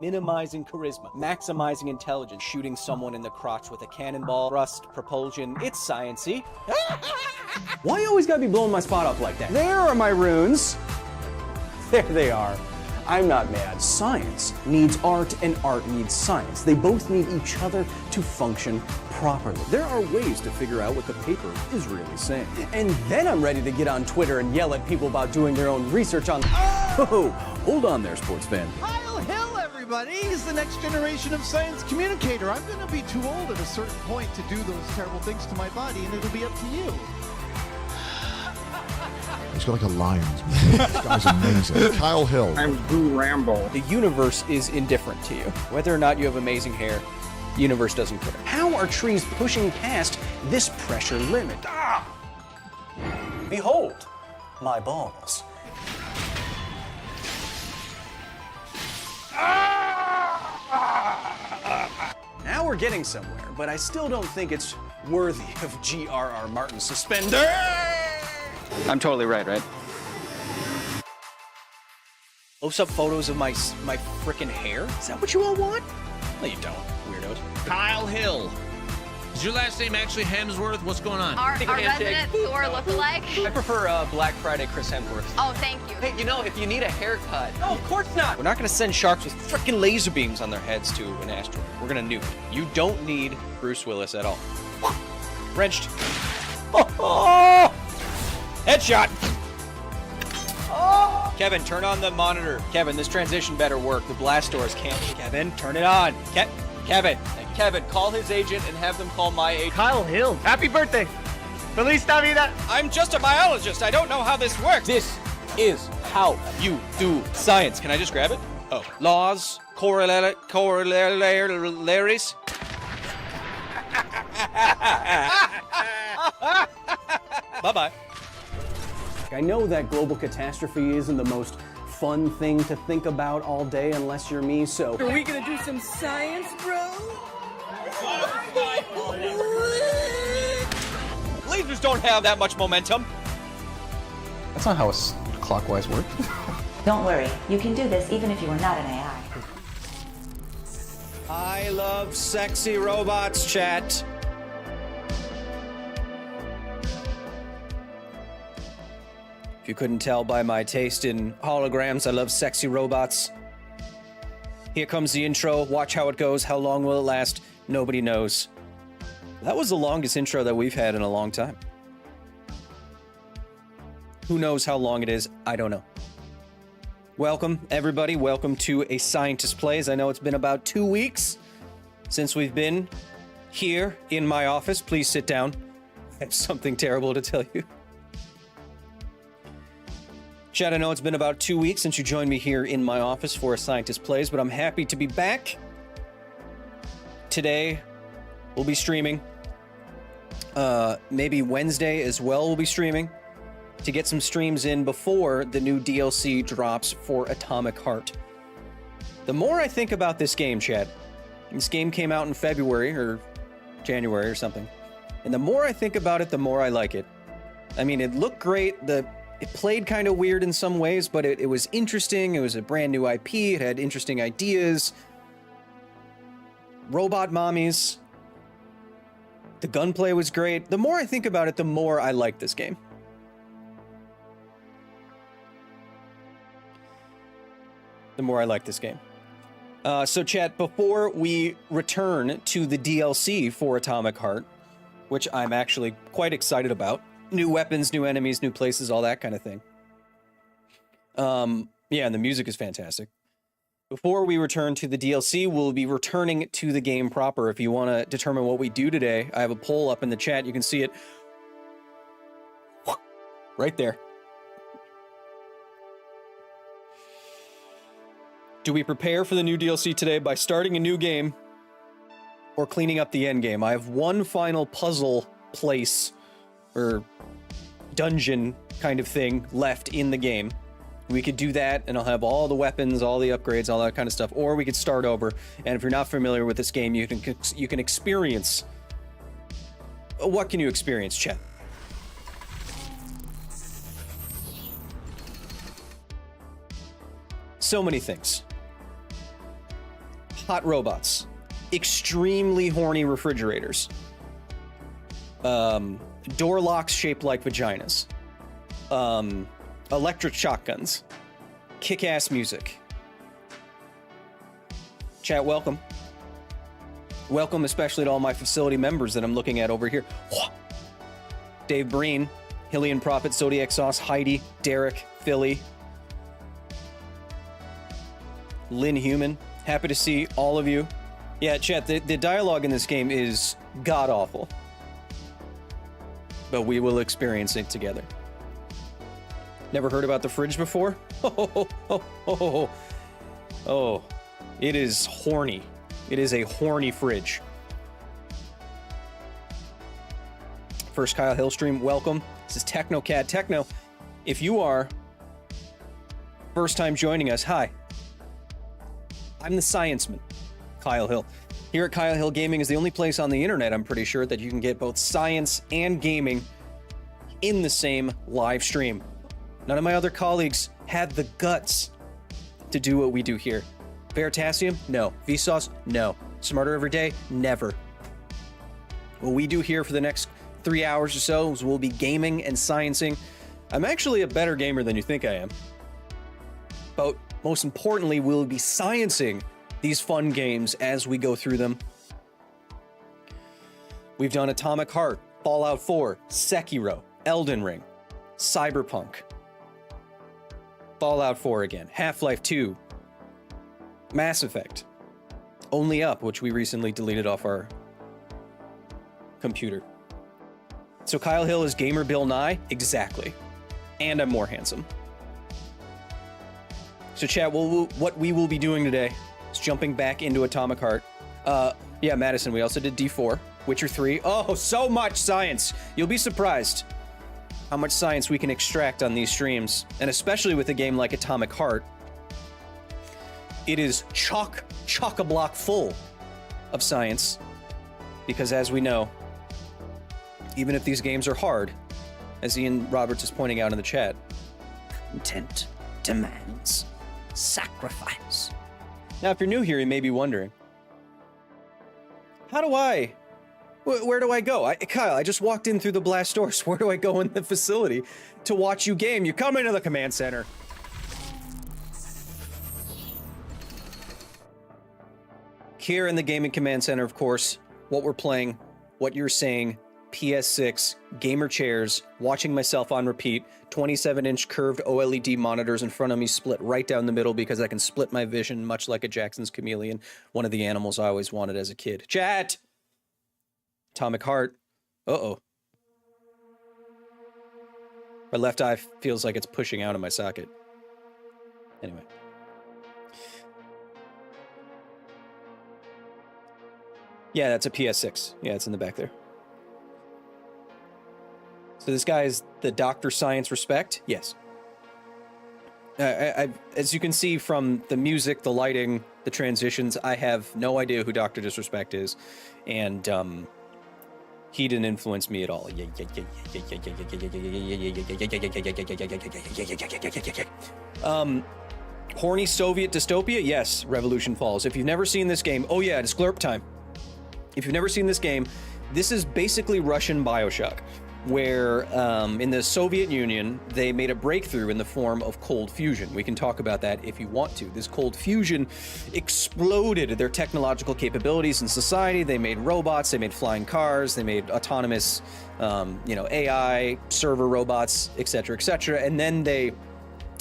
minimizing charisma, maximizing intelligence, shooting someone in the crotch with a cannonball, thrust, propulsion. It's science-y. Why you always gotta be blowing my spot up like that? There are my runes. There they are. I'm not mad. Science needs art and art needs science. They both need each other to function properly. There are ways to figure out what the paper is really saying. And then I'm ready to get on Twitter and yell at people about doing their own research on... Oh, hold on there, sports fan. Kyle Hill, everybody! He's the next generation of science communicator. I'm gonna be too old at a certain point to do those terrible things to my body, and it'll be up to you. He's got like a lion's mane. This guy's amazing. Kyle Hill. I'm Boo Rambo. The universe is indifferent to you. Whether or not you have amazing hair, the universe doesn't care. How are trees pushing past this pressure limit? Ah! Behold, my balls. Now we're getting somewhere, but I still don't think it's worthy of G.R.R. Martin's suspender. I'm totally right? Post up photos of my frickin' hair? Is that what you all want? No, you don't, weirdos. Kyle Hill. Is your last name actually Hemsworth? What's going on? Our resident Thor lookalike. I prefer Black Friday Chris Hemsworth. Oh, thank you. Hey, you know, if you need a haircut... No, of course not. We're not gonna send sharks with frickin' laser beams on their heads to an asteroid. We're gonna nuke. You don't need Bruce Willis at all. Wrenched. Oh! Headshot! Oh! Kevin, turn on the monitor. Kevin, this transition better work. The blast doors can't. Kevin, turn it on. Kevin. Kevin, call his agent and have them call my agent. Kyle Hill, happy birthday! Feliz Navidad! I'm just a biologist. I don't know how this works. This is how you do science. Can I just grab it? Oh. Laws, corollaries. Bye-bye. I know that global catastrophe isn't the most fun thing to think about all day unless you're me, so... Are we gonna do some science, bro? Lasers don't have that much momentum. That's not how clockwise works. Don't worry, you can do this even if you are not an AI. I love sexy robots, chat. If you couldn't tell by my taste in holograms, I love sexy robots. Here comes the intro. Watch how it goes. How long will it last? Nobody knows. That was the longest intro that we've had in a long time. Who knows how long it is? I don't know. Welcome, everybody. Welcome to A Scientist Plays. I know it's been about 2 weeks since we've been here in my office. Please sit down. I have something terrible to tell you. Chad, I know it's been about 2 weeks since you joined me here in my office for A Scientist Plays, but I'm happy to be back. Today, we'll be streaming. Maybe Wednesday as well we'll be streaming to get some streams in before the new DLC drops for Atomic Heart. The more I think about this game, Chad, this game came out in February or January or something, and the more I think about it, the more I like it. I mean, it looked great. It played kind of weird in some ways, but it was interesting. It was a brand new IP. It had interesting ideas. Robot mommies. The gunplay was great. The more I think about it, the more I like this game. The more I like this game. So chat, before we return to the DLC for Atomic Heart, which I'm actually quite excited about, new weapons, new enemies, new places, all that kind of thing. Yeah, and the music is fantastic. Before we return to the DLC, we'll be returning to the game proper. If you want to determine what we do today, I have a poll up in the chat. You can see it right there. Do we prepare for the new DLC today by starting a new game or cleaning up the end game? I have one final puzzle place or dungeon kind of thing left in the game. We could do that, and I'll have all the weapons, all the upgrades, all that kind of stuff. Or we could start over, and if you're not familiar with this game, you can experience... What can you experience, chat? So many things. hot robots, extremely horny refrigerators, door locks shaped like vaginas, electric shotguns, kick-ass music. Chat, welcome. Welcome especially to all my facility members that I'm looking at over here. Dave Breen, Hillian Prophet, Zodiac Sauce, Heidi, Derek, Philly, Lynn Human. Happy to see all of you. Yeah, chat, the dialogue in this game is god-awful. But we will experience it together. Never heard about the fridge before? Oh, it is horny. It is a horny fridge. First Kyle Hill stream, welcome. This is TechnoCat. Techno, if you are first time joining us, hi. I'm the scienceman, Kyle Hill. Here at Kyle Hill Gaming is the only place on the internet, I'm pretty sure, that you can get both science and gaming in the same live stream. None of my other colleagues had the guts to do what we do here. Veritasium? No. Vsauce? No. Smarter Every Day? Never. What we do here for the next 3 hours or so is we'll be gaming and sciencing. I'm actually a better gamer than you think I am. But most importantly, we'll be sciencing these fun games as we go through them. We've done Atomic Heart, Fallout 4, Sekiro, Elden Ring, Cyberpunk, Fallout 4 again, Half-Life 2, Mass Effect, Only Up, which we recently deleted off our computer. So Kyle Hill is Gamer Bill Nye? Exactly. And I'm more handsome. So chat, what we will be doing today is jumping back into Atomic Heart. Yeah, Madison, we also did D4, Witcher 3. Oh, so much science! You'll be surprised how much science we can extract on these streams. And especially with a game like Atomic Heart, it is chock-a-block full of science. Because as we know, even if these games are hard, as Ian Roberts is pointing out in the chat, content demands sacrifice. Now, if you're new here, you may be wondering, where do I go? Kyle, I just walked in through the blast doors. Where do I go in the facility to watch you game? You come into the command center. Here in the gaming command center, of course, what we're playing, what you're saying, PS6, gamer chairs, watching myself on repeat, 27-inch curved OLED monitors in front of me split right down the middle because I can split my vision much like a Jackson's chameleon, one of the animals I always wanted as a kid. Chat! Atomic Heart. Uh-oh. My left eye feels like it's pushing out of my socket. Anyway. Yeah, that's a PS6. Yeah, it's in the back there. So this guy is the Dr. Science Respect? Yes. As you can see from the music, the lighting, the transitions, I have no idea who Dr. Disrespect is. And he didn't influence me at all. Horny Soviet Dystopia? Yes, Revolution Falls. If you've never seen this game, oh yeah, it's Glurp time. If you've never seen this game, this is basically Russian Bioshock, where in the Soviet Union, they made a breakthrough in the form of cold fusion. We can talk about that if you want to. This cold fusion exploded their technological capabilities in society. They made robots, they made flying cars, they made autonomous, AI, server robots, etc., etc. And then they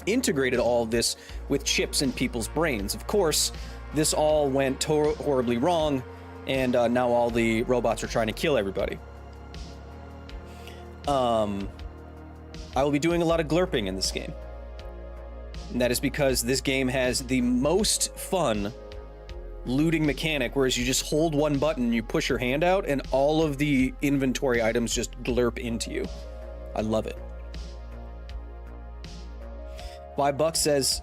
integrated all of this with chips in people's brains. Of course, this all went horribly wrong, and now all the robots are trying to kill everybody. I will be doing a lot of glurping in this game. And that is because this game has the most fun looting mechanic, whereas you just hold one button, you push your hand out, and all of the inventory items just glurp into you. I love it. $5 says,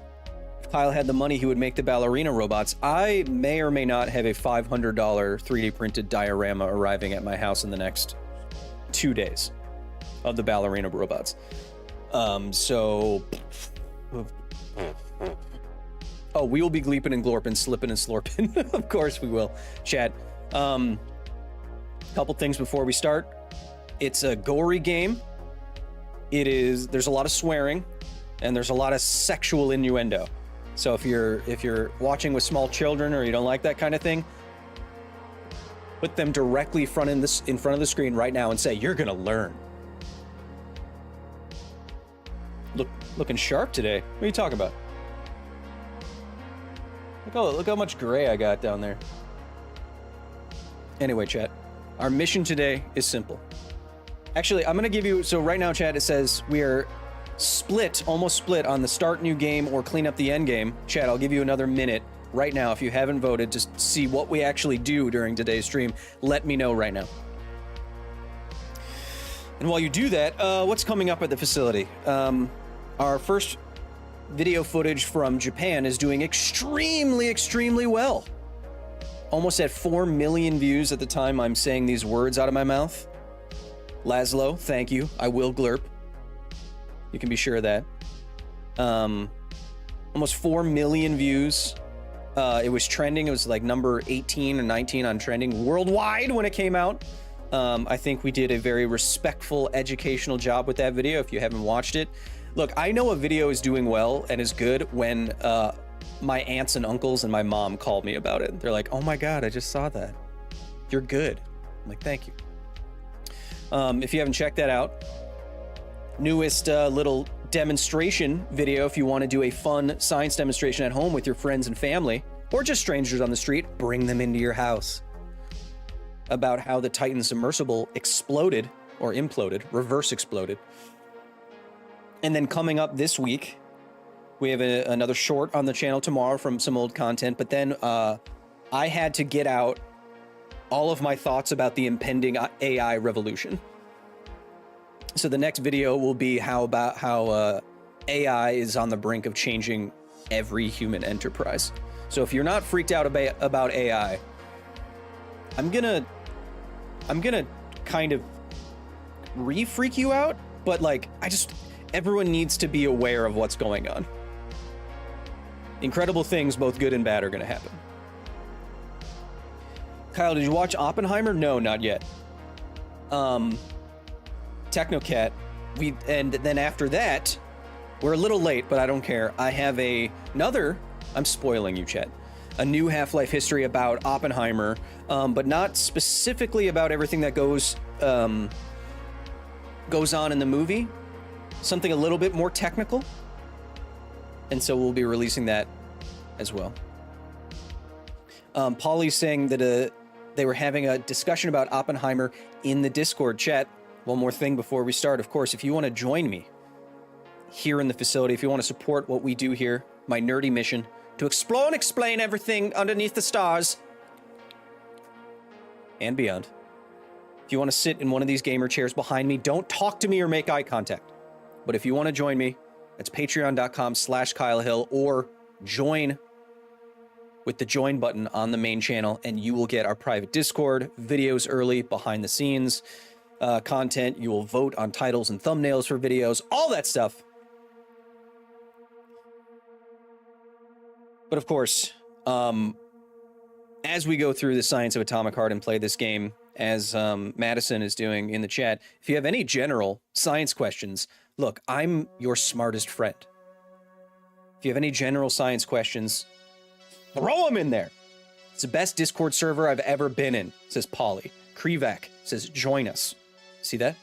if Kyle had the money, he would make the ballerina robots. I may or may not have a $500 3D printed diorama arriving at my house in the next 2 days of the ballerina robots. So Oh, we will be gleeping and glorping, slipping and slorping. Of course we will, chat. Couple things before we start. It's a gory game. There's a lot of swearing, and there's a lot of sexual innuendo. So if you're watching with small children or you don't like that kind of thing, put them directly in front of the screen right now and say, you're gonna learn. Looking sharp today. What are you talking about? Look how much gray I got down there. Anyway, chat, our mission today is simple. Actually, I'm gonna give you, so right now, chat, it says we are almost split on the start new game or clean up the end game. Chat, I'll give you another minute right now. If you haven't voted, just see what we actually do during today's stream. Let me know right now. And while you do that, what's coming up at the facility? Our first video footage from Japan is doing extremely well. Almost at 4 million views at the time I'm saying these words out of my mouth. Laszlo, thank you. I will glurp. You can be sure of that. Almost 4 million views. It was trending. It was like number 18 or 19 on trending worldwide when it came out. I think we did a very respectful, educational job with that video. If you haven't watched it, look, I know a video is doing well and is good when my aunts and uncles and my mom called me about it. They're like, oh my God, I just saw that. You're good. I'm like, thank you. If you haven't checked that out, newest little demonstration video, if you want to do a fun science demonstration at home with your friends and family, or just strangers on the street, bring them into your house. About how the Titan submersible exploded, or imploded, reverse exploded. And then coming up this week, we have another short on the channel tomorrow from some old content, but then I had to get out all of my thoughts about the impending AI revolution. So the next video will be how AI is on the brink of changing every human enterprise. So if you're not freaked out about AI, I'm gonna kind of re-freak you out, but like, everyone needs to be aware of what's going on. Incredible things, both good and bad, are gonna happen. Kyle, did you watch Oppenheimer? No, not yet. Technocat, and then after that, we're a little late, but I don't care. I have another, I'm spoiling you, chat, a new Half-Life history about Oppenheimer, but not specifically about everything that goes on in the movie. Something a little bit more technical. And so we'll be releasing that as well. Polly's saying that they were having a discussion about Oppenheimer in the Discord chat. One more thing before we start. Of course, if you want to join me here in the facility, if you want to support what we do here, my nerdy mission to explore and explain everything underneath the stars and beyond. If you want to sit in one of these gamer chairs behind me, don't talk to me or make eye contact. But if you want to join me, it's patreon.com/KyleHill, or join with the join button on the main channel, and you will get our private Discord, videos early, behind the scenes content. You will vote on titles and thumbnails for videos, all that stuff. But of course, as we go through the science of atomic heart and play this game, as Madison is doing in the chat, if you have any general science questions, look, I'm your smartest friend. If you have any general science questions, throw them in there. It's the best Discord server I've ever been in, says Polly. Krivak says, join us. See that?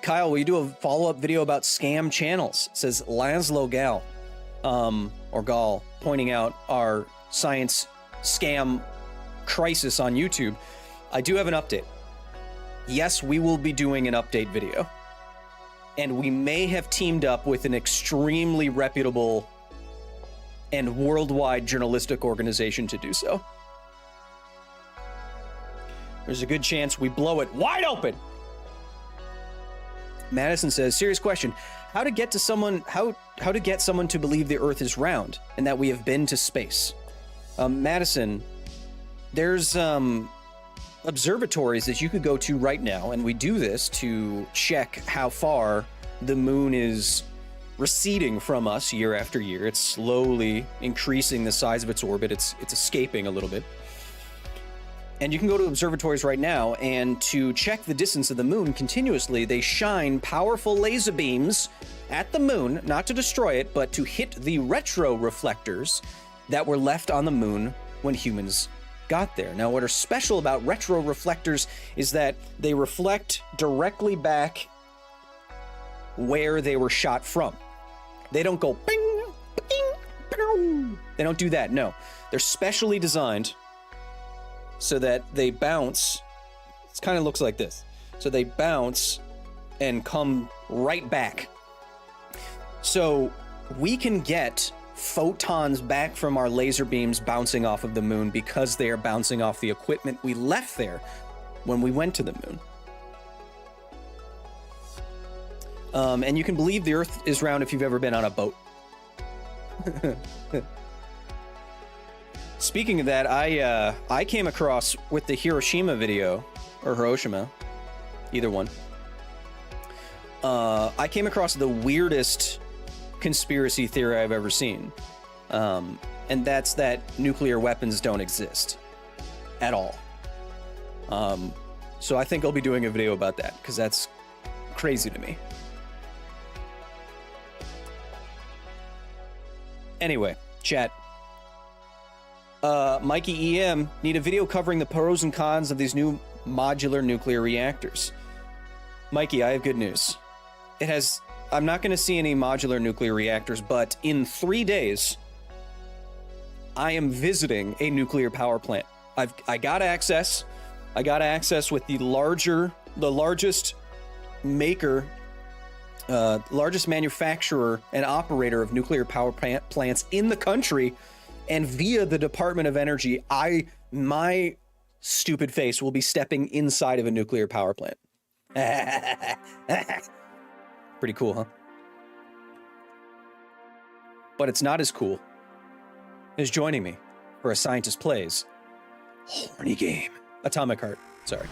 Kyle, will you do a follow-up video about scam channels? Says Laszlo Gal, or Gall, pointing out our science scam crisis on YouTube. I do have an update. Yes, we will be doing an update video. And we may have teamed up with an extremely reputable and worldwide journalistic organization to do so. There's a good chance we blow it wide open. Madison says, serious question. How to get someone to believe the Earth is round and that we have been to space? Madison, there's observatories that you could go to right now, and we do this to check how far the moon is receding from us year after year. It's slowly increasing the size of its orbit. It's escaping a little bit. And you can go to observatories right now, and to check the distance of the moon continuously, they shine powerful laser beams at the moon, not to destroy it, but to hit the retro reflectors that were left on the moon when humans got there. Now, what are special about retro reflectors is that they reflect directly back where they were shot from. They don't go bing, bing, bing. They don't do that, no. They're specially designed so that they bounce. It kind of looks like this. So they bounce and come right back. So we can get photons back from our laser beams bouncing off of the moon because they are bouncing off the equipment we left there when we went to the moon. And you can believe the Earth is round if you've ever been on a boat. Speaking of that, I came across with the Hiroshima video, or Hiroshima, either one. I came across the weirdest conspiracy theory I've ever seen. And that's that nuclear weapons don't exist at all. So I think I'll be doing a video about that, because that's crazy to me. Anyway, chat. Mikey EM, need a video covering the pros and cons of these new modular nuclear reactors. Mikey, I have good news. I'm not going to see any modular nuclear reactors, but in 3 days, I am visiting a nuclear power plant. I got access. I got access with the largest maker, largest manufacturer and operator of nuclear power plants in the country, and via the Department of Energy, my stupid face will be stepping inside of a nuclear power plant. Pretty cool, huh? But it's not as cool as joining me for A Scientist Plays Horny Game. Atomic Heart, sorry.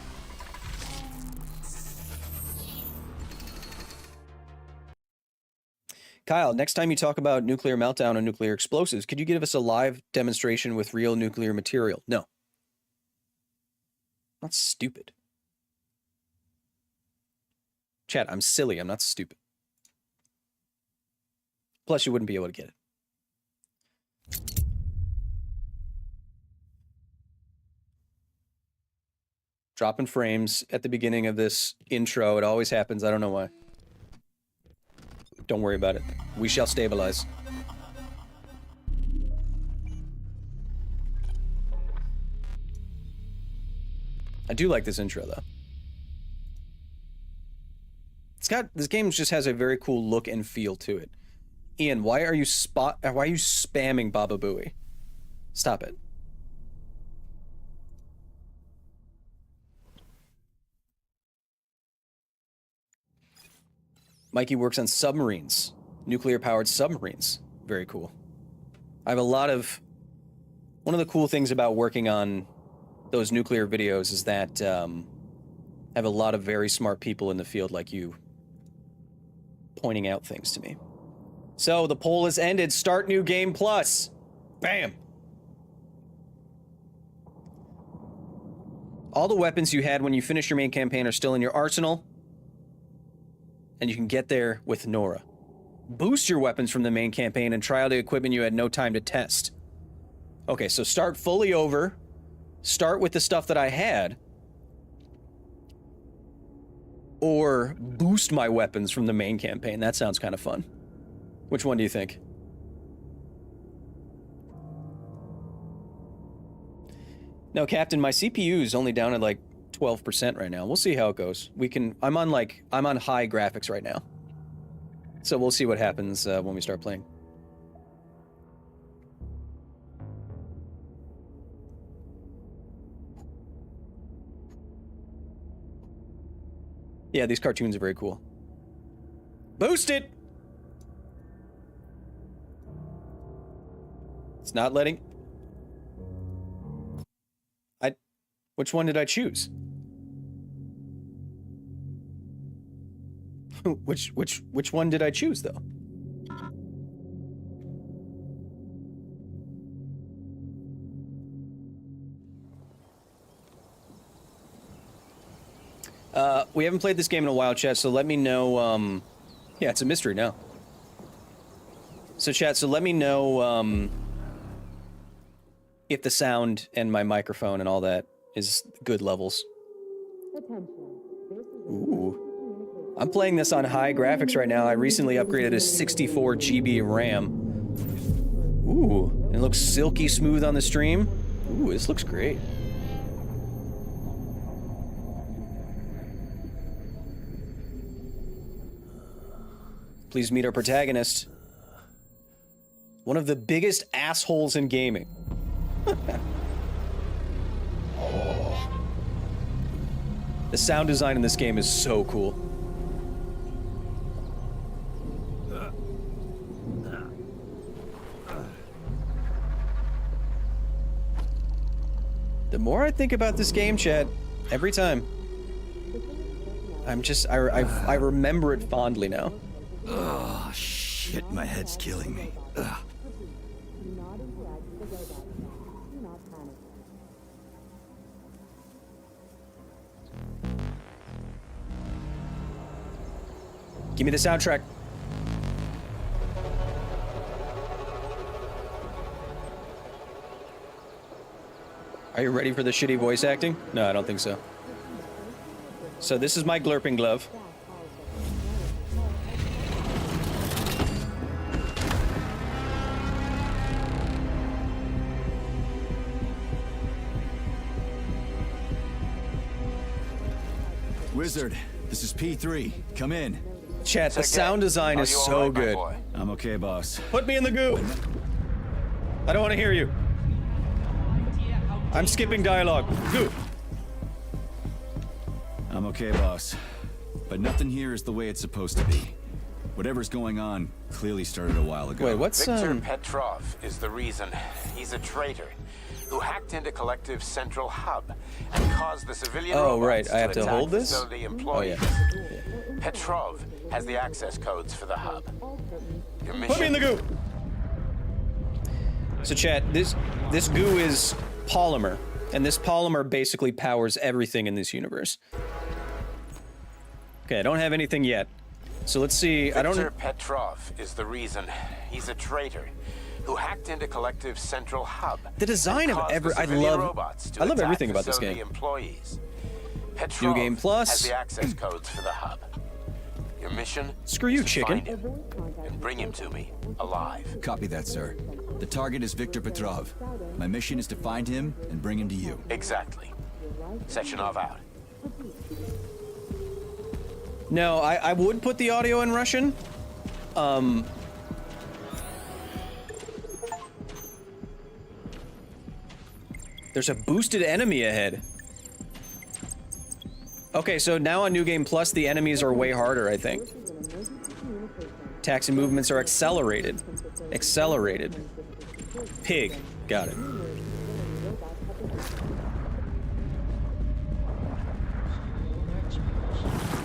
Kyle, next time you talk about nuclear meltdown and nuclear explosives, could you give us a live demonstration with real nuclear material? No. Not stupid. Chat, I'm silly. I'm not stupid. Plus, you wouldn't be able to get it. Dropping frames at the beginning of this intro. It always happens. I don't know why. Don't worry about it. We shall stabilize. I do like this intro, though. This game just has a very cool look and feel to it. Ian, why are you spamming Baba Booey? Stop it. Mikey works on submarines, nuclear-powered submarines. Very cool. I have one of the cool things about working on those nuclear videos is that I have a lot of very smart people in the field like you pointing out things to me. So, the poll has ended. Start new game plus. Bam! All the weapons you had when you finished your main campaign are still in your arsenal, and you can get there with Nora. Boost your weapons from the main campaign and try out the equipment you had no time to test. Okay, so start fully over. Start with the stuff that I had. Or boost my weapons from the main campaign. That sounds kind of fun. Which one do you think? No, Captain, my CPU is only down at like 12% right now. We'll see how it goes. I'm on high graphics right now. So we'll see what happens when we start playing. Yeah, these cartoons are very cool. Boost it! It's not letting... Which one did I choose? Which one did I choose though? We haven't played this game in a while, chat, so let me know, yeah, it's a mystery now. So chat, so let me know, if the sound and my microphone and all that is good levels. Ooh. I'm playing this on high graphics right now. I recently upgraded to 64 GB RAM. Ooh, it looks silky smooth on the stream. Ooh, this looks great. Please meet our protagonist. One of the biggest assholes in gaming. The sound design in this game is so cool. The more I think about this game, chat, every time, I remember it fondly now. Oh, shit, my head's killing me. Ugh. Give me the soundtrack. Are you ready for the shitty voice acting? No, I don't think so. So this is my glurping glove. Wizard, this is P3. Come in. Chat, the sound design is so good. I'm okay, boss. Put me in the goo. I don't want to hear you. I'm skipping dialogue. Goo. I'm okay, boss. But nothing here is the way it's supposed to be. Whatever's going on clearly started a while ago. Wait, what's Victor Petrov is the reason. He's a traitor who hacked into Collective's central hub and caused the civilian robots I have to hold this? facility employees. Oh, yeah. Petrov has the access codes for the hub. Your mission... Put me in the goo. So chat, this goo is polymer, and this polymer basically powers everything in this universe. Okay, I don't have anything yet. So let's see, Victor Petrov is the reason. He's a traitor who hacked into Collective's central hub. The design of I love everything about this game. Employees. Petrov New Game Plus. has the access codes for the hub. Your mission? Screw you, is to chicken. Find him and bring him to me alive. Copy that, sir. The target is Victor Petrov. My mission is to find him and bring him to you. Exactly. Sectionov out. No, I would put the audio in Russian. There's a boosted enemy ahead. Okay, so now on New Game Plus, the enemies are way harder, I think. Attacks and movements are accelerated. Accelerated. Pig. Got it.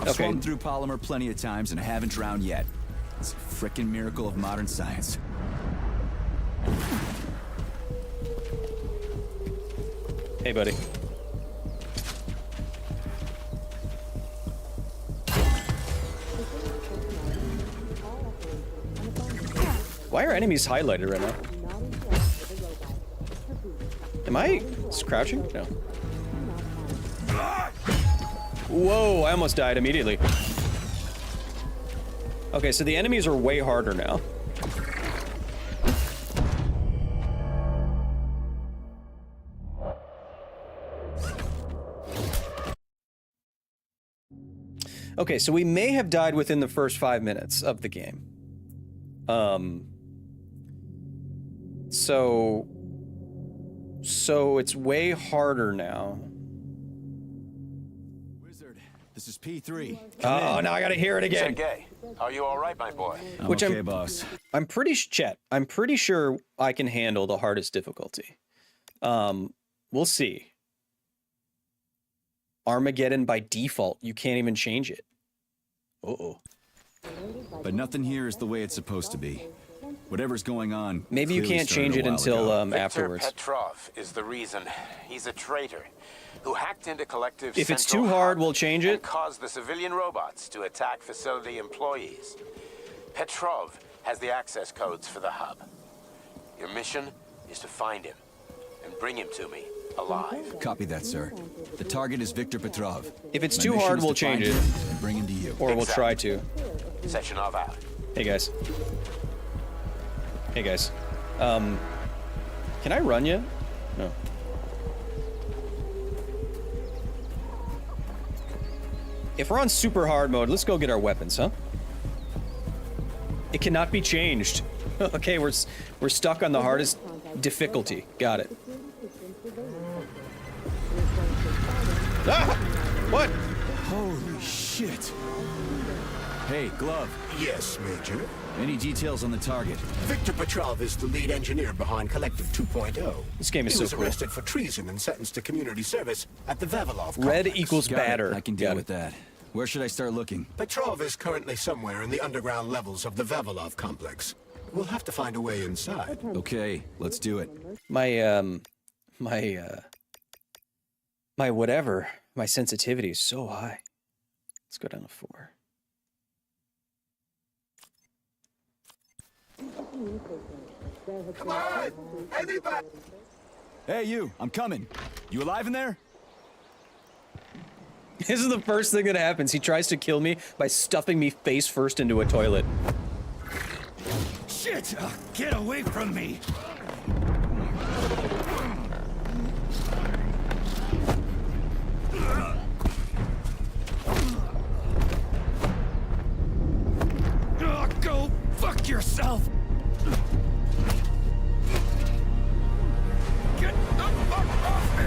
I've swum through polymer plenty of times and I haven't drowned yet. It's a frickin' miracle of modern science. Hey, buddy. Why are enemies highlighted right now? Am I crouching? No. Whoa, I almost died immediately. Okay, so the enemies are way harder now. Okay, so we may have died within the first 5 minutes of the game. So it's way harder now. Wizard, this is P3. Oh, now I gotta hear it again. Sergey, are you all right, my boy? I'm okay, boss. I'm pretty sure I can handle the hardest difficulty. We'll see. Armageddon by default. You can't even change it. Uh-oh. but nothing here is the way it's supposed to be. Whatever's going on. Maybe you clearly can't started change a it while until ago. afterwards. Victor Petrov is the reason. He's a traitor who hacked into Collective If it's Central too hard, Hub we'll change and it. caused the civilian robots to attack facility employees. Petrov has the access codes for the hub. Your mission is to find him and bring him to me alive. Copy that, sir. The target is Victor Petrov. If it's My too mission hard, is we'll to find change it. him and bring him to you. Or we'll try to. Sectionov out. Hey guys. Hey guys. Can I run you? No. If we're on super hard mode, let's go get our weapons, huh? It cannot be changed. Okay, we're stuck on the hardest difficulty. Got it. Ah! What? Holy shit. Hey, Glove. Yes, Major. Any details on the target? Victor Petrov is the lead engineer behind Collective 2.0. This game is he so was cool. arrested for treason and sentenced to community service at the Vavilov Red complex. equals Got it. batter. I can deal with that. Where should I start looking? Petrov is currently somewhere in the underground levels of the Vavilov complex. We'll have to find a way inside. Okay, let's do it. My whatever, my sensitivity is so high. Let's go down to 4. Come on! Anybody! Hey, you! I'm coming. You alive in there? This is the first thing that happens. He tries to kill me by stuffing me face first into a toilet. Shit! Get away from me! Go fuck yourself! Get the fuck off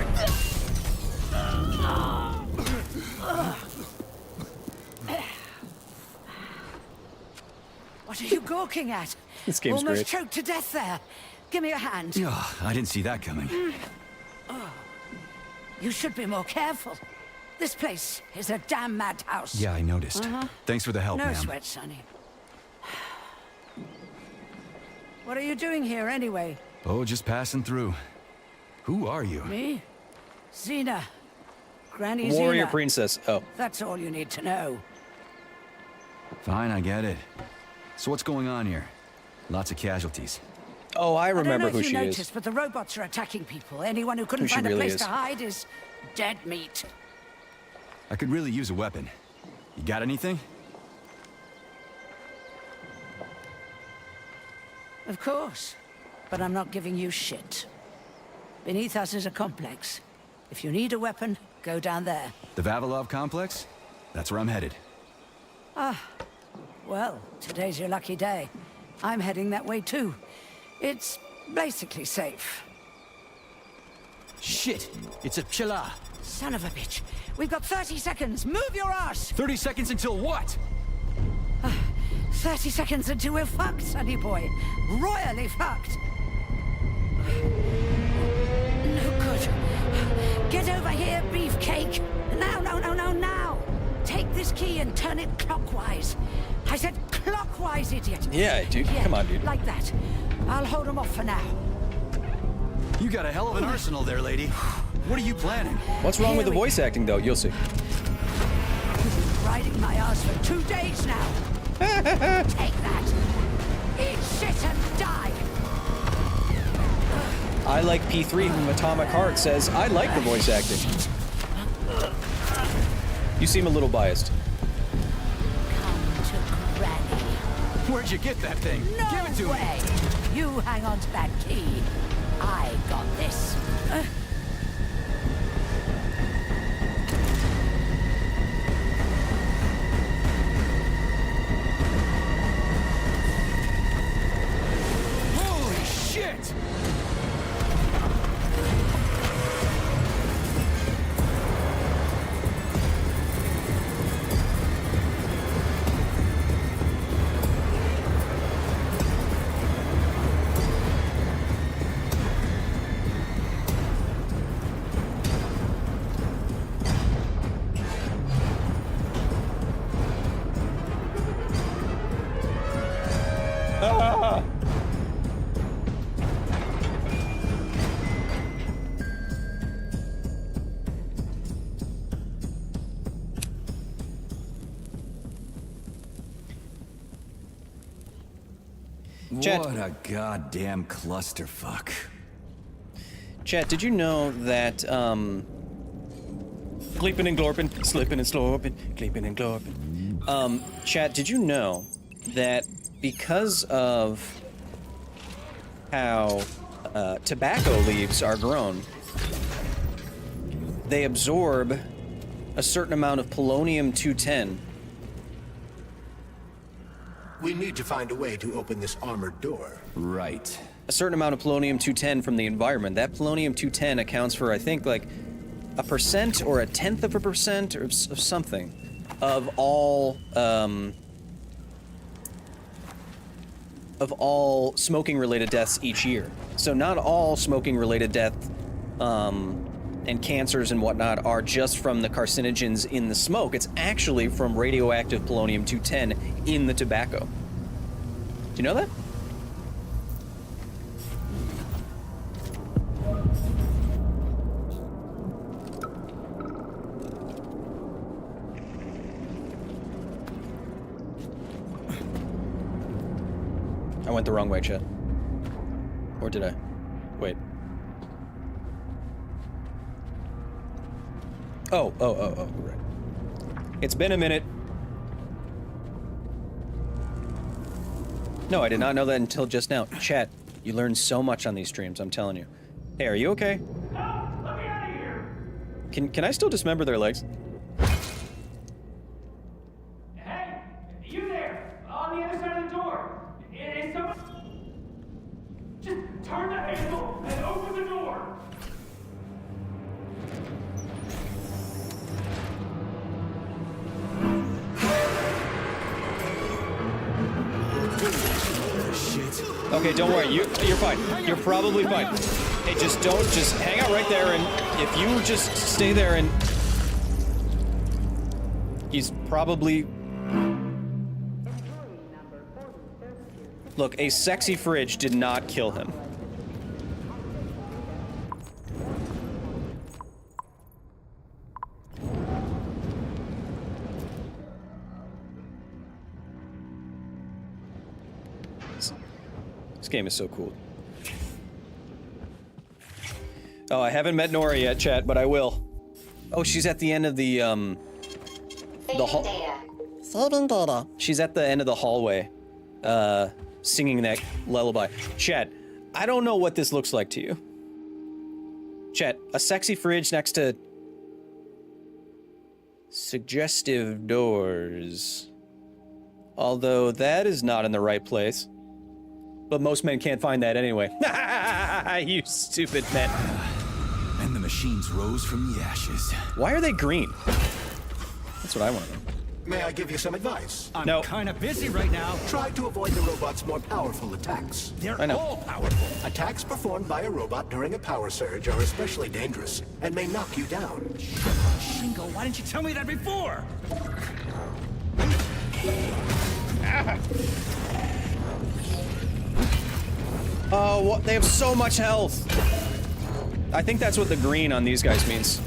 me! What are you gawking at? This game's Almost great. choked to death there. Give me a hand. Oh, I didn't see that coming. You should be more careful. This place is a damn madhouse. Yeah, I noticed. Thanks for the help, No ma'am. sweat, Sonny. What are you doing here anyway? Oh, just passing through. Who are you? Me? Xena. Granny Warrior Xena. princess. Oh. That's all you need to know. Fine, I get it. So what's going on here? Lots of casualties. Oh, I I don't remember know who if you she noticed, is. but the robots are attacking people. Anyone who couldn't Who she find a really place is. to hide is dead meat. I could really use a weapon. You got anything? Of course. But I'm not giving you shit. Beneath us is a complex. If you need a weapon, go down there. The Vavilov complex? That's where I'm headed. Well, today's your lucky day. I'm heading that way too. It's basically safe. Shit! It's a Pshila! Son of a bitch. We've got 30 seconds. Move your ass! 30 seconds until what? 30 seconds until we're fucked, sonny boy. Royally fucked. No good. Get over here, beefcake. Now, now. Take this key and turn it clockwise. I said clockwise, idiot. Yeah, dude. Yeah, Come on, dude. like that. I'll hold them off for now. You got a hell of an arsenal there, lady. What are you planning? What's wrong with the Here we voice acting, though? You'll see. Riding my ass for 2 days now. Take that. Eat shit and die. I like P3 from Atomic Heart says, I like the voice acting. You seem a little biased. Come to Granny. Where'd you get that thing? No Give it to way. me. You hang on to that key. I got this. Holy shit! Ah! Chat. What a goddamn clusterfuck. Chat, did you know that, Gleeping and glorping, slipping and slorping, gleeping and glorping. Chat, did you know that because of how, tobacco leaves are grown, they absorb a certain amount of polonium-210. We need to find a way to open this armored door. Right. A certain amount of polonium-210 from the environment. That polonium-210 accounts for, I think, like, 1% or 0.1% or of something of all smoking-related deaths each year. So not all smoking-related death and cancers and whatnot are just from the carcinogens in the smoke. It's actually from radioactive polonium-210 in the tobacco. Do you know that? I went the wrong way, Chet. Or did I? Wait. Oh, right. It's been a minute. No, I did not know that until just now. Chat, you learn so much on these streams, I'm telling you. Hey, are you okay? No, let me out of here! Can I still dismember their legs? Hey, you there, on the other side of the door. Is someone... Just turn the handle and open the door. Okay, don't worry. You're fine. You're probably fine. Hey, just hang out right there, and if you just stay there and... He's probably... Look, a sexy fridge did not kill him. This game is so cool. Oh, I haven't met Nora yet, chat, but I will. Oh, she's at the end of the hall. Saving data. She's at the end of the hallway, singing that lullaby. Chat, I don't know what this looks like to you. Chat, a sexy fridge next to suggestive doors. Although that is not in the right place. But most men can't find that anyway. You stupid men. And the machines rose from the ashes. Why are they green? That's what I want to know. May I give you some advice? I'm kind of busy right now. Try to avoid the robot's more powerful attacks. They're all powerful. Attacks performed by a robot during a power surge are especially dangerous and may knock you down. Shingo, why didn't you tell me that before? Oh, what? They have so much health. I think that's what the green on these guys means.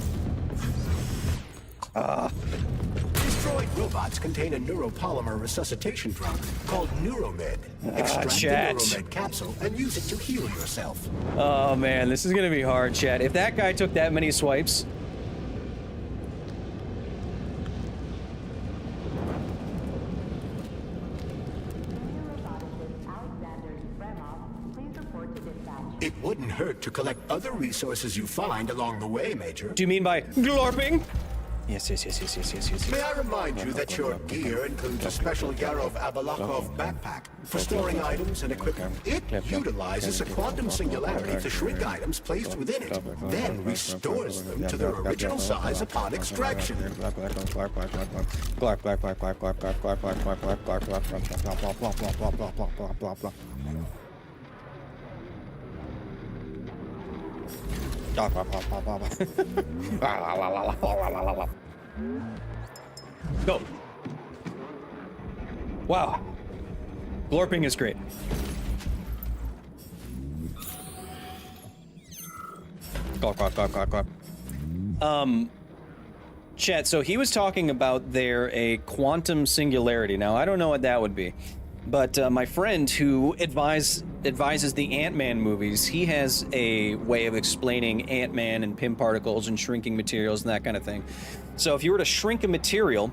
Destroyed robots contain a neuropolymer resuscitation drug called Neuromed. Extract the chat. Neuromed capsule and use it to heal yourself. Oh man, this is gonna be hard, chat. If that guy took that many swipes. It wouldn't hurt to collect other resources you find along the way, Major. Do you mean by glorping? Yes. May I remind you that your gear includes a special Yarov Abalakov backpack for storing items and equipment. It utilizes a quantum singularity to shrink items placed within it, then restores them to their original size upon extraction. Go. Wow. Glorping is great. Chat, so he was talking about a quantum singularity. Now, I don't know what that would be, but my friend who advises the Ant-Man movies, he has a way of explaining Ant-Man and Pym particles and shrinking materials and that kind of thing. So if you were to shrink a material,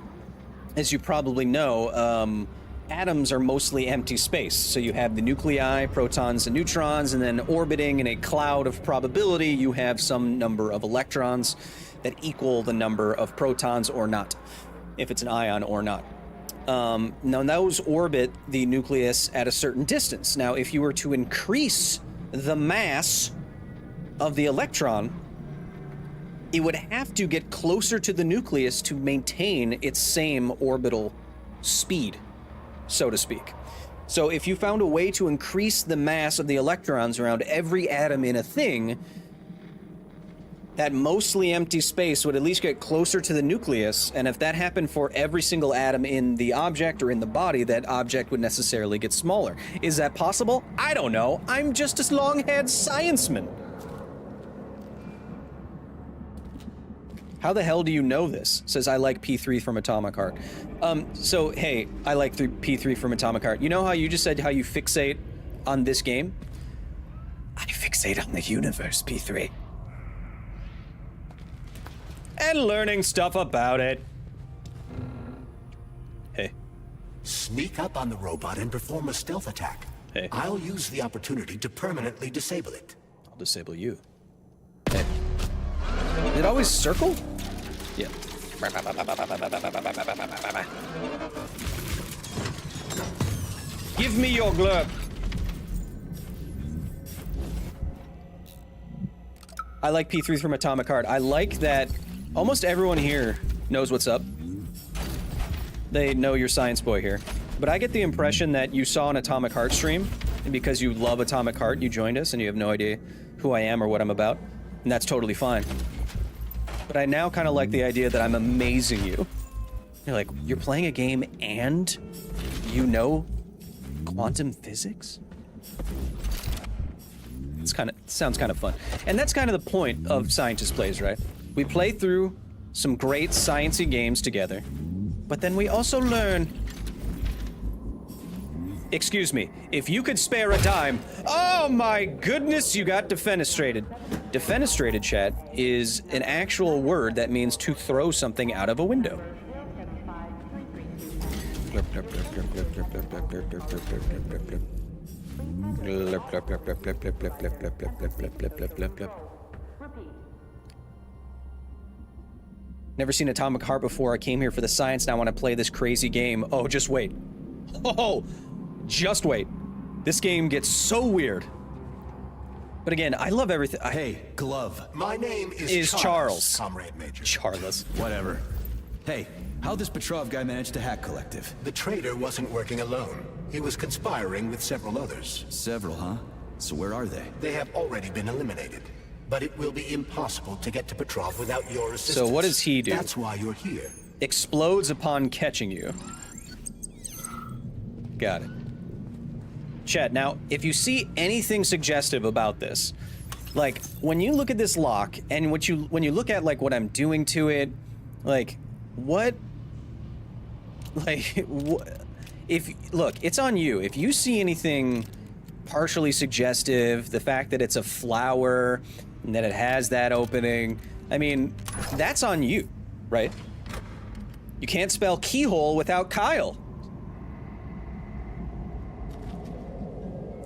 as you probably know, atoms are mostly empty space. So you have the nuclei, protons and neutrons, and then orbiting in a cloud of probability, you have some number of electrons that equal the number of protons or not, if it's an ion or not. Now those orbit the nucleus at a certain distance. Now, if you were to increase the mass of the electron, it would have to get closer to the nucleus to maintain its same orbital speed, so to speak. So if you found a way to increase the mass of the electrons around every atom in a thing, that mostly empty space would at least get closer to the nucleus, and if that happened for every single atom in the object or in the body, that object would necessarily get smaller. Is that possible? I don't know. I'm just a long-haired scienceman. How the hell do you know this? Says, I like P3 from Atomic Heart. So, hey, I like P3 from Atomic Heart. You know how you just said how you fixate on this game? I fixate on the universe, P3. And learning stuff about it. Hey. Sneak up on the robot and perform a stealth attack. Hey. I'll use the opportunity to permanently disable it. I'll disable you. Hey. Did it always circle? Yeah. Give me your glurp. I like P3 from Atomic Heart. I like that almost everyone here knows what's up. They know you're Science Boy here. But I get the impression that you saw an Atomic Heart stream, and because you love Atomic Heart, you joined us and you have no idea who I am or what I'm about. And that's totally fine. But I now kind of like the idea that I'm amazing you. You're like, you're playing a game and you know quantum physics? It's sounds kind of fun. And that's kind of the point of Scientist Plays, right? We play through some great sciencey games together, but then we also learn. Excuse me, if you could spare a dime. Oh my goodness, you got defenestrated. Defenestrated, chat, is an actual word that means to throw something out of a window. Never seen Atomic Heart before. I came here for the science, now I want to play this crazy game. Oh, just wait. Oh, just wait. This game gets so weird. But again, I love everything. Hey, Glove. My name is Charles. Comrade Major. Charles. Whatever. Hey, how'd this Petrov guy manage to hack Collective? The traitor wasn't working alone. He was conspiring with several others. Several, huh? So where are they? They have already been eliminated. But it will be impossible to get to Petrov without your assistance. So what does he do? That's why you're here. Explodes upon catching you. Got it. Chat, now, if you see anything suggestive about this, like, when you look at this lock, and when you look at, like, what I'm doing to it, like, what? Like, look, it's on you. If you see anything partially suggestive, the fact that it's a flower, and that it has that opening, I mean, that's on you, right? You can't spell keyhole without Kyle.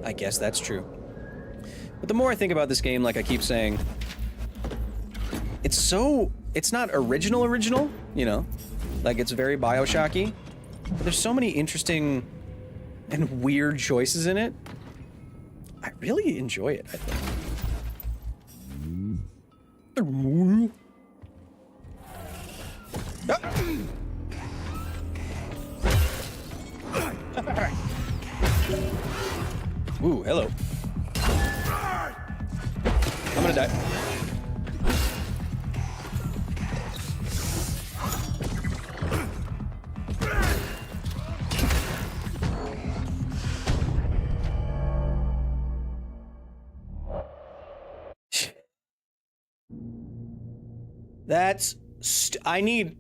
I guess that's true. But the more I think about this game, like I keep saying, it's not original, you know? Like, it's very Bioshocky, but there's so many interesting and weird choices in it. I really enjoy it, I think. Ooh, hello. I'm gonna die. That's... I need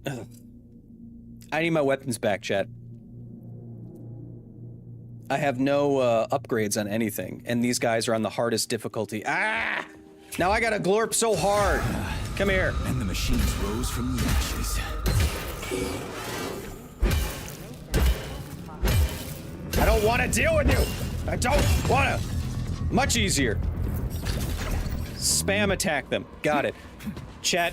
my weapons back, chat. I have no upgrades on anything, and these guys are on the hardest difficulty. Ah! Now I gotta glorp so hard. Come here. And the machines rose from the ashes. I don't want to deal with you. I don't want to. Much easier. Spam attack them. Got it. Chat.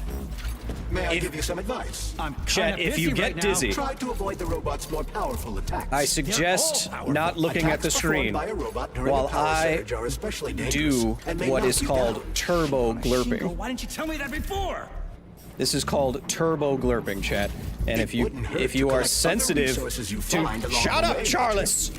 May I give you some advice? Chat, if you get dizzy, try to avoid the robot's more powerful attacks. I suggest not looking at the screen while I do what is called turbo glurping. Why didn't you tell me that before? This is called turbo glurping, chat. And if you are sensitive to shut up, Charles!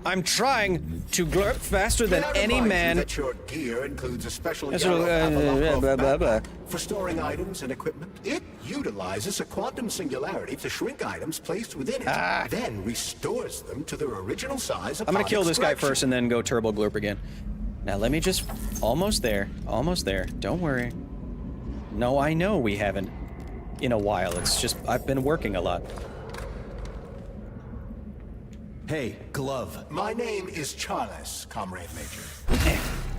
I'm trying to glurp faster than any man. That your gear includes a special That's for storing items and equipment. It utilizes a quantum singularity to shrink items placed within it, then restores them to their original size. I'm gonna kill this guy first and then go turbo glurp again. Now let me just... Almost there. Almost there. Don't worry. No, I know we haven't in a while. It's just I've been working a lot. Hey, Glove. My name is Charles, Comrade Major.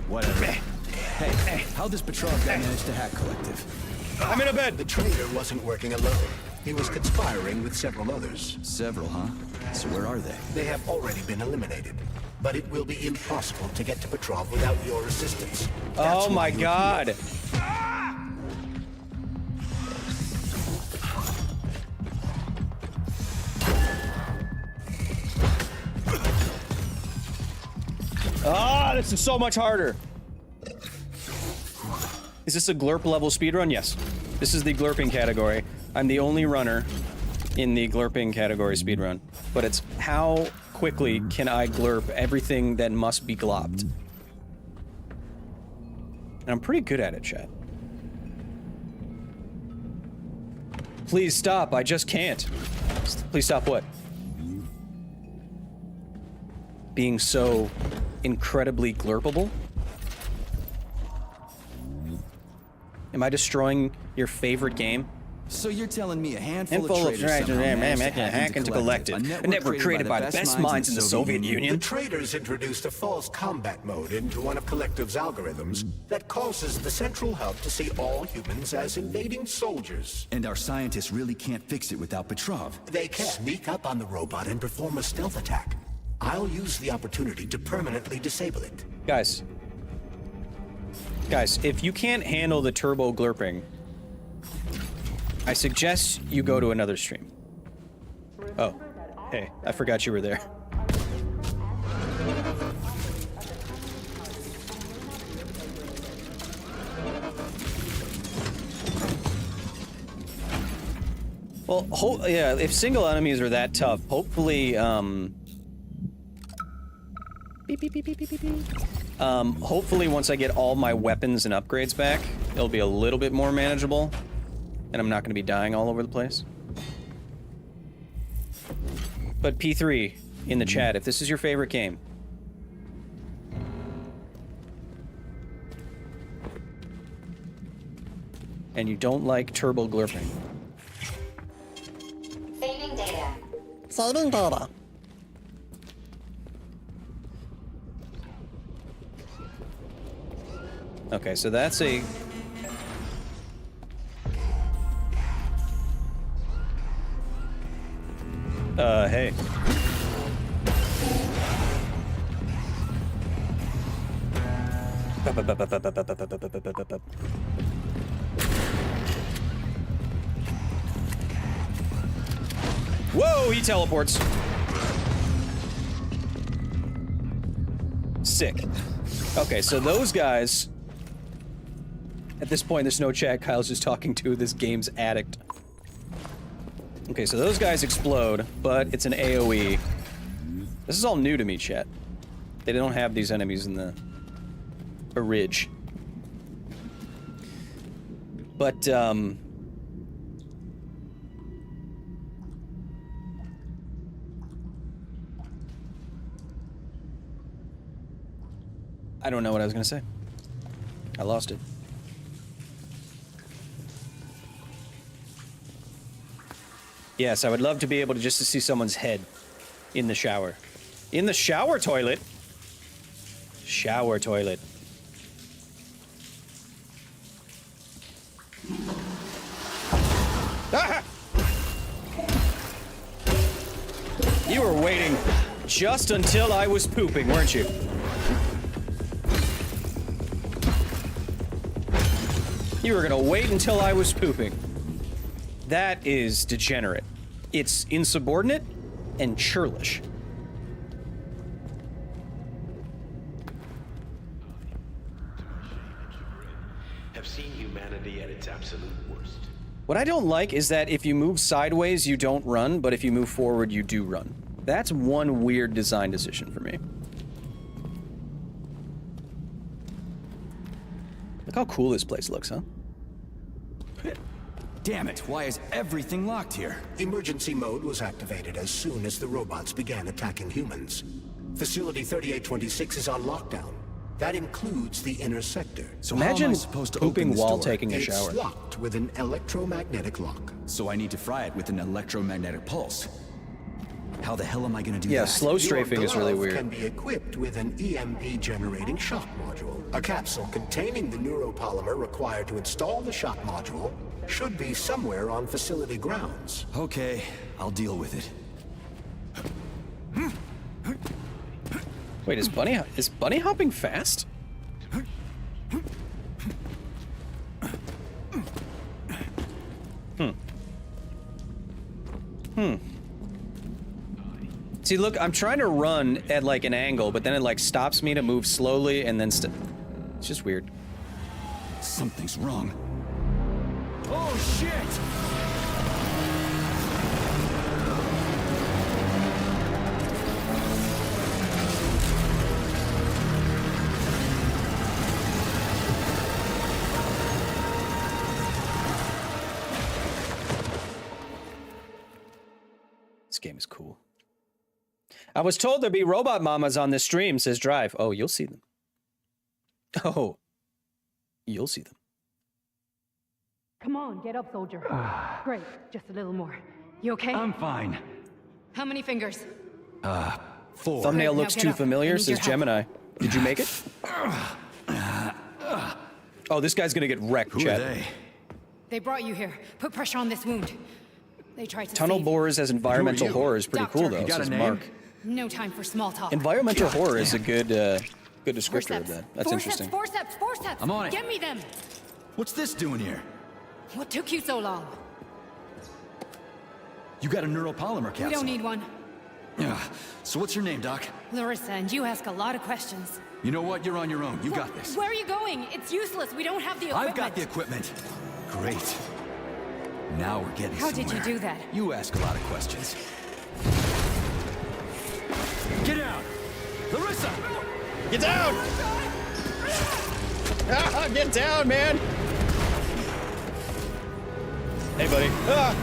Whatever. Hey, how does Petrov guy manage to hack Collective? I'm in a bed. The traitor wasn't working alone. He was conspiring with several others. Several, huh? So where are they? They have already been eliminated. But it will be impossible to get to Petrov without your assistance. Oh my god. Ah, this is so much harder. Is this a glurp level speedrun? Yes. This is the glurping category. I'm the only runner in the glurping category speedrun. But it's how quickly can I glurp everything that must be glopped. And I'm pretty good at it, chat. Please stop, I just can't. Please stop what? Being so incredibly glurpable? Am I destroying your favorite game? So you're telling me a handful of traitors hack into Collective, a network created by the best minds in the Soviet Union? The traitors introduced a false combat mode into one of Collective's algorithms that causes the central hub to see all humans as invading soldiers. And our scientists really can't fix it without Petrov. They can sneak up on the robot and perform a stealth attack. I'll use the opportunity to permanently disable it. Guys, if you can't handle the turbo glurping, I suggest you go to another stream. Oh, hey, I forgot you were there. Well, yeah, if single enemies are that tough, hopefully, hopefully once I get all my weapons and upgrades back, it'll be a little bit more manageable, and I'm not going to be dying all over the place. But P3, in the chat, if this is your favorite game, and you don't like turbo glurping. Saving data. Saving data. Okay, so that's a... hey. Whoa, he teleports. Sick. Okay, so those guys... At this point, there's no chat. Kyle's just talking to this game's addict. Okay, so those guys explode, but it's an AoE. This is all new to me, chat. They don't have these enemies in the ridge. But, I don't know what I was gonna say. I lost it. Yes, I would love to be able to just to see someone's head in the shower. In the shower toilet? Shower toilet. Ah! You were waiting just until I was pooping, weren't you? You were gonna wait until I was pooping. That is degenerate. It's insubordinate and churlish. Have seen humanity at its absolute worst. What I don't like is that if you move sideways, you don't run, but if you move forward, you do run. That's one weird design decision for me. Look how cool this place looks, huh? Damn it, why is everything locked here? Emergency mode was activated as soon as the robots began attacking humans. Facility 3826 is on lockdown. That includes the inner sector. So imagine how am I supposed to pooping while door? taking a shower. It's locked with an electromagnetic lock. So I need to fry it with an electromagnetic pulse. How the hell am I gonna do that? Yeah, slow strafing is really Your glove weird. can be equipped with an EMP generating shock module. A capsule containing the neuropolymer required to install the shock module should be somewhere on facility grounds. Okay, I'll deal with it. Wait, is bunny hopping fast? See, look, I'm trying to run at like an angle, but then it like stops me to move slowly and then it's just weird. Something's wrong. Oh shit! This game is cool. I was told there'd be robot mamas on this stream, says Drive. Oh, you'll see them. Oh, you'll see them. Come on, get up, soldier. Great, just a little more. You okay? I'm fine. How many fingers? 4. Thumbnail Great, looks now too get up. I familiar, need says your help. Gemini. Did you make it? Oh, this guy's gonna get wrecked, Who are Chad. they? They brought you here. Put pressure on this wound. They tried to Tunnel save borers as environmental you? horror is pretty Doctor. cool, though, You got a says name? Mark. you. No time for small talk. Environmental God horror is a damn. good descriptor of that. That's interesting. Forceps! I'm on it. Get me them! What's this doing here? What took you so long? You got a neuropolymer capsule. We don't need one. Yeah. So what's your name, Doc? Larissa, and you ask a lot of questions. You know what? You're on your own. You got this. Where are you going? It's useless. We don't have the equipment. I've got the equipment. Great. Now we're getting How somewhere. did you do that? You ask a lot of questions. Get out! Larissa! Get down! Ah, get down, man! Hey, buddy. Ah!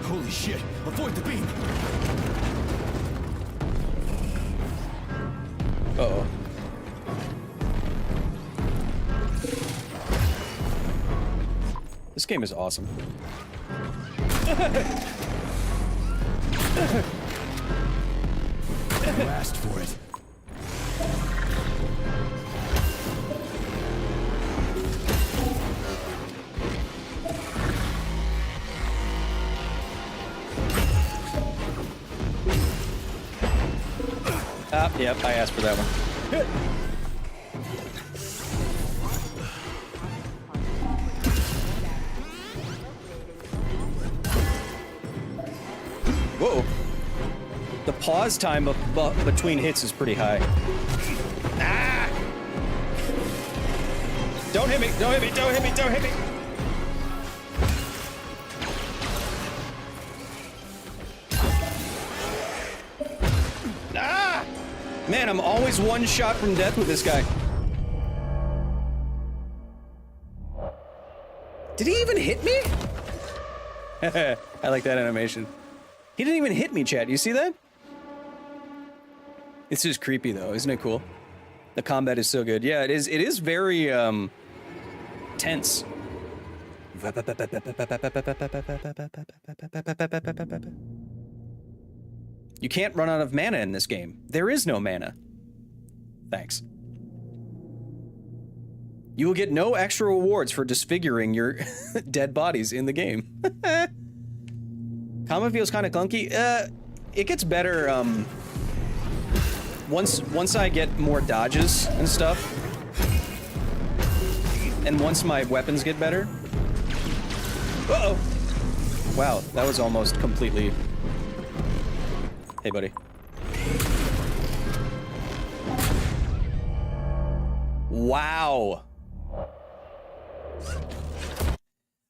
Holy shit! Avoid the beam! Uh-oh. This game is awesome. You asked for it. Ah, yep, I asked for that one. Whoa. The pause time between hits is pretty high. Ah! Don't hit me! Don't hit me! Don't hit me! Don't hit me! Ah! Man, I'm always one shot from death with this guy. Did he even hit me? I like that animation. He didn't even hit me, Chad. You see that? It's just creepy, though. Isn't it cool? The combat is so good. Yeah, it is. It is very, tense. You can't run out of mana in this game. There is no mana. Thanks. You will get no extra rewards for disfiguring your dead bodies in the game. Combat feels kind of clunky. It gets better once I get more dodges and stuff. And once my weapons get better. Uh-oh. Wow, that was almost completely... Hey, buddy. Wow.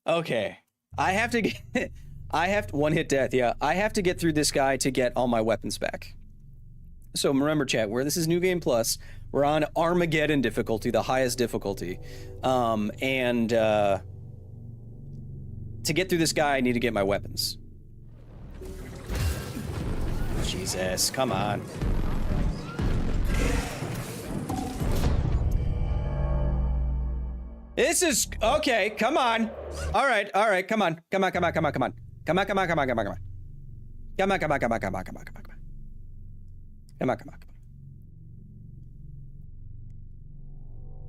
Okay. I have to get... one hit death, yeah. I have to get through this guy to get all my weapons back. So remember, chat, where this is New Game Plus, we're on Armageddon difficulty, the highest difficulty. To get through this guy, I need to get my weapons. Jesus, come on. This is... Okay, come on. All right, come on. Come on. Come on.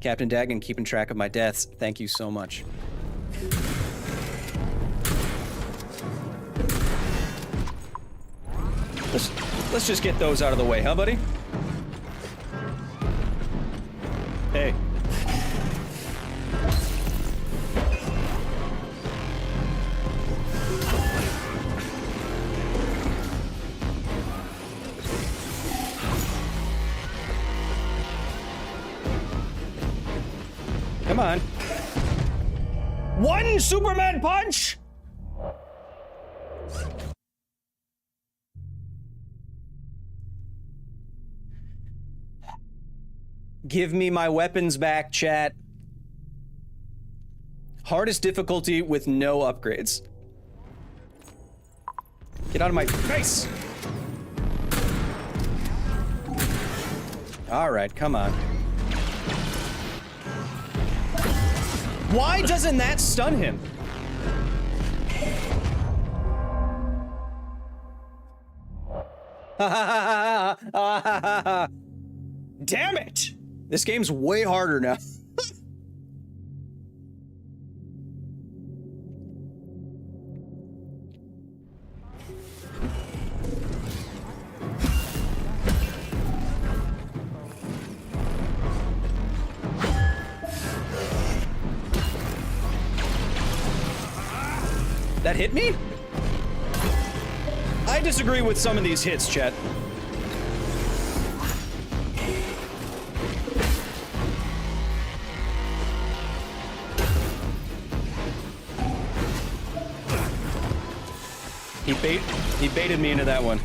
Captain Dagon keeping track of my deaths. Thank you so much. Let's just get those out of the way, huh, buddy? Hey. Come on. One Superman punch! Give me my weapons back, chat. Hardest difficulty with no upgrades. Get out of my face! Alright, come on. Why doesn't that stun him? Damn it! This game's way harder now. That hit me? I disagree with some of these hits, chat. He baited me into that one.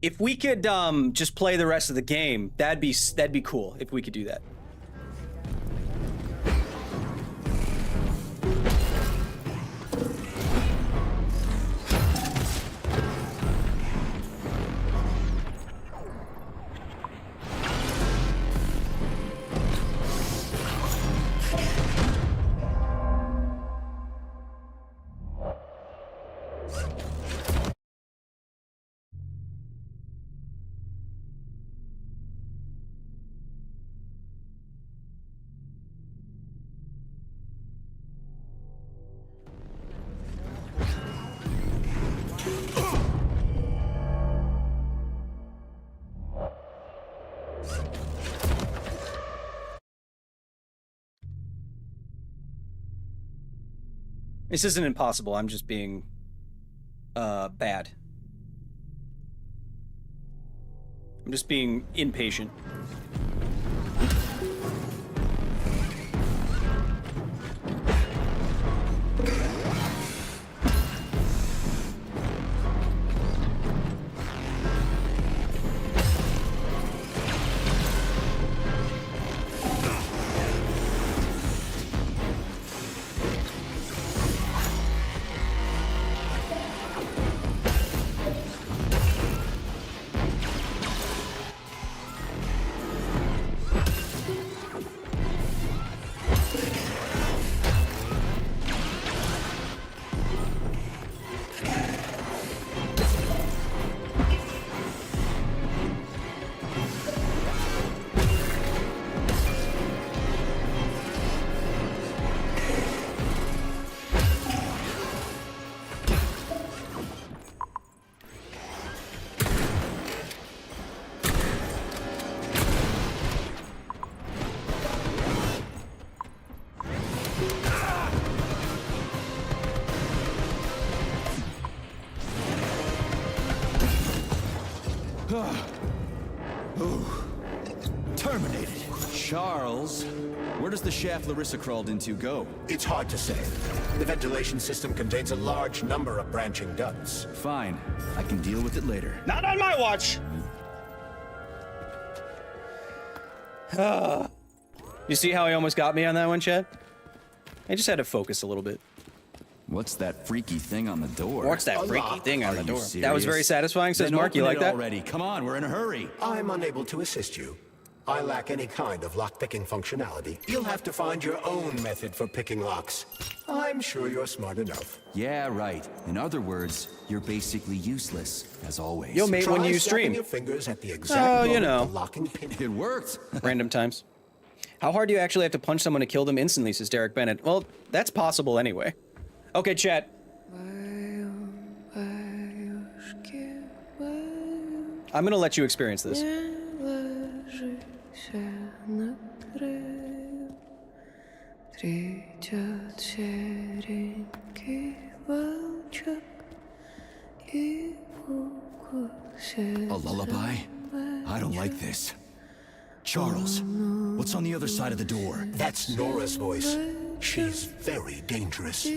If we could just play the rest of the game, that'd be cool if we could do that. This isn't impossible. I'm just being bad. I'm just being impatient. Terminated. Charles, where does the shaft Larissa crawled into go? It's hard to say. The ventilation system contains a large number of branching ducts. Fine. I can deal with it later. Not on my watch! You see how he almost got me on that one, Chad? I just had to focus a little bit. What's that freaky thing on the door? What's that freaky thing on the door? That was very serious? satisfying, says Then Mark. You open like it that? already. Come on, we're in a hurry. I'm unable to assist you. I lack any kind of lock-picking functionality. You'll have to find your own method for picking locks. I'm sure you're smart enough. Yeah, right. In other words, you're basically useless, as always. Yo, mate, when you stream. Your fingers at the exact you know. the locking pin. It worked. Random times. How hard do you actually have to punch someone to kill them instantly, says Derek Bennett. Well, that's possible anyway. Okay, chat. I'm gonna let you experience this. A lullaby? I don't like this. Charles, what's on the other side of the door? That's Nora's voice. She's very dangerous.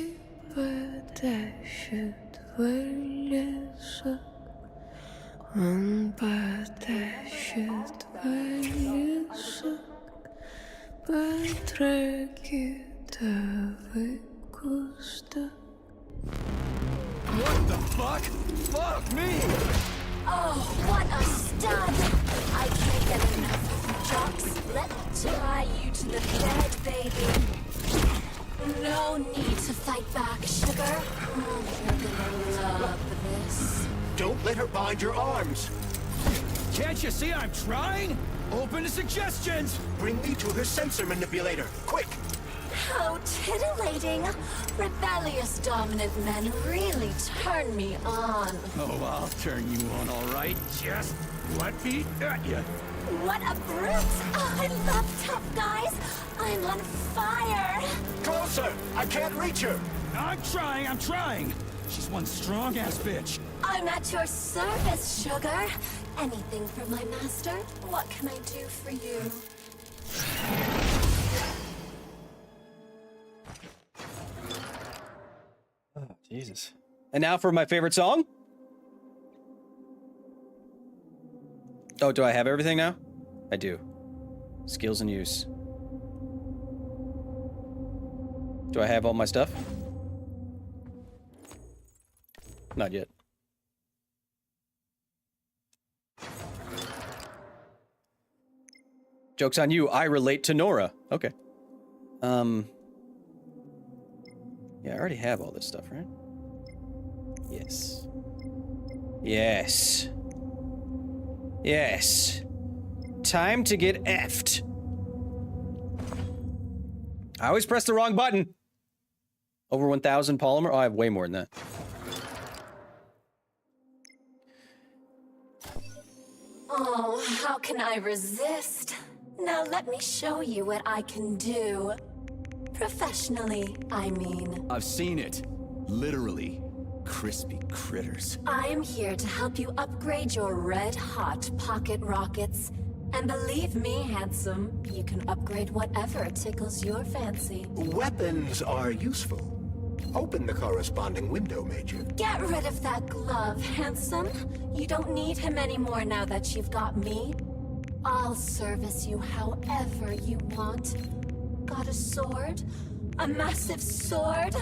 What the fuck? Fuck me! Oh, what a stud! I can't get enough. Jocks, let's tie you to the bed, baby. No need to fight back, sugar. You're gonna love this. Don't let her bind your arms. Can't you see I'm trying? Open to suggestions! Bring me to her sensor manipulator, quick! How titillating. Rebellious dominant men really turn me on. Oh, I'll turn you on, all right. Just let me at you. What a brute! Oh, I love tough guys. I'm on fire. Closer! I can't reach her! I'm trying. She's one strong-ass bitch. I'm at your service, sugar. Anything for my master? What can I do for you? Oh, Jesus. And now for my favorite song? Oh, do I have everything now? I do. Skills and use. Do I have all my stuff? Not yet. Joke's on you, I relate to Nora. Okay. Yeah, I already have all this stuff, right? Yes. Yes. Yes. Time to get effed. I always press the wrong button. Over 1,000 polymer? Oh, I have way more than that. Oh, how can I resist? Now let me show you what I can do. Professionally, I mean. I've seen it. Literally. Crispy critters. I am here to help you upgrade your red-hot pocket rockets. And believe me, handsome, you can upgrade whatever tickles your fancy. Weapons are useful. Open the corresponding window, Major. Get rid of that glove, handsome. You don't need him anymore now that you've got me. I'll service you however you want. Got a sword? A massive sword?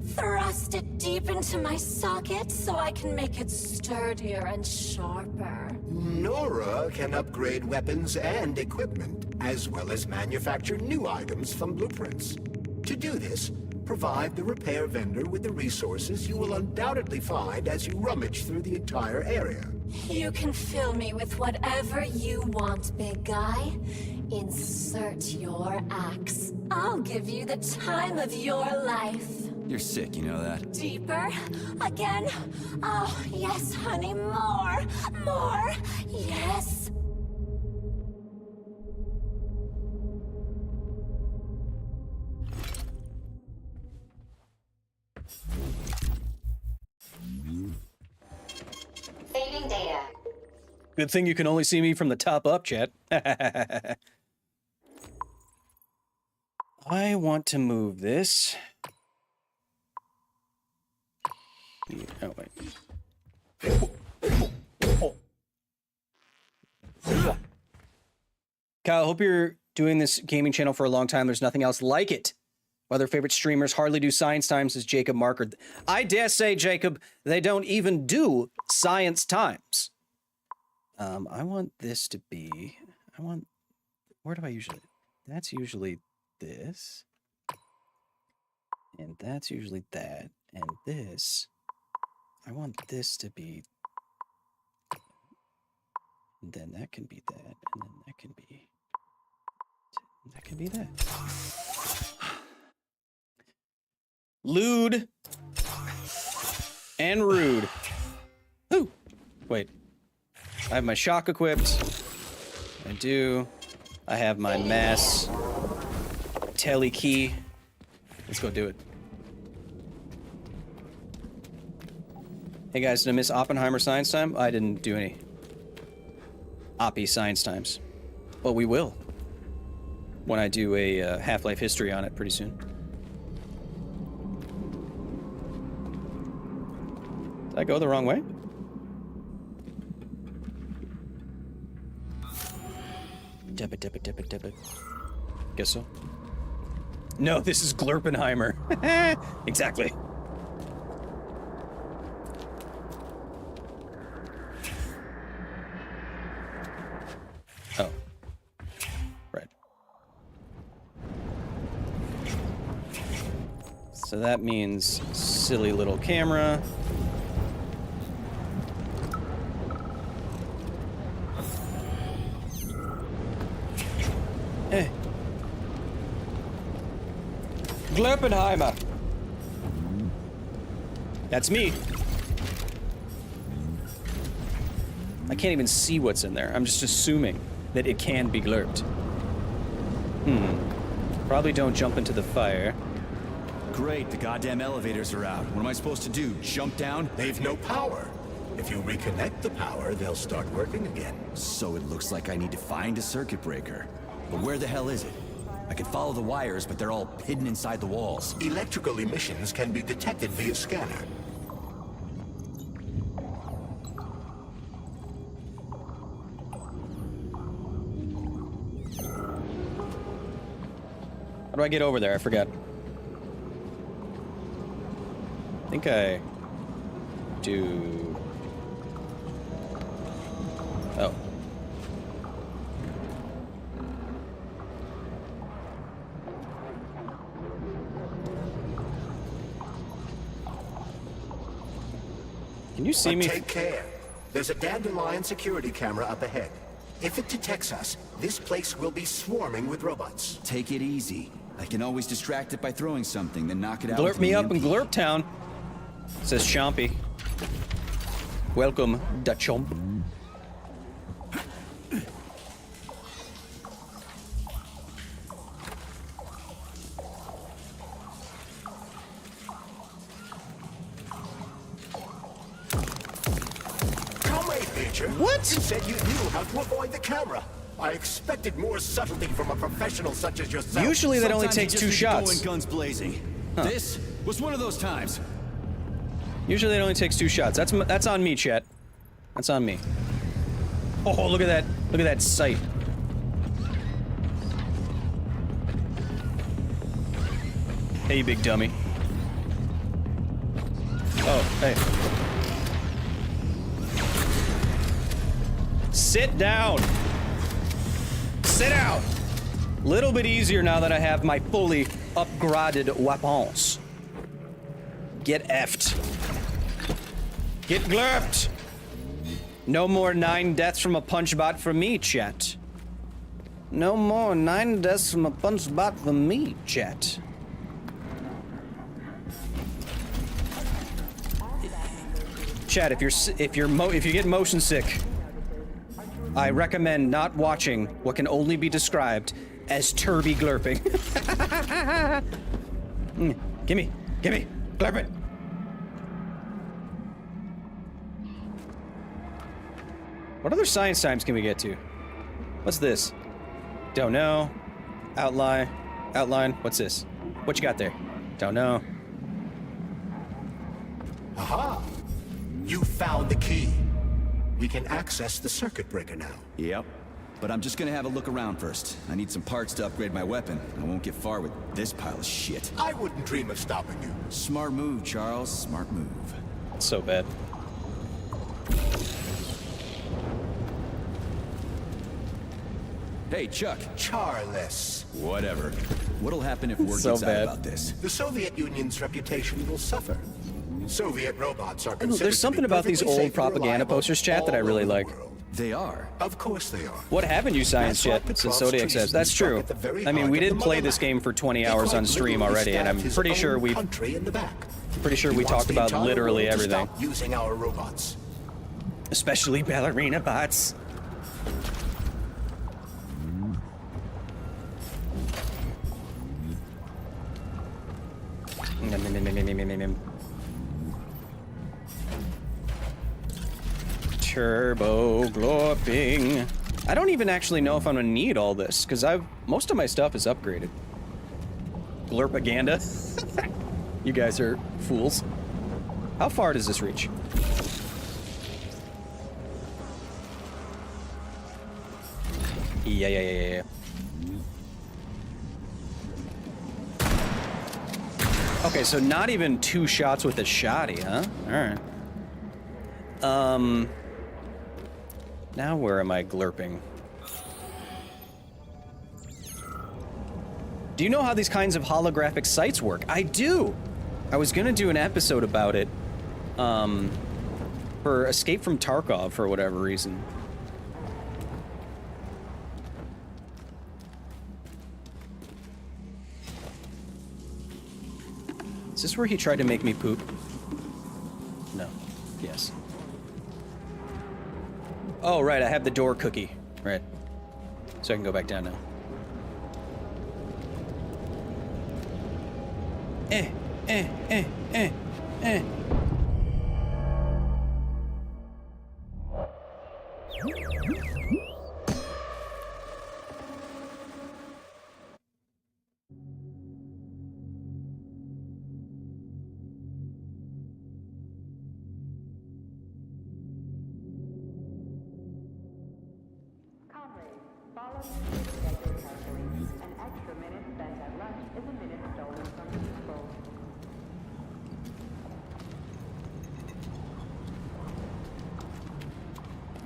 Thrust it deep into my socket so I can make it sturdier and sharper. Nora can upgrade weapons and equipment, as well as manufacture new items from blueprints. To do this, provide the repair vendor with the resources you will undoubtedly find as you rummage through the entire area. You can fill me with whatever you want, big guy. Insert your axe. I'll give you the time of your life. You're sick, you know that? Deeper? Again? Oh, yes, honey, more! More! Yes! Saving data. Good thing you can only see me from the top up, chat. I want to move this. Oh, wait. Kyle, hope you're doing this gaming channel for a long time. There's nothing else like it. Other favorite streamers hardly do science times, as Jacob Marker. I dare say, Jacob, they don't even do science times. I want this to be... Where do I usually... That's usually this. And that's usually that. And this... I want this to be... And then that can be that. And then that can be... That can be that. Lewd. And rude. Ooh. Wait. I have my shock equipped. I do. I have my mass tele key. Let's go do it. Hey guys, did I miss Oppenheimer science time? I didn't do any Oppie science times. But we will. When I do a Half-Life history on it pretty soon. Did I go the wrong way? Dip it. Guess so. No, this is Glurpenheimer. Exactly. Oh. Right. So that means silly little camera. Glurpenheimer. That's me. I can't even see what's in there. I'm just assuming that it can be glurped. Probably don't jump into the fire. Great, the goddamn elevators are out. What am I supposed to do? Jump down? They've no power. If you reconnect the power, they'll start working again. So it looks like I need to find a circuit breaker. But where the hell is it? I can follow the wires, but they're all hidden inside the walls. Electrical emissions can be detected via scanner. How do I get over there? I forgot. I think I do... Oh. Can you see me? Take care. There's a dandelion security camera up ahead. If it detects us, this place will be swarming with robots. Take it easy. I can always distract it by throwing something, then knock it out. Glurp me up in Glurp Town, says Chompy. Welcome, da Chomp. What? You said you knew how to avoid the camera. I expected more subtlety from a professional such as yourself. Usually that only takes 2 shots. Going guns blazing. Huh. This was one of those times. Usually it only takes 2 shots. That's on me, chat. That's on me. Oh, look at that. Look at that sight. Hey, you big dummy. Oh, hey. Sit down. Sit down. Little bit easier now that I have my fully upgraded weapons. Get effed. Get glurped. No more 9 deaths from a punch bot for me, chat. No more 9 deaths from a punch bot for me, chat. Chat, if you get motion sick, I recommend not watching what can only be described as turby glurping. Gimme, glurp it. What other science times can we get to? What's this? Don't know. Outline. What's this? What you got there? Don't know. Aha! You found the key. We can access the circuit breaker now. Yep. But I'm just gonna have a look around first. I need some parts to upgrade my weapon. I won't get far with this pile of shit. I wouldn't dream of stopping you. Smart move, Charles. Smart move. So bad. Hey, Chuck. Charles. Whatever. What'll happen if word So gets out bad. about this? The Soviet Union's reputation will suffer. Soviet robots are I don't know, considered there's something to be about these perfectly old safe and propaganda reliable posters, chat, that I all really over the like. world. They are. Of course they are. What haven't you science That's why yet? Says Petrov's Zodiac treason says. That's struck true. at the very I mean, heart we of the did play this motherland. game for 20 He hours quite on stream literally already, and I'm stabbed his pretty sure own we country in the back. He talked wants the about entire literally world to everything. stop using our robots. Especially ballerina bots. Turbo glorping. I don't even actually know if I'm gonna need all this, because most of my stuff is upgraded. Glurpaganda. You guys are fools. How far does this reach? Yeah. Okay, so not even 2 shots with a shotty, huh? Alright. Now where am I glurping? Do you know how these kinds of holographic sites work? I do! I was gonna do an episode about it, for Escape from Tarkov for whatever reason. Is this where he tried to make me poop? No. Yes. Oh, right, I have the door cookie. Right. So I can go back down now. Eh.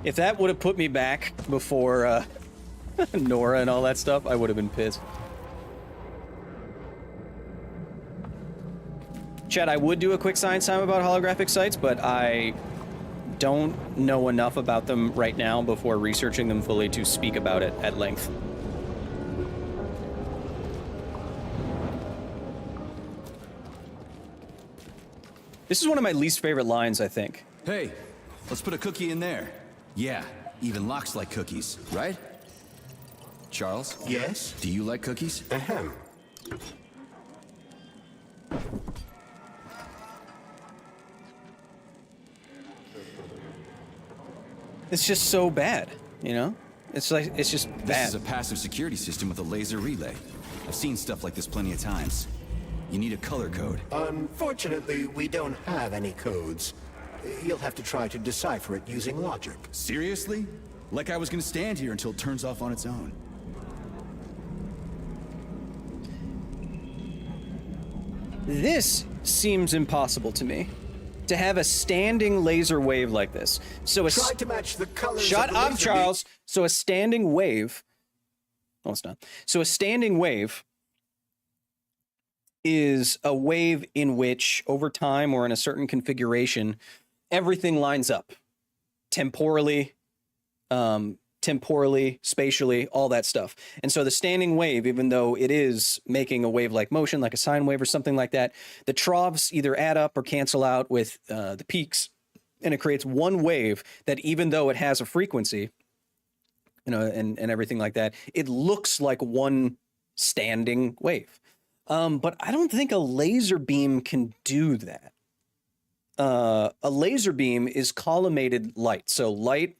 If that would have put me back before Nora and all that stuff, I would have been pissed. Chad, I would do a quick science time about holographic sites, but I don't know enough about them right now before researching them fully to speak about it at length. This is one of my least favorite lines, I think. Hey, let's put a cookie in there. Yeah, even locks like cookies, right? Charles? Yes? Do you like cookies? Ahem. It's just so bad, you know? It's like, it's just bad. This is a passive security system with a laser relay. I've seen stuff like this plenty of times. You need a color code. Unfortunately, we don't have any codes. You'll have to try to decipher it using logic. Seriously? Like I was gonna stand here until it turns off on its own. This seems impossible to me. To have a standing laser wave like this. So Try to match the colors Shut of the up, laser Charles. So a standing wave. No, it's not. So a standing wave is a wave in which, over time or in a certain configuration, everything lines up. Temporally, spatially, all that stuff. And so the standing wave, even though it is making a wave-like motion, like a sine wave or something like that, the troughs either add up or cancel out with the peaks, and it creates one wave that, even though it has a frequency, you know, and everything like that, it looks like one standing wave. But I don't think a laser beam can do that. A laser beam is collimated light. So light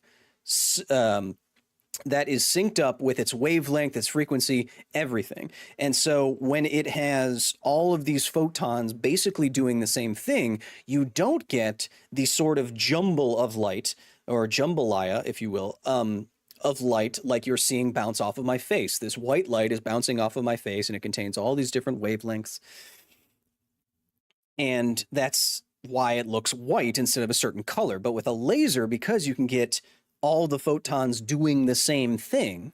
that is synced up with its wavelength, its frequency, everything. And so when it has all of these photons basically doing the same thing, you don't get the sort of jumble of light, or jambalaya, if you will, of light like you're seeing bounce off of my face. This white light is bouncing off of my face, and it contains all these different wavelengths. And that's why it looks white instead of a certain color. But with a laser, because you can get all the photons doing the same thing,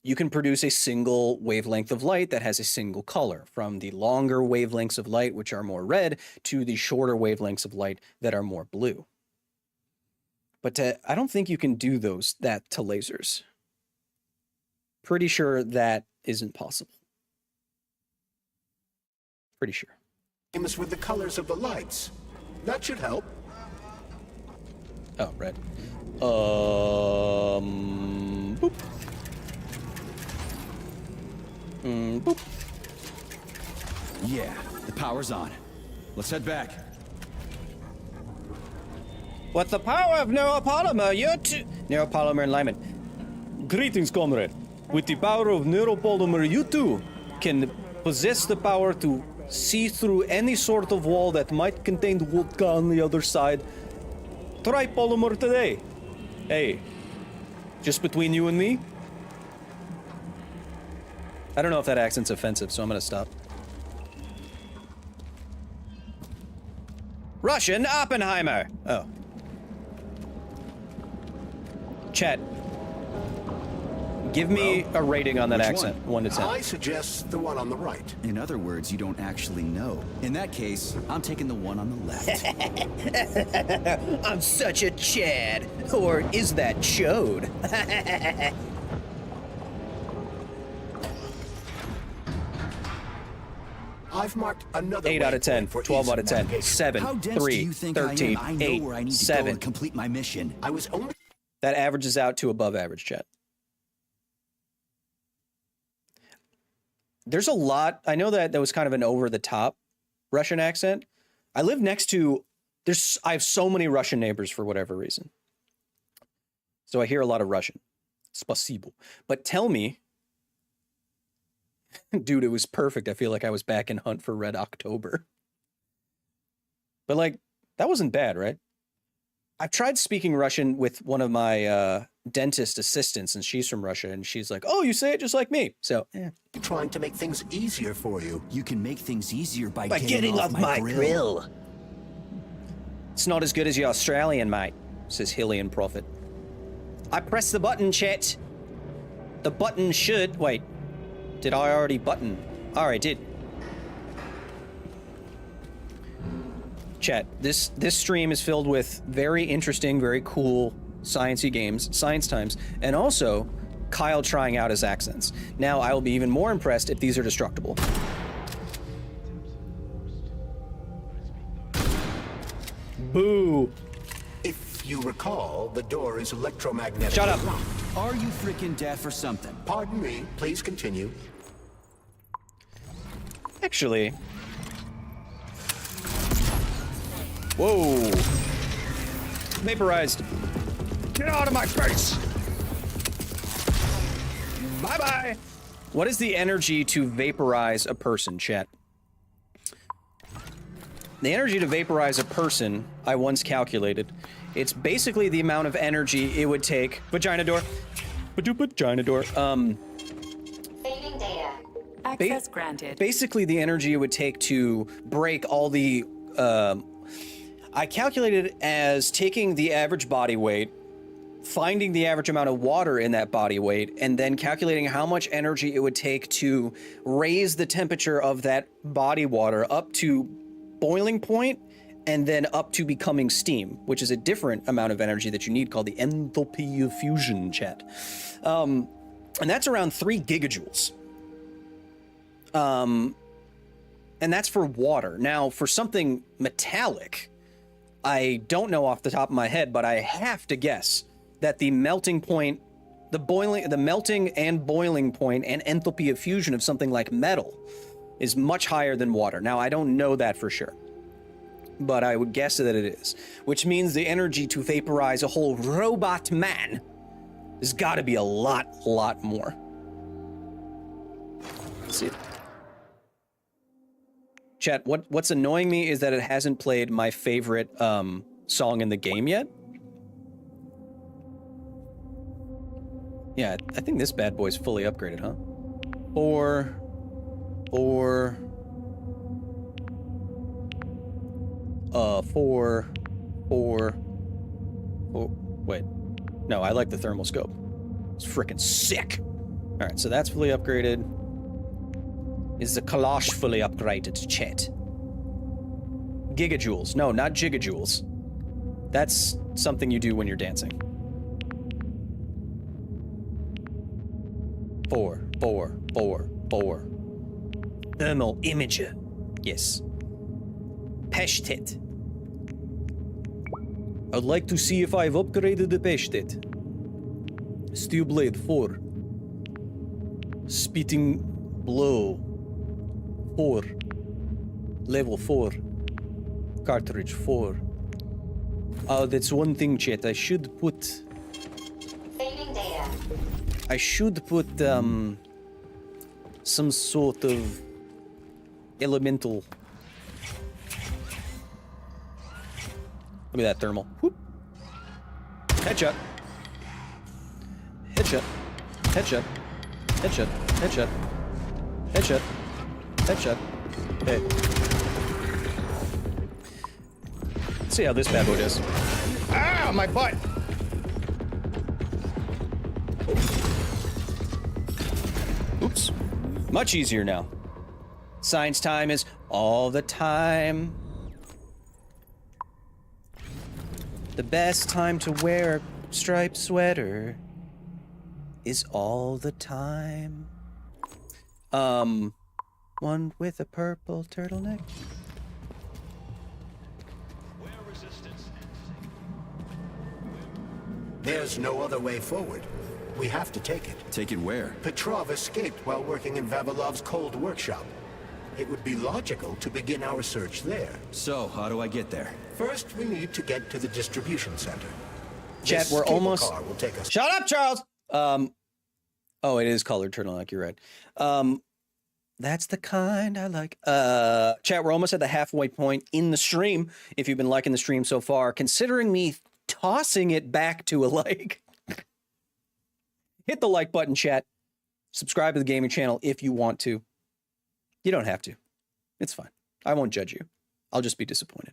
you can produce a single wavelength of light that has a single color, from the longer wavelengths of light, which are more red, to the shorter wavelengths of light that are more blue. But I don't think you can do that to lasers. Pretty sure that isn't possible. Pretty sure. With the colors of the lights. That should help. Oh, red. Boop. Boop. Yeah, the power's on. Let's head back. With the power of neuropolymer, neuropolymer alignment. Greetings, comrade. With the power of neuropolymer, you too can possess the power to see through any sort of wall that might contain vodka on the other side. Try polymer today. Hey, just between you and me? I don't know if that accent's offensive, so I'm gonna stop. Russian Oppenheimer! Oh. Chat. Give me a rating on that accent, 1 to 10. I suggest the one on the right. In other words, you don't actually know. In that case, I'm taking the one on the left. I'm such a Chad. Or is that Chode? I've marked another 8 out of 10, 12 out of 10, 7, How dense 3, do you think 13, I am? I know 8, where I need to go 7. and complete my mission. I was only... That averages out to above average, chat. There's a lot. I know that was kind of an over-the-top Russian accent. I live next to... I have so many Russian neighbors for whatever reason. So I hear a lot of Russian. Spasibo. But tell me... Dude, it was perfect. I feel like I was back in Hunt for Red October. But, like, that wasn't bad, right? I've tried speaking Russian with one of my dentist assistants, and she's from Russia, and she's like, oh, you say it just like me. So, Trying to make things easier for you. You can make things easier by getting off my grill. It's not as good as your Australian, mate, says Hillian Prophet. I pressed the button, chat. The button should... Wait. Did I already button? Oh, I did. Chat, this stream is filled with very interesting, very cool sciencey games, science times, and also Kyle trying out his accents. Now, I will be even more impressed if these are destructible. Boo. If you recall, the door is electromagnetic. Shut up. Are you freaking deaf or something? Pardon me. Please continue. Actually... Whoa. Vaporized. Get out of my face! Bye-bye! What is the energy to vaporize a person, chat? The energy to vaporize a person, I once calculated. It's basically the amount of energy it would take. Vagina door. Vagina door. Saving data. Access granted. Basically the energy it would take to break all the, I calculated it as taking the average body weight, finding the average amount of water in that body weight, and then calculating how much energy it would take to raise the temperature of that body water up to boiling point, and then up to becoming steam, which is a different amount of energy that you need called the enthalpy of fusion, chat. And that's around 3 gigajoules. And that's for water. Now, for something metallic, I don't know off the top of my head, but I have to guess that the melting point, the melting and boiling point and enthalpy of fusion of something like metal is much higher than water. Now, I don't know that for sure, but I would guess that it is, which means the energy to vaporize a whole robot man has got to be a lot more. Let's see. Chat, what's annoying me is that it hasn't played my favorite song in the game yet. Yeah, I think this bad boy's fully upgraded, huh? Or... wait. No, I like the thermal scope. It's freaking sick. All right, so that's fully upgraded. Is the Kalash fully upgraded, chat? Gigajoules. No, not gigajoules. That's something you do when you're dancing. 4. Thermal imager. Yes. Peshtet. I'd like to see if I've upgraded the Peshtet. Steel blade 4. Spitting blow 4. Level 4. Cartridge 4. Oh, that's one thing, chat. I should put... Saving data. I should put, some sort of elemental... Look at that thermal. Whoop. Headshot. Headshot. Headshot. Headshot. Headshot. Headshot. Headshot. Hey. Let's see how this bad boy does. Ah, my butt! Oops. Much easier now. Science time is all the time. The best time to wear a striped sweater is all the time. One with a purple turtleneck. There's no other way forward. We have to take it. Take it where? Petrov escaped while working in Vavilov's cold workshop. It would be logical to begin our search there. So, how do I get there? First, we need to get to the distribution center. Chat, This we're cable almost... car will take us. Shut up, Charles! Oh, it is colored turtleneck, you're right. That's the kind I like. Chat, we're almost at the halfway point in the stream. If you've been liking the stream so far, considering me tossing it back to a like. Hit the like button, chat. Subscribe to the gaming channel if you want to. You don't have to. It's fine. I won't judge you. I'll just be disappointed.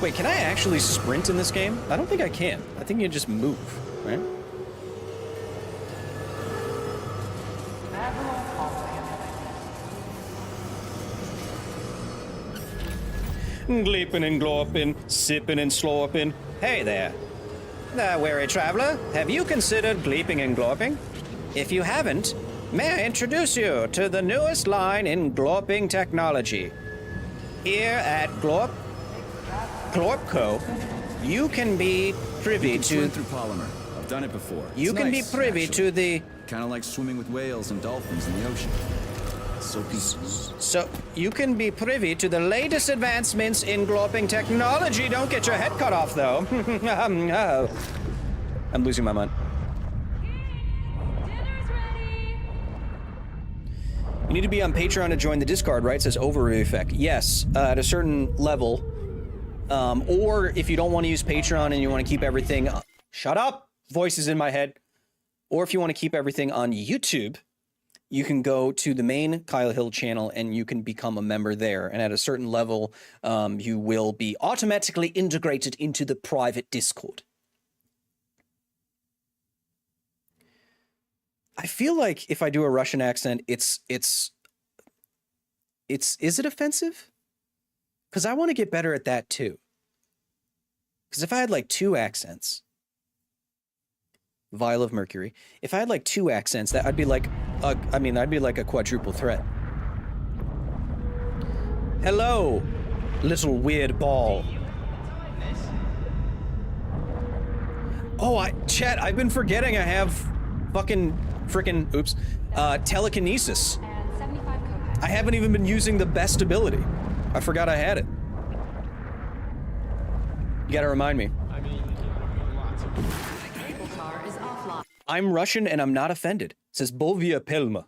Wait, can I actually sprint in this game? I don't think I can. I think you just move, right? Gleeping and glorping, sipping and slorping. Hey there. Weary traveler, have you considered gleeping and glorping? If you haven't, may I introduce you to the newest line in glorping technology. Here at Glorpco, you can be privy to... Swim through polymer. I've done it before. You can be privy to the... Kind of like swimming with whales and dolphins in the ocean. So you can be privy to the latest advancements in gloping technology. Don't get your head cut off, though. I'm losing my mind. You need to be on Patreon to join the Discord, right? It says overview effect. Yes, at a certain level. Or if you don't want to use Patreon and you want to keep everything... Shut up! Voices in my head. Or if you want to keep everything on YouTube, you can go to the main Kyle Hill channel and you can become a member there. And at a certain level, you will be automatically integrated into the private Discord. I feel like if I do a Russian accent, is it offensive? Because I want to get better at that too. Because if I had like 2 accents, Vial of Mercury, if I had like 2 accents, that I'd be like, I'd be like a quadruple threat. Hello, little weird ball. Oh, chat, I've been forgetting I have telekinesis. I haven't even been using the best ability. I forgot I had it. You gotta remind me. I'm Russian and I'm not offended. It says Bovia Pelma.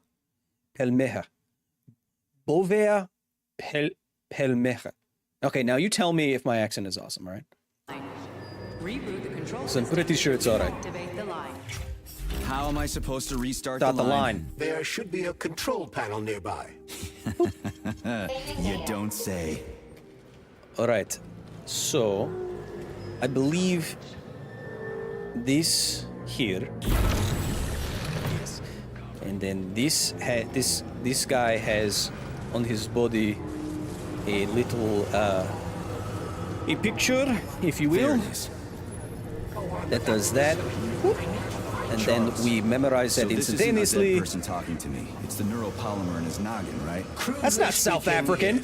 Pelmeha. Bovia Pelmeha. Okay, now you tell me if my accent is awesome, all right? Reboot the control So I'm pretty sure it's all right. Activate the line. How am I supposed to restart Start the line? There should be a control panel nearby. You don't say. All right. So, I believe this here. Yes. And then this guy has on his body a little a picture, if you will. That does that. Whoop. And then we memorize that instantaneously. This isn't a dead person talking to me. It's the neuropolymer in his noggin, right? That's not South African.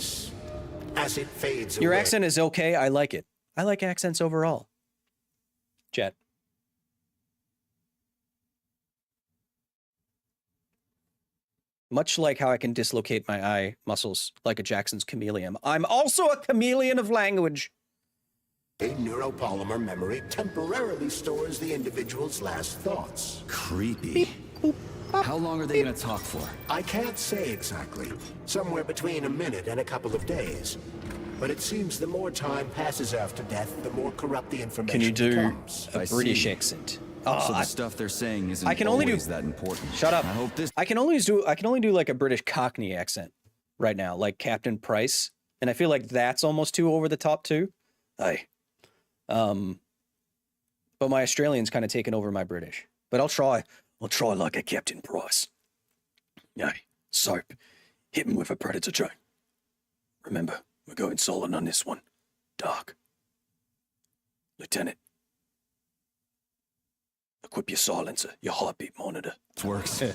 As it fades Your away. accent is okay. I like it. I like accents overall. Jet. Much like how I can dislocate my eye muscles like a Jackson's chameleon, I'm also a chameleon of language. A neuropolymer memory temporarily stores the individual's last thoughts. Creepy. How long are they gonna talk for? I can't say exactly. Somewhere between a minute and a couple of days. But it seems the more time passes after death, the more corrupt the information Can you do becomes. a British accent? So the stuff they're saying isn't I can only always do, that important. Shut up. I hope this. I can only do like a British Cockney accent right now, like Captain Price, and I feel like that's almost too over the top too. Aye. But my Australian's kind of taken over my British. But I'll try like a Captain Price. Aye. Soap. Hit him with a predator drone. Remember, we're going solid on this one. Dark. Lieutenant. Equip your silencer, your heartbeat monitor. It works. The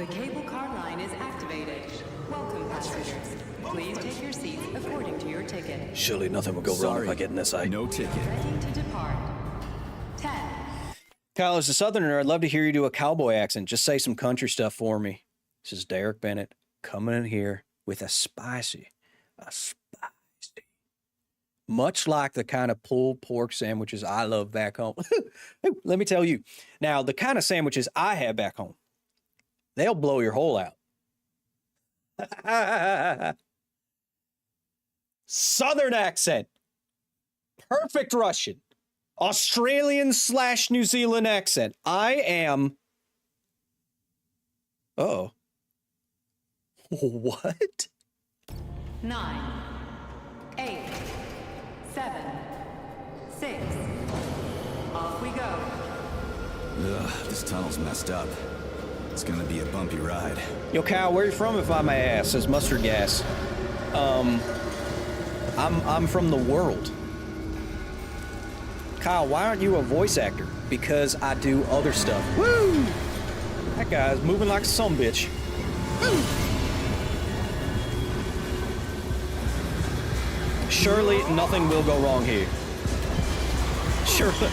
cable car line is activated. Welcome, passengers. Please take your seats according to your ticket. Surely nothing will go wrong if I get in this eye. No ticket. Ready to depart. 10. Kyle, as a southerner, I'd love to hear you do a cowboy accent. Just say some country stuff for me. This is Derek Bennett coming in here with a spicy. Much like the kind of pulled pork sandwiches I love back home. Let me tell you. Now, the kind of sandwiches I have back home, they'll blow your hole out. Southern accent. Perfect Russian. Australian/New Zealand accent. I am... Uh-oh. What? 9, 8, 7, 6. Off we go. Ugh, this tunnel's messed up. It's gonna be a bumpy ride. Yo, Kyle, where you from, if I may ask? Says mustard gas. I'm from the world. Kyle, why aren't you a voice actor? Because I do other stuff. Woo! That guy's moving like a sumbitch. Woo! Surely nothing will go wrong here. Surely.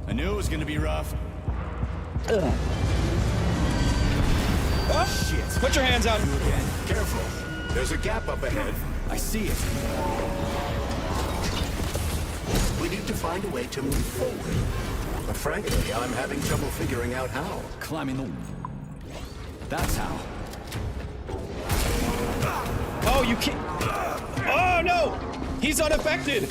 I knew it was gonna be rough. Oh, Shit. put your hands out. You again. Careful. There's a gap up ahead. I see it. We need to find a way to move forward. But frankly, I'm having trouble figuring out how. Climbing the... That's how. Oh, you can't. Oh, no. He's unaffected.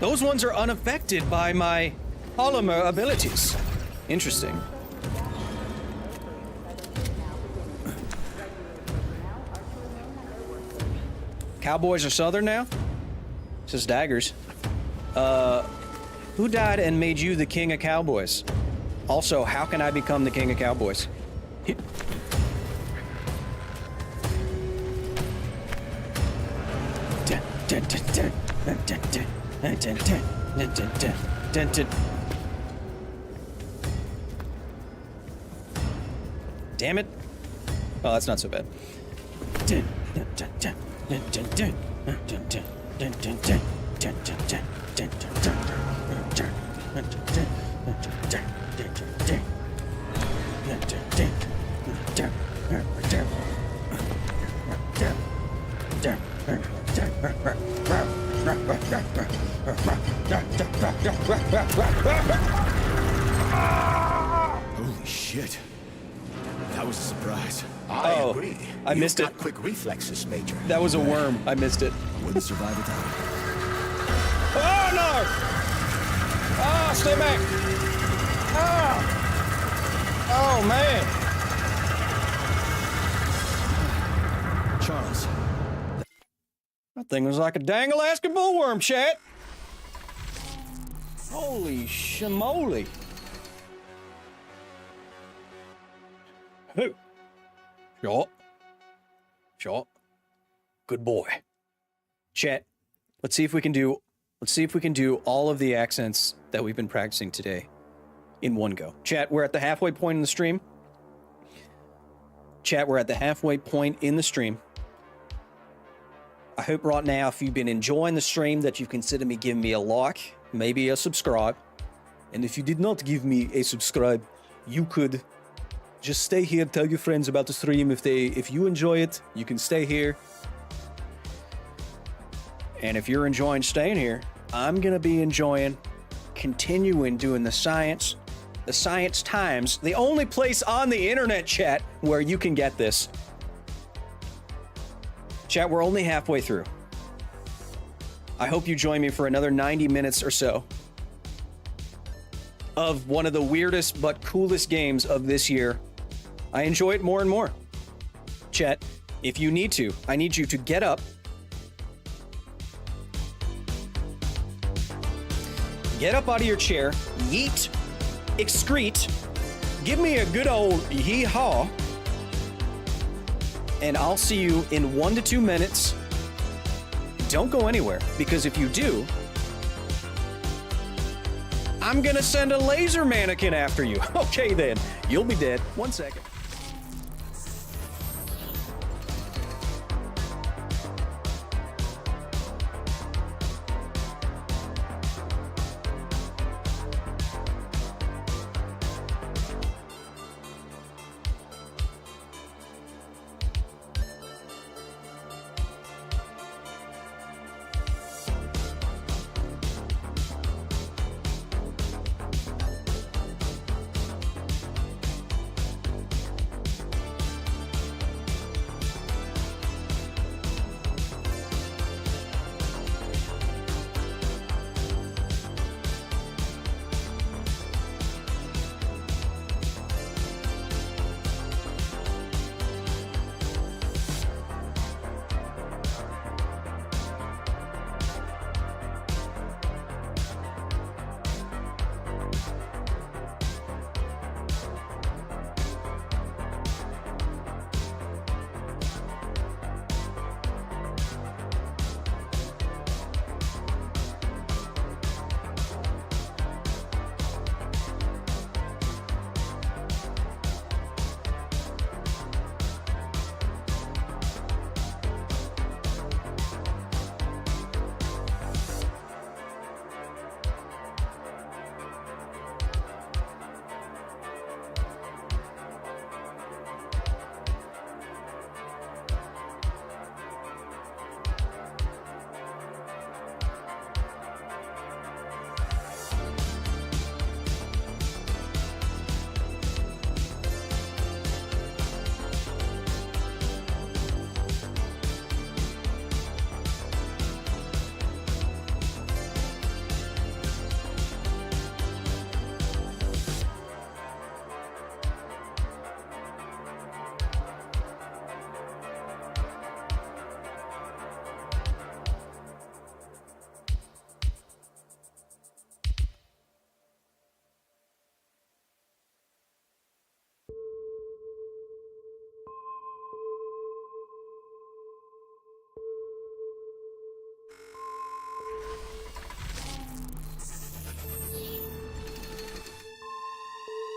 Those ones are unaffected by my polymer abilities. Interesting. Cowboys are Southern now? Says daggers. Who died and made you the king of cowboys? Also, how can I become the king of cowboys? Damn it. Oh, that's not so bad. Holy shit. That was a surprise. I agree. I missed You've it. got quick reflexes, Major. That was a worm. I missed it. Wouldn't survive without it. Oh, no! Ah, stay back! Ah! Oh, man! Charles. That thing was like a dang Alaskan bullworm, chat! Holy shamoly! Who? Shot. Shot. Good boy. Chat. Let's see if we can do all of the accents that we've been practicing today in one go. Chat, we're at the halfway point in the stream. Chat, we're at the halfway point in the stream. I hope right now, if you've been enjoying the stream, that you consider me giving me a like, maybe a subscribe. And if you did not give me a subscribe, you could just stay here, tell your friends about the stream. If you enjoy it, you can stay here. And if you're enjoying staying here, I'm gonna be enjoying continuing doing the Science Times, the only place on the internet, chat, where you can get this. Chat, we're only halfway through. I hope you join me for another 90 minutes or so of one of the weirdest but coolest games of this year. I enjoy it more and more. Chat, if you need to, I need you to get up. Get up out of your chair, yeet, excrete, give me a good old yee-haw, and I'll see you in 1 to 2 minutes. Don't go anywhere, because if you do, I'm gonna send a laser mannequin after you. Okay then, you'll be dead. 1 second.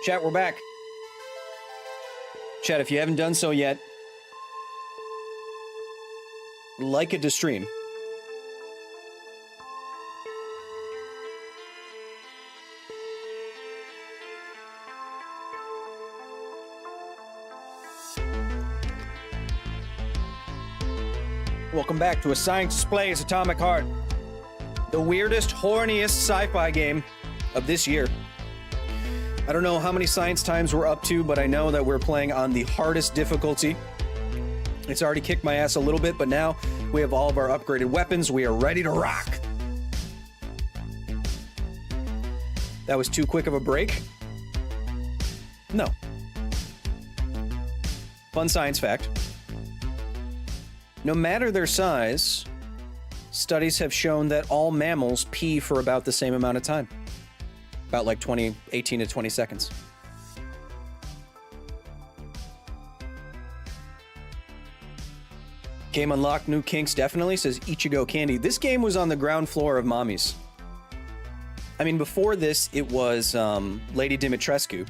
Chat, we're back. Chat, if you haven't done so yet, like it to stream. Welcome back to A Science Displays Atomic Heart, the weirdest, horniest sci-fi game of this year. I don't know how many science times we're up to, but I know that we're playing on the hardest difficulty. It's already kicked my ass a little bit, but now we have all of our upgraded weapons. We are ready to rock. That was too quick of a break? No. Fun science fact. No matter their size, studies have shown that all mammals pee for about the same amount of time. About like 18 to 20 seconds. Game unlocked, new kinks definitely, says Ichigo Candy. This game was on the ground floor of Mommy's. I mean, before this, it was Lady Dimitrescu.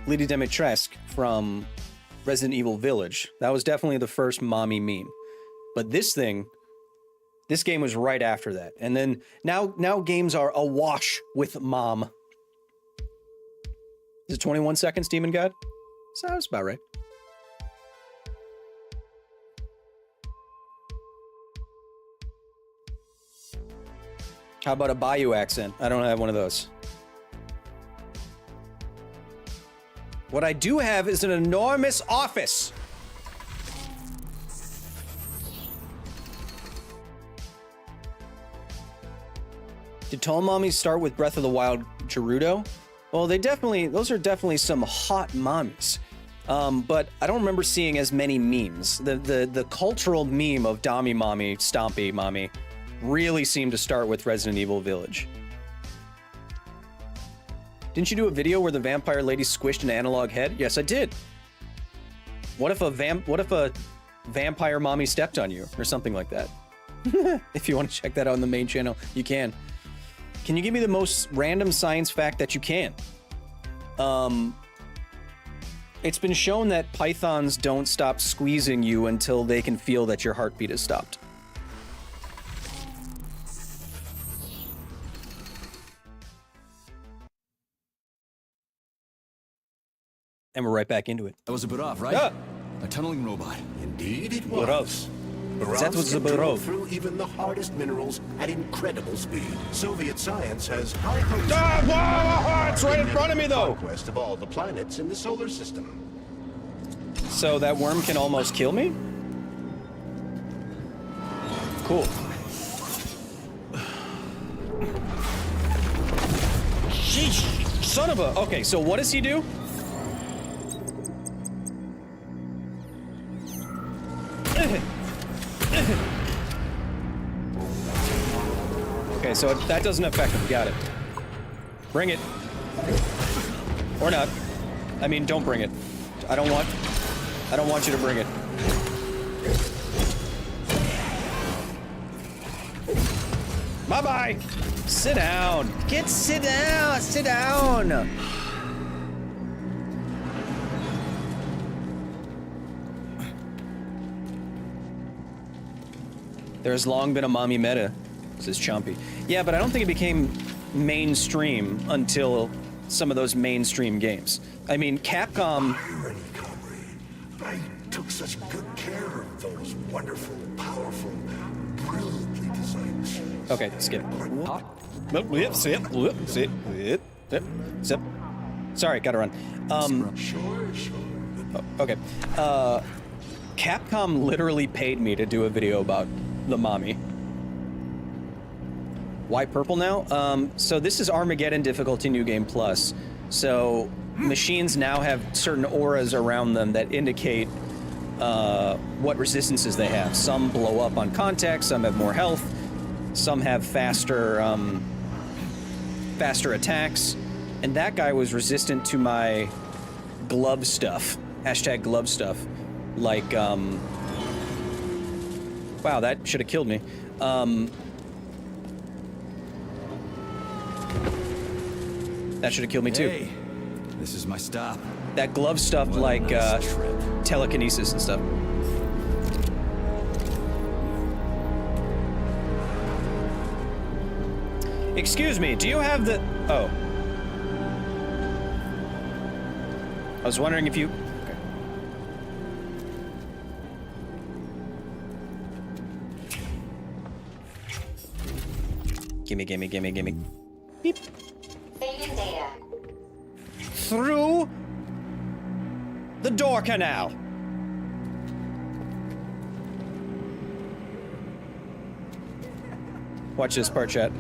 Lady Dimitrescu from Resident Evil Village. That was definitely the first mommy meme. But this game was right after that. And then now games are awash with mom. Is it 21 seconds, Demon God? Sounds about right. How about a Bayou accent? I don't have one of those. What I do have is an enormous office. Did Tall Mommies start with Breath of the Wild Gerudo? Well, those are definitely some hot mommies. But I don't remember seeing as many memes. The cultural meme of Dommy Mommy, Stompy Mommy really seemed to start with Resident Evil Village. Didn't you do a video where the vampire lady squished an analog head? Yes, I did. What if a vampire mommy stepped on you or something like that? If you want to check that out on the main channel, you can. Can you give me the most random science fact that you can? It's been shown that pythons don't stop squeezing you until they can feel that your heartbeat has stopped. And we're right back into it. That was a Barov, right? A tunneling robot. Indeed it Barov. was. That was the can drill Barov. through even the hardest minerals at incredible speed. Soviet science has high hopes. It's right in front of me, though. Conquest of all the planets in the solar system. So that worm can almost kill me? Cool. Sheesh, son of a... Okay, so what does he do? Okay, so that doesn't affect him. Got it. Bring it. Or not. I mean, don't bring it. I don't want you to bring it. Bye-bye. Sit down. Sit down. Sit down. There's long been a mommy meta, says Chompy. Yeah, but I don't think it became mainstream until some of those mainstream games. I mean, Capcom... Irony, comrade. I took such good care of those wonderful, powerful, brilliantly designed machines. Okay, skip. Zip. Sorry, gotta run. Sure. Okay. Capcom literally paid me to do a video about the mommy. Why purple now? So this is Armageddon difficulty New Game Plus. So machines now have certain auras around them that indicate what resistances they have. Some blow up on contact, some have more health, some have faster attacks, and that guy was resistant to my glove stuff. Hashtag glove stuff. Like, wow, that should have killed me. That should have killed me too. Hey, this is my stop. That glove stuff, What a like nice trip. telekinesis and stuff. Excuse me, do you have the... Oh. I was wondering if you... Okay. Gimme, gimme, gimme, gimme. Beep. Saving data. Through the door canal. Watch this part, chat.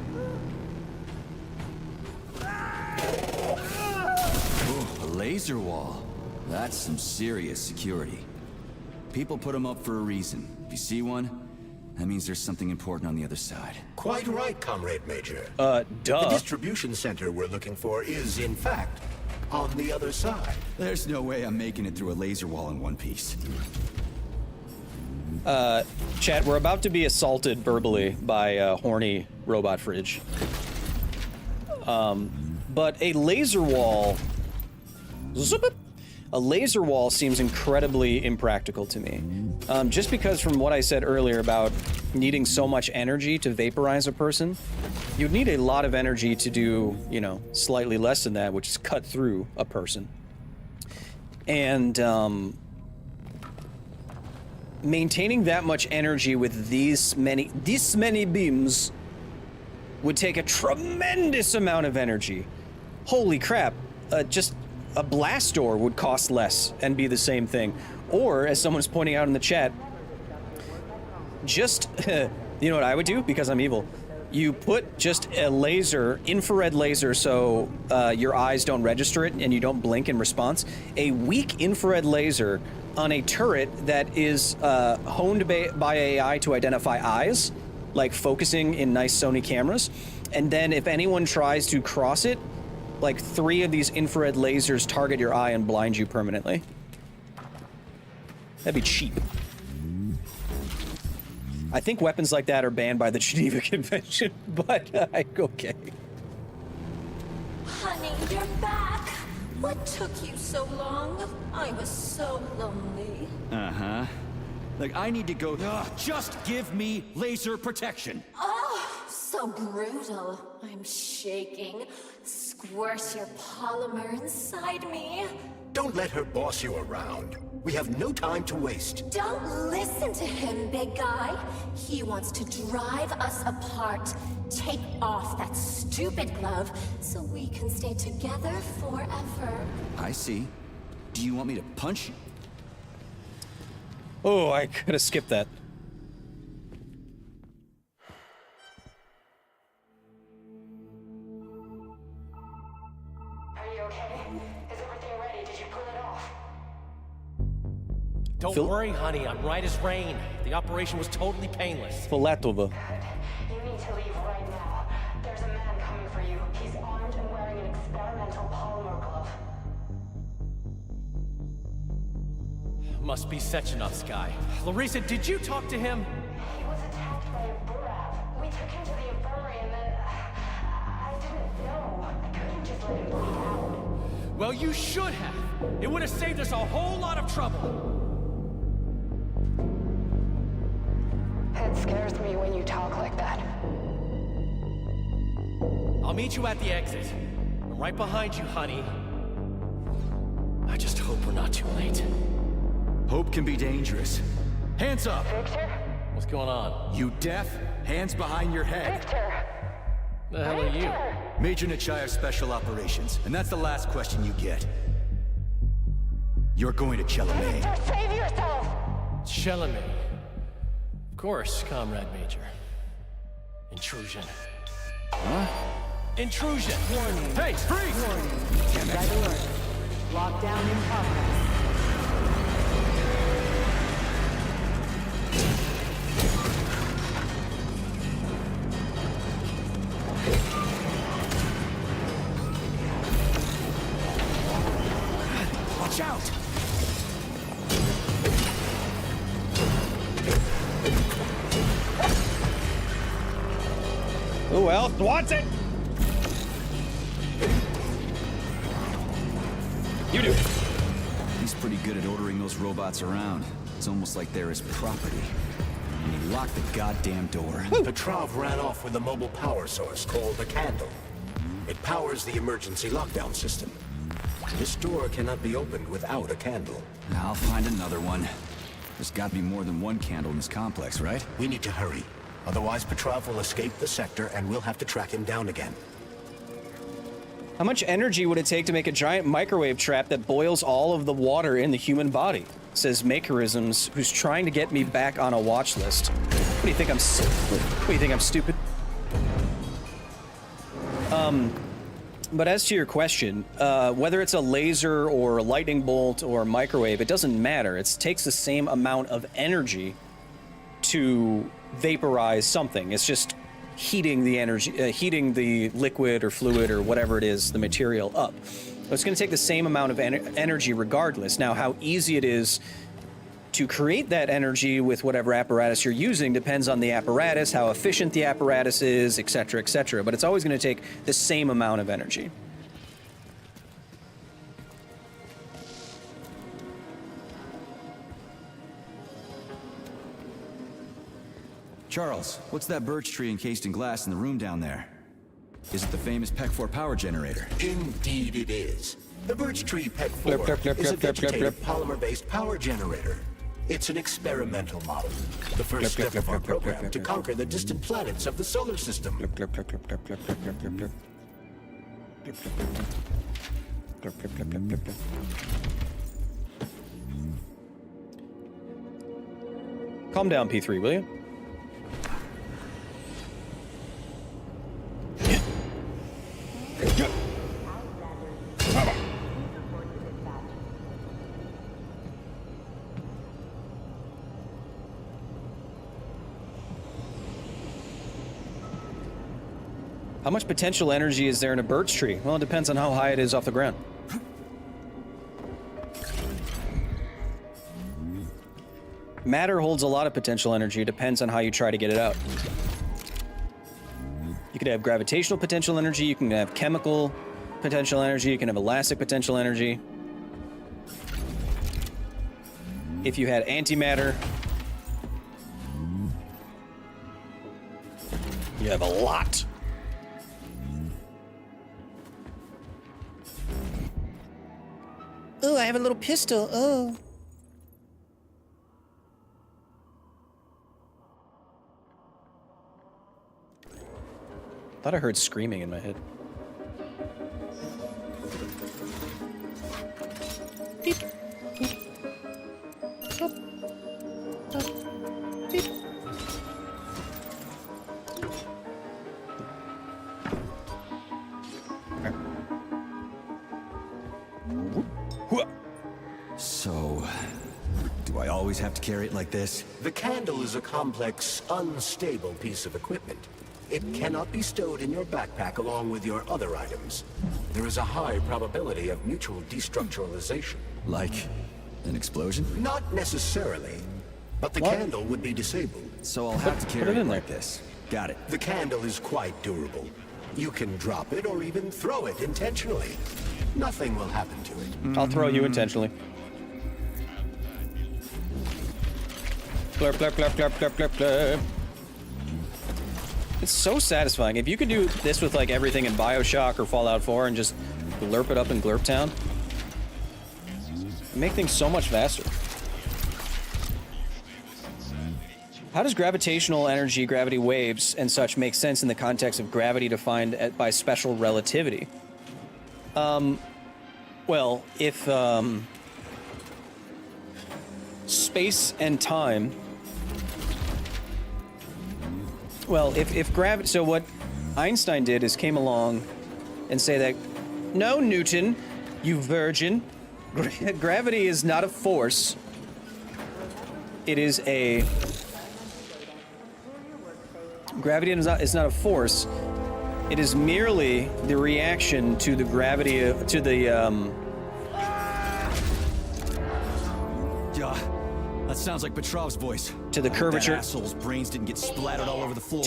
Ooh, a laser wall. That's some serious security. People put them up for a reason. If you see one, that means there's something important on the other side. Quite right, Comrade Major. Duh. The distribution center we're looking for is, in fact, on the other side. There's no way I'm making it through a laser wall in one piece. Chat, we're about to be assaulted verbally by a Horny robot fridge. But a laser wall... Zoop it! A laser wall seems incredibly impractical to me. Just because from what I said earlier about needing so much energy to vaporize a person, you'd need a lot of energy to do, you know, slightly less than that, which is cut through a person. And, maintaining that much energy with this many beams would take a tremendous amount of energy. Holy crap, just a blast door would cost less and be the same thing. Or, as someone's pointing out in the chat, just, you know what I would do? Because I'm evil. You put just a laser, infrared laser, so your eyes don't register it and you don't blink in response. A weak infrared laser on a turret that is honed by AI to identify eyes, like focusing in nice Sony cameras. And then if anyone tries to cross it, like 3 of these infrared lasers target your eye and blind you permanently. That'd be cheap. I think weapons like that are banned by the Geneva Convention, but okay. Honey, you're back. What took you so long? I was so lonely. Uh-huh. Like, I need to go... just give me laser protection! Oh, so brutal. I'm shaking. Squirt your polymer inside me. Don't let her boss you around. We have no time to waste. Don't listen to him, big guy. He wants to drive us apart. Take off that stupid glove so we can stay together forever. I see. Do you want me to punch you? Oh, I could have skipped that. Are you okay? Is everything ready? Did you pull it off? Don't worry, honey. I'm right as rain. The operation was totally painless. Filatova. You need to leave right now. There's a man coming for you. He's armed and wearing an experimental polymer glove. Must be Sechenov's guy. Larissa, did you talk to him? He was attacked by a Burav. We took him to the infirmary and then... I didn't know. I couldn't just let him bleed out. Well, you should have. It would have saved us a whole lot of trouble. It scares me when you talk like that. I'll meet you at the exit. I'm right behind you, honey. I just hope we're not too late. Hope can be dangerous. Hands up! Victor? What's going on? You deaf? Hands behind your head. Victor! The hell are you? Major Nechayev Special Operations, and that's the last question you get. You're going to Chalamet. Victor, save yourself! Chalamet. Of course, Comrade Major. Intrusion. Huh? Intrusion! Warning. Hey, freeze! Warning. Red alert. Lockdown in progress. Watch out! Who else wants it? You do. He's pretty good at ordering those robots around. It's almost like they're his property. And he locked the goddamn door. Petrov ran off with a mobile power source called a candle. It powers the emergency lockdown system. This door cannot be opened without a candle. I'll find another one. There's got to be more than one candle in this complex, right? We need to hurry. Otherwise, Petrov will escape the sector and we'll have to track him down again. How much energy would it take to make a giant microwave trap that boils all of the water in the human body? Says Makerisms, who's trying to get me back on a watch list. What do you think I'm stupid? But as to your question, whether it's a laser or a lightning bolt or a microwave, it doesn't matter. It takes the same amount of energy to vaporize something. It's just heating the energy, heating the liquid or fluid or whatever it is, the material up. So it's going to take the same amount of energy regardless. Now, how easy it is to create that energy with whatever apparatus you're using depends on the apparatus, how efficient the apparatus is, etc., etc. But it's always going to take the same amount of energy. Charles, what's that birch tree encased in glass in the room down there? Is it the famous PEC 4 power generator? Indeed it is. The birch tree PEC 4 is a vegetative polymer-based power generator. It's an experimental model, the first step of our program to conquer the distant planets of the solar system. Calm down, P3, will you? How much potential energy is there in a birch tree? Well, it depends on how high it is off the ground. Matter holds a lot of potential energy. It depends on how you try to get it out. You could have gravitational potential energy, you can have chemical potential energy, you can have elastic potential energy. If you had antimatter, you have a lot. Oh, I have a little pistol. Oh. Thought I heard screaming in my head. Beep. Beep. Stop. Stop. Beep. So, do I always have to carry it like this? The candle is a complex, unstable piece of equipment. It cannot be stowed in your backpack along with your other items. There is a high probability of mutual destructuralization. Like an explosion? Not necessarily, but the candle would be disabled. So I'll have to carry it like this. Got it. The candle is quite durable. You can drop it or even throw it intentionally. Nothing will happen to it. I'll throw you intentionally. Glurp, glurp, glurp, glurp, glurp, glurp, glurp. It's so satisfying. If you could do this with like everything in BioShock or Fallout 4 and just glurp it up in Glurp Town, it'd make things so much faster. How does gravitational energy, gravity waves, and such make sense in the context of gravity defined by special relativity? Well, if space and time, well, if gravity, so what Einstein did is came along and say that, no, Newton, you virgin, gravity is not a force. It is a, gravity is not a force. It is merely the reaction to the gravity, to the, That sounds like Petrov's voice. To the curvature. That asshole's brains didn't get splattered all over the floor.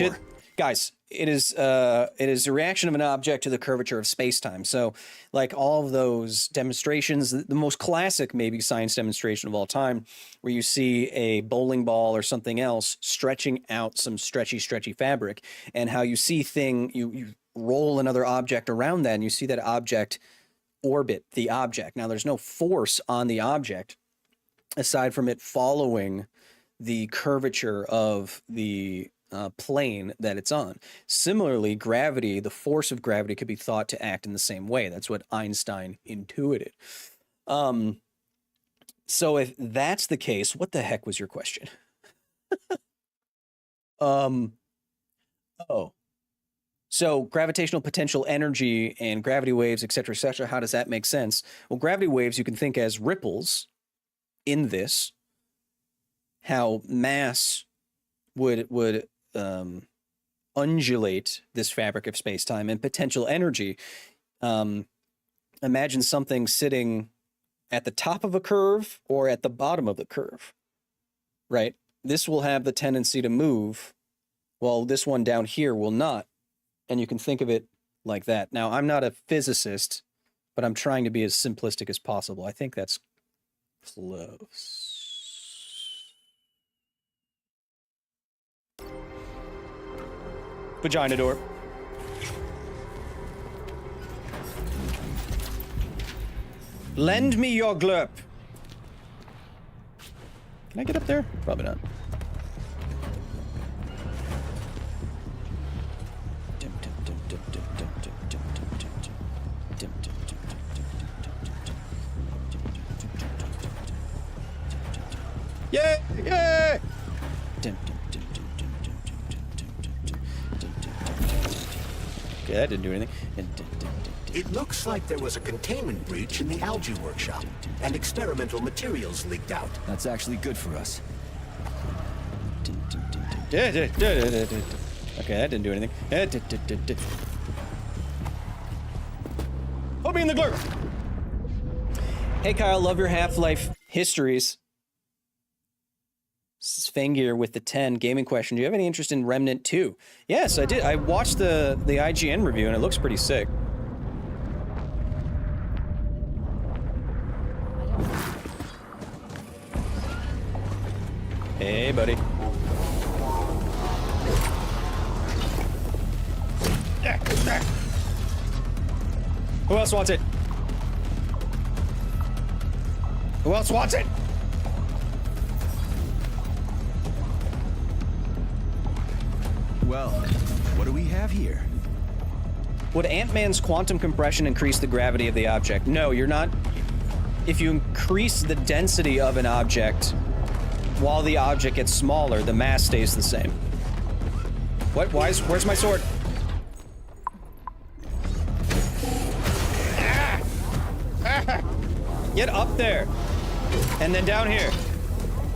Guys, it is a reaction of an object to the curvature of space-time. So, like all of those demonstrations, the most classic maybe science demonstration of all time, where you see a bowling ball or something else stretching out some stretchy fabric, and how you see you roll another object around that, and you see that object orbit the object. Now, there's no force on the object aside from it following the curvature of the plane that it's on. Similarly, gravity, the force of gravity, could be thought to act in the same way. That's what Einstein intuited. So if that's the case, what the heck was your question? So gravitational potential energy and gravity waves, et cetera, how does that make sense? Well, gravity waves you can think as ripples in this, how mass would undulate this fabric of space-time, and potential energy. Imagine something sitting at the top of a curve or at the bottom of the curve, right? This will have the tendency to move, while this one down here will not. And you can think of it like that. Now, I'm not a physicist, but I'm trying to be as simplistic as possible. I think that's close. Vagina door. Lend me your glurp. Can I get up there? Probably not. Yay! Yay! Okay, that didn't do anything. It looks like there was a containment breach in the algae workshop, and experimental materials leaked out. That's actually good for us. Okay, that didn't do anything. Put me in the glurp! Hey Kyle, love your Half-Life histories. This is Fangir with the 10 gaming question. Do you have any interest in Remnant 2? Yes, I did. I watched the IGN review and it looks pretty sick. Hey, buddy. Who else wants it? Who else wants it? Well, what do we have here? Would Ant-Man's quantum compression increase the gravity of the object? No, you're not. If you increase the density of an object while the object gets smaller, the mass stays the same. What? Where's my sword? Get up there. And then down here.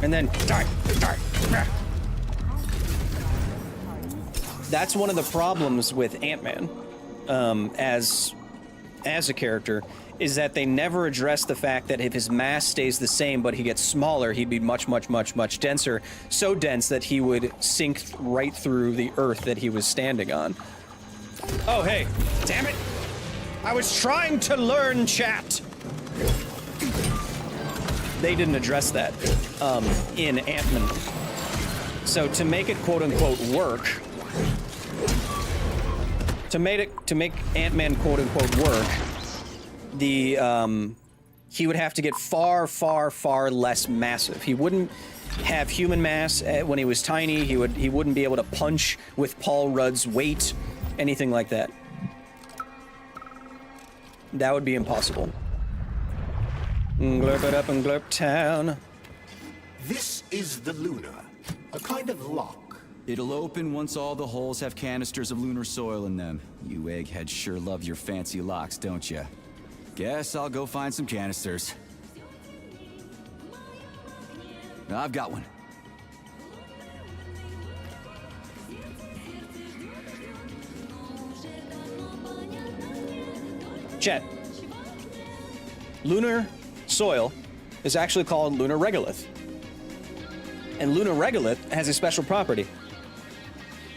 And then die. That's one of the problems with Ant-Man as a character, is that they never address the fact that if his mass stays the same but he gets smaller, he'd be much denser. So dense that he would sink right through the earth that he was standing on. Oh, hey. Damn it. I was trying to learn chat. They didn't address that in Ant-Man. So to make it quote-unquote work, to make Ant-Man quote-unquote work, he would have to get far less massive. He wouldn't have human mass when he was tiny. He wouldn't be able to punch with Paul Rudd's weight, anything like that. That would be impossible. Glurp it up in Glurp Town. This is the Luna, a kind of lock. It'll open once all the holes have canisters of lunar soil in them. You eggheads sure love your fancy locks, don't you? Guess I'll go find some canisters. I've got one. Chet. Lunar soil is actually called lunar regolith. And lunar regolith has a special property.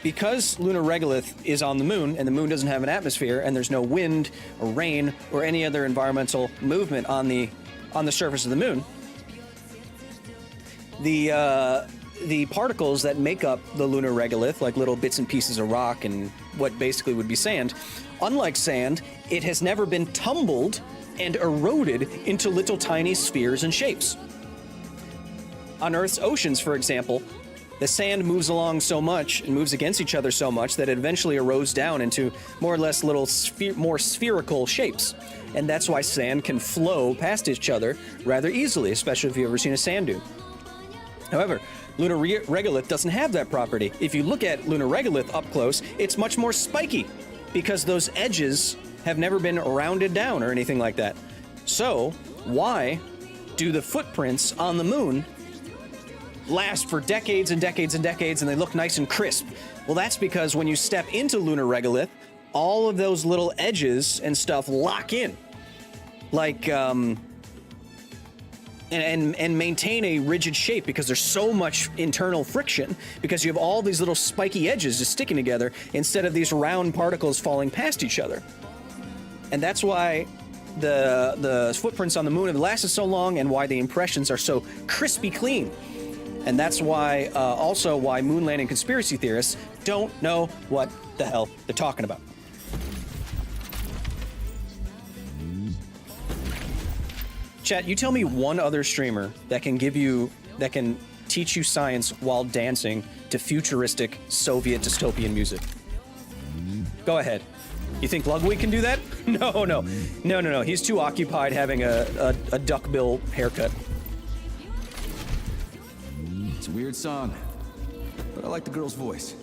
because lunar regolith is on the moon, and the moon doesn't have an atmosphere, and there's no wind or rain or any other environmental movement on the surface of the moon, the particles that make up the lunar regolith, like little bits and pieces of rock and what basically would be sand, unlike sand, it has never been tumbled and eroded into little tiny spheres and shapes. On Earth's oceans, for example, the sand moves along so much and moves against each other so much that it eventually erodes down into more or less little more spherical shapes. And that's why sand can flow past each other rather easily, especially if you've ever seen a sand dune. However, lunar regolith doesn't have that property. If you look at lunar regolith up close, it's much more spiky because those edges have never been rounded down or anything like that. So, why do the footprints on the moon last for decades and decades and decades and they look nice and crisp? Well, that's because when you step into lunar regolith, all of those little edges and stuff lock in. Like, and maintain a rigid shape because there's so much internal friction because you have all these little spiky edges just sticking together instead of these round particles falling past each other. And that's why the footprints on the moon have lasted so long and why the impressions are so crispy clean. And that's why, also why moon landing conspiracy theorists don't know what the hell they're talking about. Chat, you tell me one other streamer that can teach you science while dancing to futuristic Soviet dystopian music. Go ahead. You think Lugwig can do that? No. He's too occupied having a duckbill haircut. It's a weird song, but I like the girl's voice.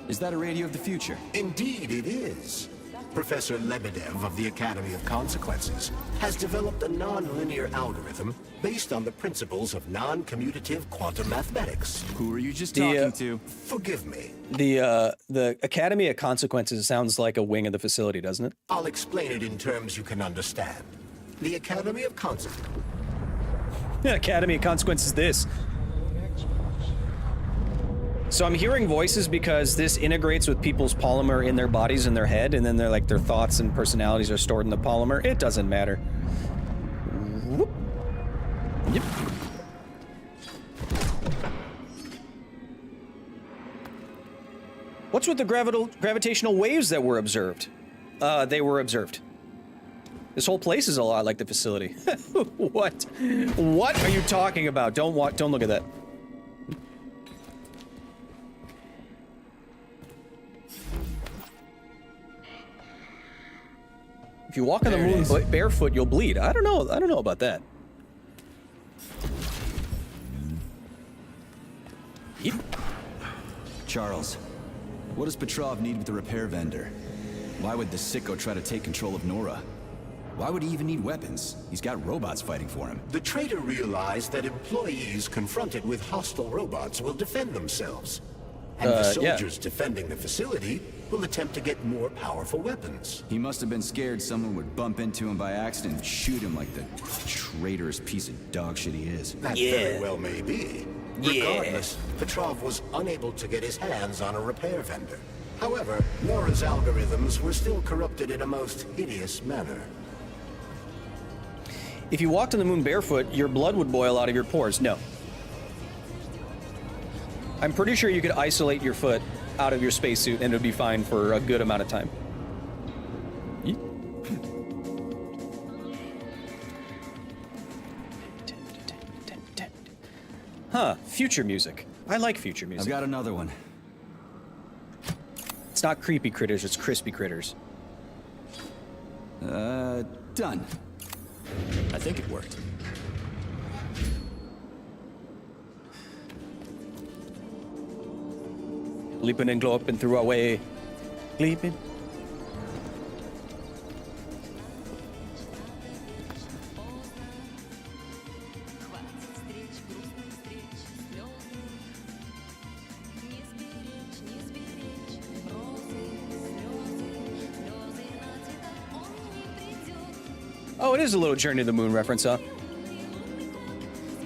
Is that a radio of the future? Indeed it is. Professor Lebedev of the Academy of Consequences has developed a non-linear algorithm based on the principles of non-commutative quantum mathematics. Who are you just talking to? Forgive me. The Academy of Consequences sounds like a wing of the facility, doesn't it? I'll explain it in terms you can understand. The Academy of Consequences. Academy of Consequences this. So I'm hearing voices because this integrates with people's polymer in their bodies and their head, and then they're like their thoughts and personalities are stored in the polymer. It doesn't matter. Whoop. Yep. What's with the gravitational waves that were observed? They were observed. This whole place is a lot like the facility. What? What are you talking about? Don't look at that. If you walk on the moon barefoot, you'll bleed. I don't know about that. Yep. Charles, what does Petrov need with the repair vendor? Why would the sicko try to take control of Nora? Why would he even need weapons? He's got robots fighting for him. The traitor realized that employees confronted with hostile robots will defend themselves. And the soldiers defending the facility will attempt to get more powerful weapons. He must have been scared someone would bump into him by accident and shoot him like the traitorous piece of dog shit he is. That very well may be. Regardless, Petrov was unable to get his hands on a repair vendor. However, Nora's algorithms were still corrupted in a most hideous manner. If you walked on the moon barefoot, your blood would boil out of your pores. No. I'm pretty sure you could isolate your foot out of your spacesuit and it would be fine for a good amount of time. Huh, future music. I like future music. I've got another one. It's not creepy critters, it's crispy critters. Done. I think it worked. Leaping and gloping through our way. Leaping. Oh, it is a little Journey to the Moon reference, huh?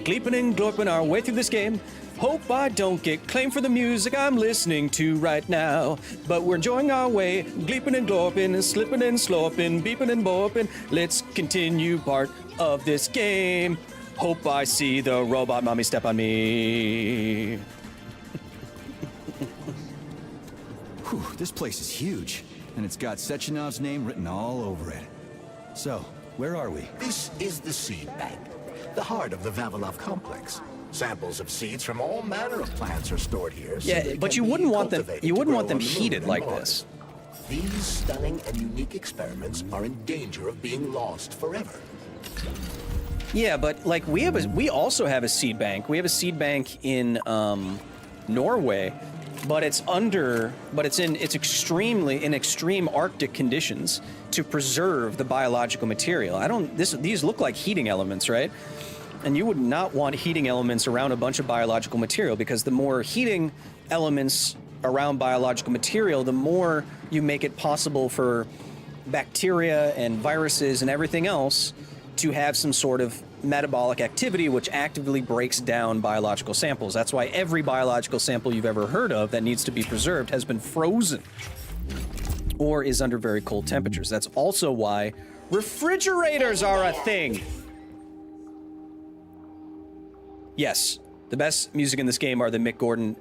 Gleeping and gloping our way through this game, Hope I don't get claimed for the music I'm listening to right now. But we're enjoying our way, gleeping and glorping, and slipping and slorping, beeping and borping. Let's continue part of this game. Hope I see the robot mommy step on me. Whew, this place is huge, and it's got Sechenov's name written all over it. So, where are we? This is the seed bank, the heart of the Vavilov complex. Samples of seeds from all manner of plants are stored here. So Yeah, but you wouldn't want them. You wouldn't want them heated like this. These stunning and unique experiments are in danger of being lost forever. Yeah, but like we also have a seed bank. We have a seed bank in Norway, but it's in extreme Arctic conditions to preserve the biological material. These look like heating elements, right? And you would not want heating elements around a bunch of biological material, because the more heating elements around biological material, the more you make it possible for bacteria and viruses and everything else to have some sort of metabolic activity which actively breaks down biological samples. That's why every biological sample you've ever heard of that needs to be preserved has been frozen or is under very cold temperatures. That's also why refrigerators are a thing. Yes, the best music in this game are the Mick Gordon...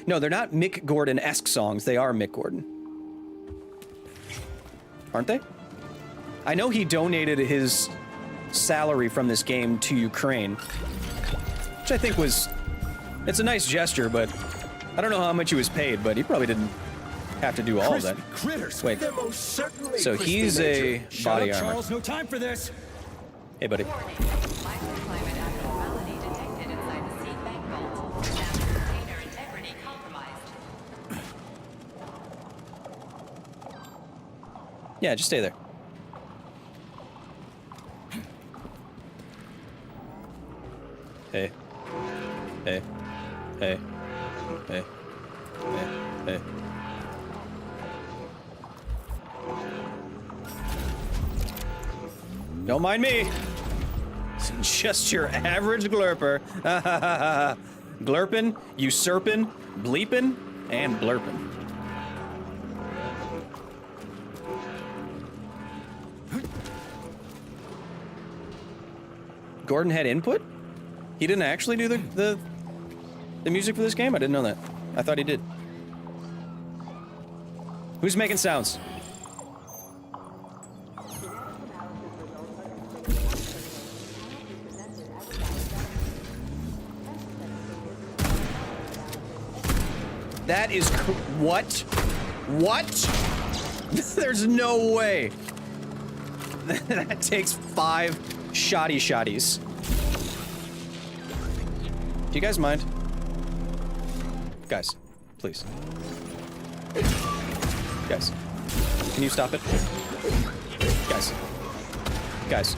No, they're not Mick Gordon-esque songs. They are Mick Gordon. Aren't they? I know he donated his salary from this game to Ukraine, which I think was... It's a nice gesture, but I don't know how much he was paid, but he probably didn't have to do all of that. Critters. Wait, so he's a body armor. Charles, no time for this. Hey, buddy. Microclimate abnormality detected inside the seed bank vault. Sample container integrity compromised. Yeah, just stay there. Hey. Hey. Hey. Hey. Hey. Hey. Don't mind me. It's just your average glurper. Glurpin', usurpin', bleepin', and blurpin'. Gordon had input? He didn't actually do the music for this game? I didn't know that. I thought he did. Who's making sounds? That is what? What? There's no way. That takes 5 shotties. Do you guys mind? Guys, please. Guys, can you stop it? Guys. Guys.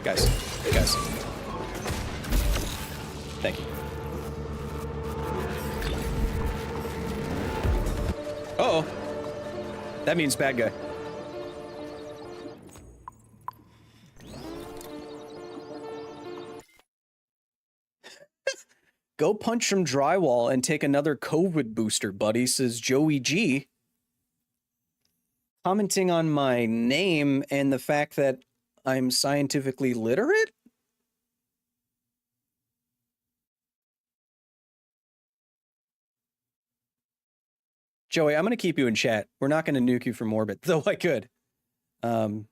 Guys. Guys. Thank you. Uh-oh. That means bad guy. Go punch some drywall and take another COVID booster, buddy, says Joey G. Commenting on my name and the fact that I'm scientifically literate? Joey, I'm going to keep you in chat. We're not going to nuke you from orbit, though I could. Here,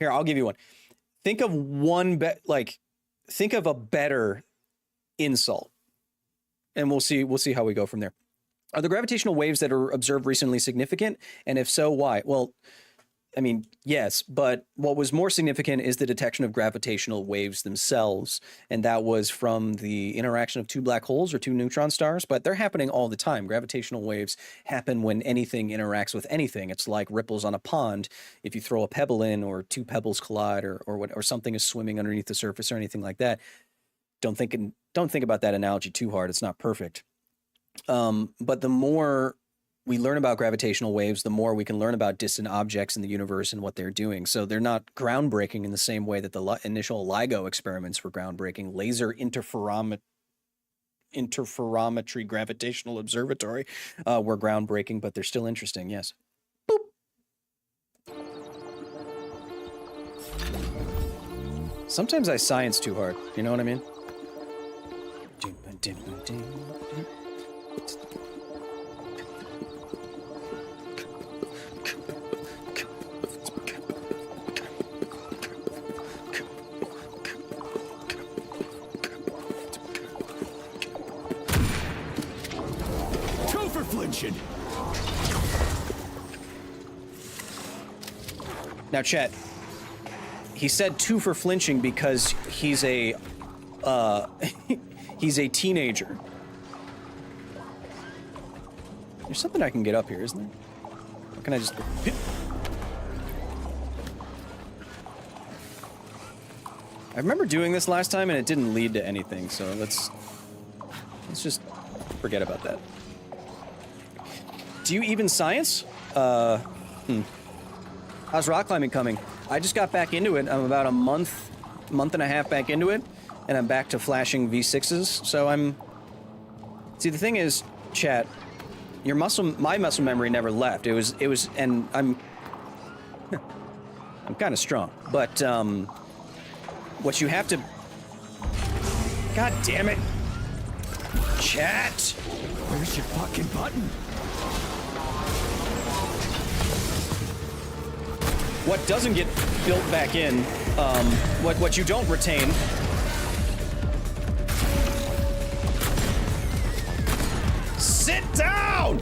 I'll give you one. Think of think of a better insult, and we'll see how we go from there. Are the gravitational waves that are observed recently significant? And if so, why? Well, I mean, yes, but what was more significant is the detection of gravitational waves themselves, and that was from the interaction of 2 black holes or 2 neutron stars, but they're happening all the time. Gravitational waves happen when anything interacts with anything. It's like ripples on a pond. If you throw a pebble in, or 2 pebbles collide, or something is swimming underneath the surface or anything like that. Don't think about that analogy too hard. It's not perfect. But the more we learn about gravitational waves, the more we can learn about distant objects in the universe and what they're doing. So they're not groundbreaking in the same way that the initial LIGO experiments were groundbreaking. Laser interferometry. interferometry gravitational observatory were groundbreaking, but they're still interesting, yes. Sometimes I science too hard, you know what I mean? Two for flinching. Now, chat. He said 2 for flinching because he's a he's a teenager. There's something I can get up here, isn't there? Or can I just go? I remember doing this last time and it didn't lead to anything, so let's just forget about that. Do you even science? How's rock climbing coming? I just got back into it. I'm about a month and a half back into it, and I'm back to flashing V6s. So I'm... See, the thing is, chat, my muscle memory never left. It was, and I'm kind of strong. But, what you have to... God damn it. Chat! Where's your fucking button? What doesn't get built back in, what you don't retain, sit down!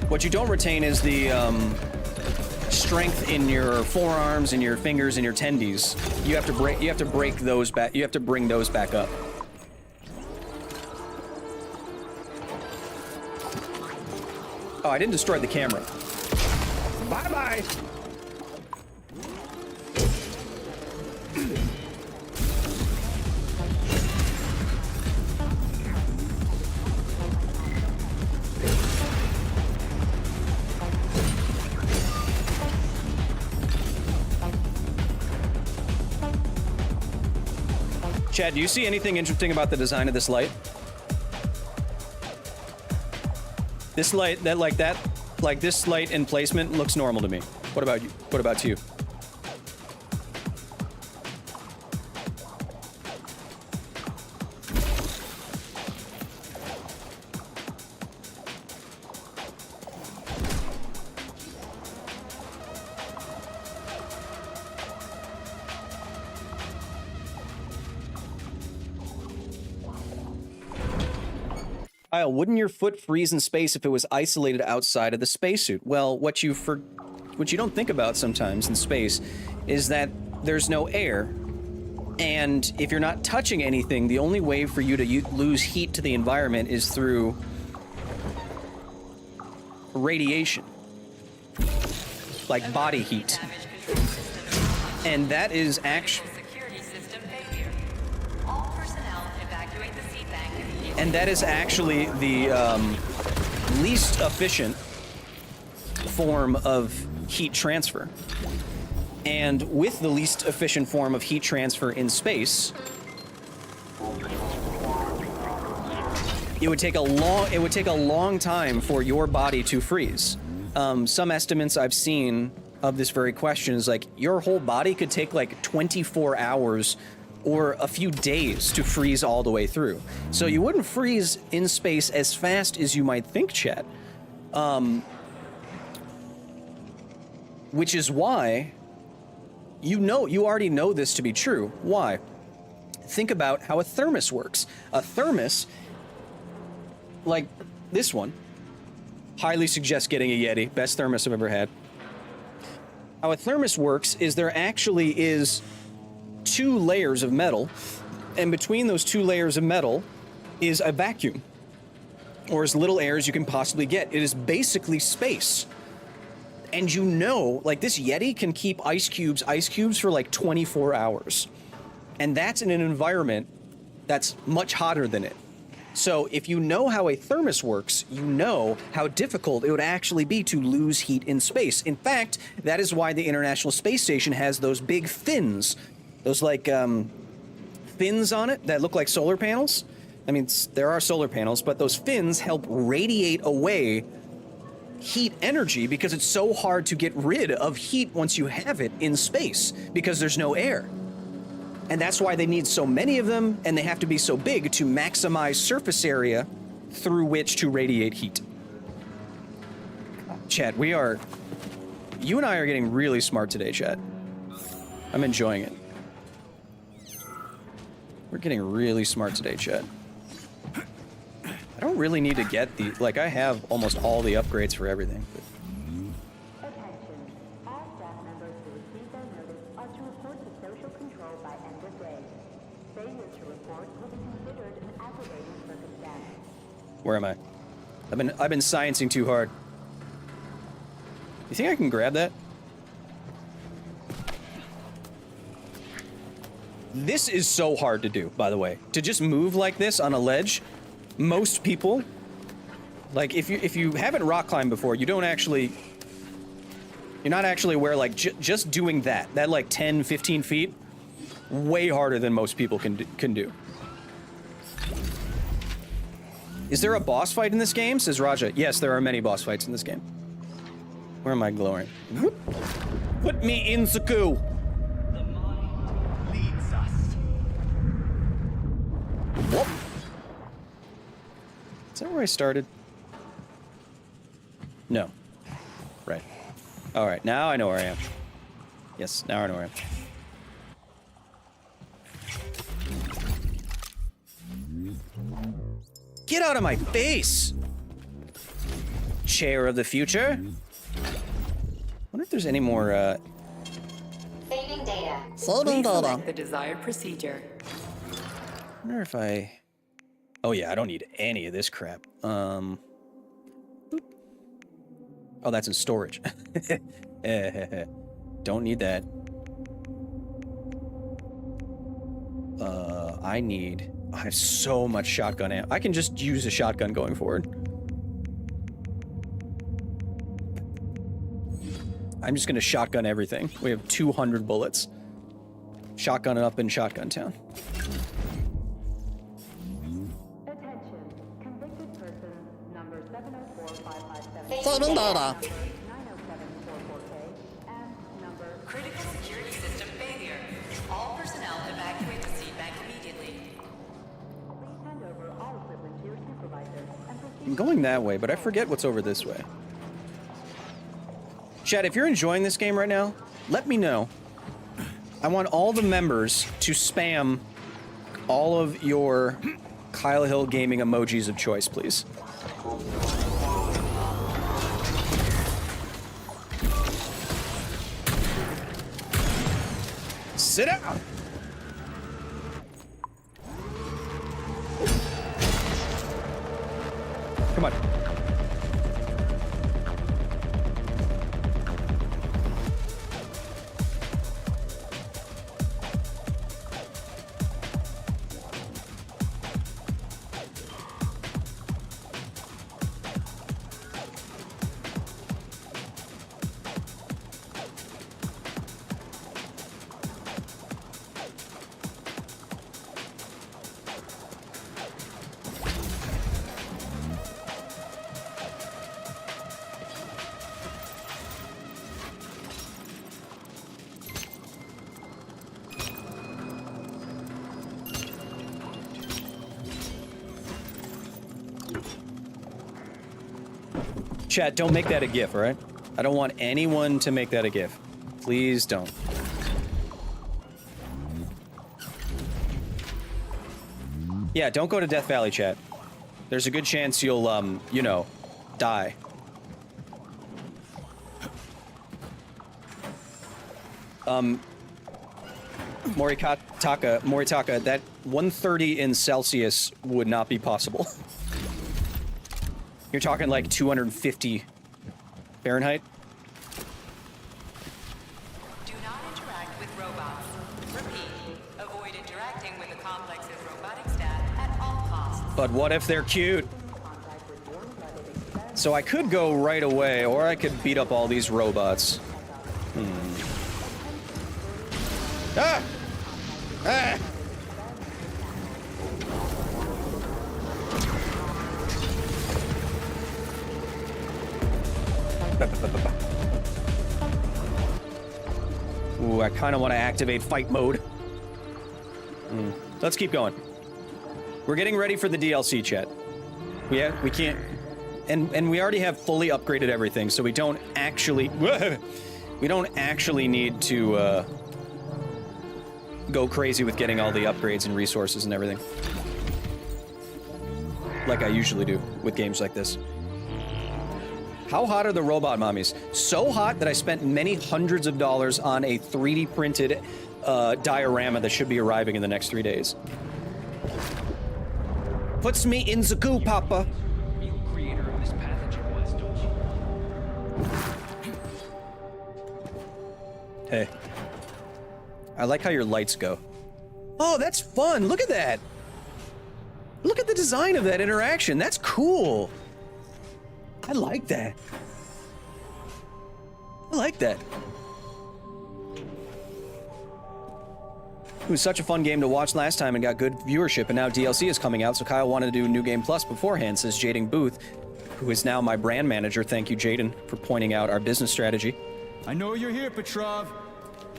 What you don't retain is the strength in your forearms and your fingers and your tendies. You have to break those back. You have to bring those back up. Oh, I didn't destroy the camera. Bye-bye! Chad, do you see anything interesting about the design of this light? This light, this light and placement looks normal to me. What about you? What about you? Kyle, wouldn't your foot freeze in space if it was isolated outside of the spacesuit? Well, what you don't think about sometimes in space is that there's no air. And if you're not touching anything, the only way for you to lose heat to the environment is through radiation. Like body heat. And that is actually... And that is actually the least efficient form of heat transfer. And with the least efficient form of heat transfer in space, it would take a long time for your body to freeze. Some estimates I've seen of this very question is like your whole body could take like 24 hours or a few days to freeze all the way through. So you wouldn't freeze in space as fast as you might think, chat. Which is why you already know this to be true. Why? Think about how a thermos works. A thermos, like this one, highly suggest getting a Yeti. Best thermos I've ever had. How a thermos works is there actually is 2 layers of metal, and between those 2 layers of metal is a vacuum, or as little air as you can possibly get. It is basically space. And you know, like this Yeti can keep ice cubes for like 24 hours. And that's in an environment that's much hotter than it. So if you know how a thermos works, you know how difficult it would actually be to lose heat in space. In fact, that is why the International Space Station has those big fins. Those like, fins on it that look like solar panels. I mean, there are solar panels, but those fins help radiate away heat energy because it's so hard to get rid of heat once you have it in space because there's no air. And that's why they need so many of them, and they have to be so big to maximize surface area through which to radiate heat. Chat, you and I are getting really smart today, chat. I'm enjoying it. We're getting really smart today, chat. I don't really need to get the, like, I have almost all the upgrades for everything. But... Where am I? I've been sciencing too hard. You think I can grab that? This is so hard to do, by the way. To just move like this on a ledge, most people, like if you haven't rock climbed before, you're not actually aware, like just doing that like 10, 15 feet, way harder than most people can do. Is there a boss fight in this game? Says Raja. Yes, there are many boss fights in this game. Where am I glowing? Whoop. Put me in the goo. The mind leads us. Whoop. Is that where I started? No. Right. All right, now I know where I am. Yes, now I know where I am. Get out of my face! Chair of the future? Wonder if there's any more, Saving data. Saving Please data. select the desired procedure. wonder if I... Oh yeah, I don't need any of this crap. Boop. Oh, that's in storage. Don't need that. I have so much shotgun ammo. I can just use a shotgun going forward. I'm just gonna shotgun everything. We have 200 bullets. Shotgun up in Shotgun Town. Saving data. Critical security system failure. All personnel evacuate the seed bank immediately. Please hand over all equipment to your supervisor and proceed. I'm going that way, but I forget what's over this way. Chad, if you're enjoying this game right now, let me know. I want all the members to spam all of your Kyle Hill Gaming emojis of choice, please. Sit down! Come on. Chat, don't make that a GIF, all right? I don't want anyone to make that a GIF. Please don't. Yeah, don't go to Death Valley, chat. There's a good chance you'll, you know, die. Moritaka, that 130 in Celsius would not be possible. You're talking like 250 Fahrenheit? Do not interact with robots. Repeat, avoid interacting with the complex's robotic staff at all costs. But what if they're cute? So I could go right away, or I could beat up all these robots. Ah! Ah! Ooh, I kind of want to activate fight mode. Let's keep going. We're getting ready for the DLC, chat. We can't... And we already have fully upgraded everything, so we don't actually... we don't actually need to go crazy with getting all the upgrades and resources and everything. Like I usually do with games like this. How hot are the robot mommies? So hot that I spent many hundreds of dollars on a 3D printed diorama that should be arriving in the next 3 days. Puts me in the goo, Papa. Hey. I like how your lights go. Oh, that's fun. Look at that. Look at the design of that interaction. That's cool. I like that. I like that. It was such a fun game to watch last time and got good viewership, and now DLC is coming out, so Kyle wanted to do New Game Plus beforehand, says Jaden Booth, who is now my brand manager. Thank you, Jaden, for pointing out our business strategy. I know you're here, Petrov.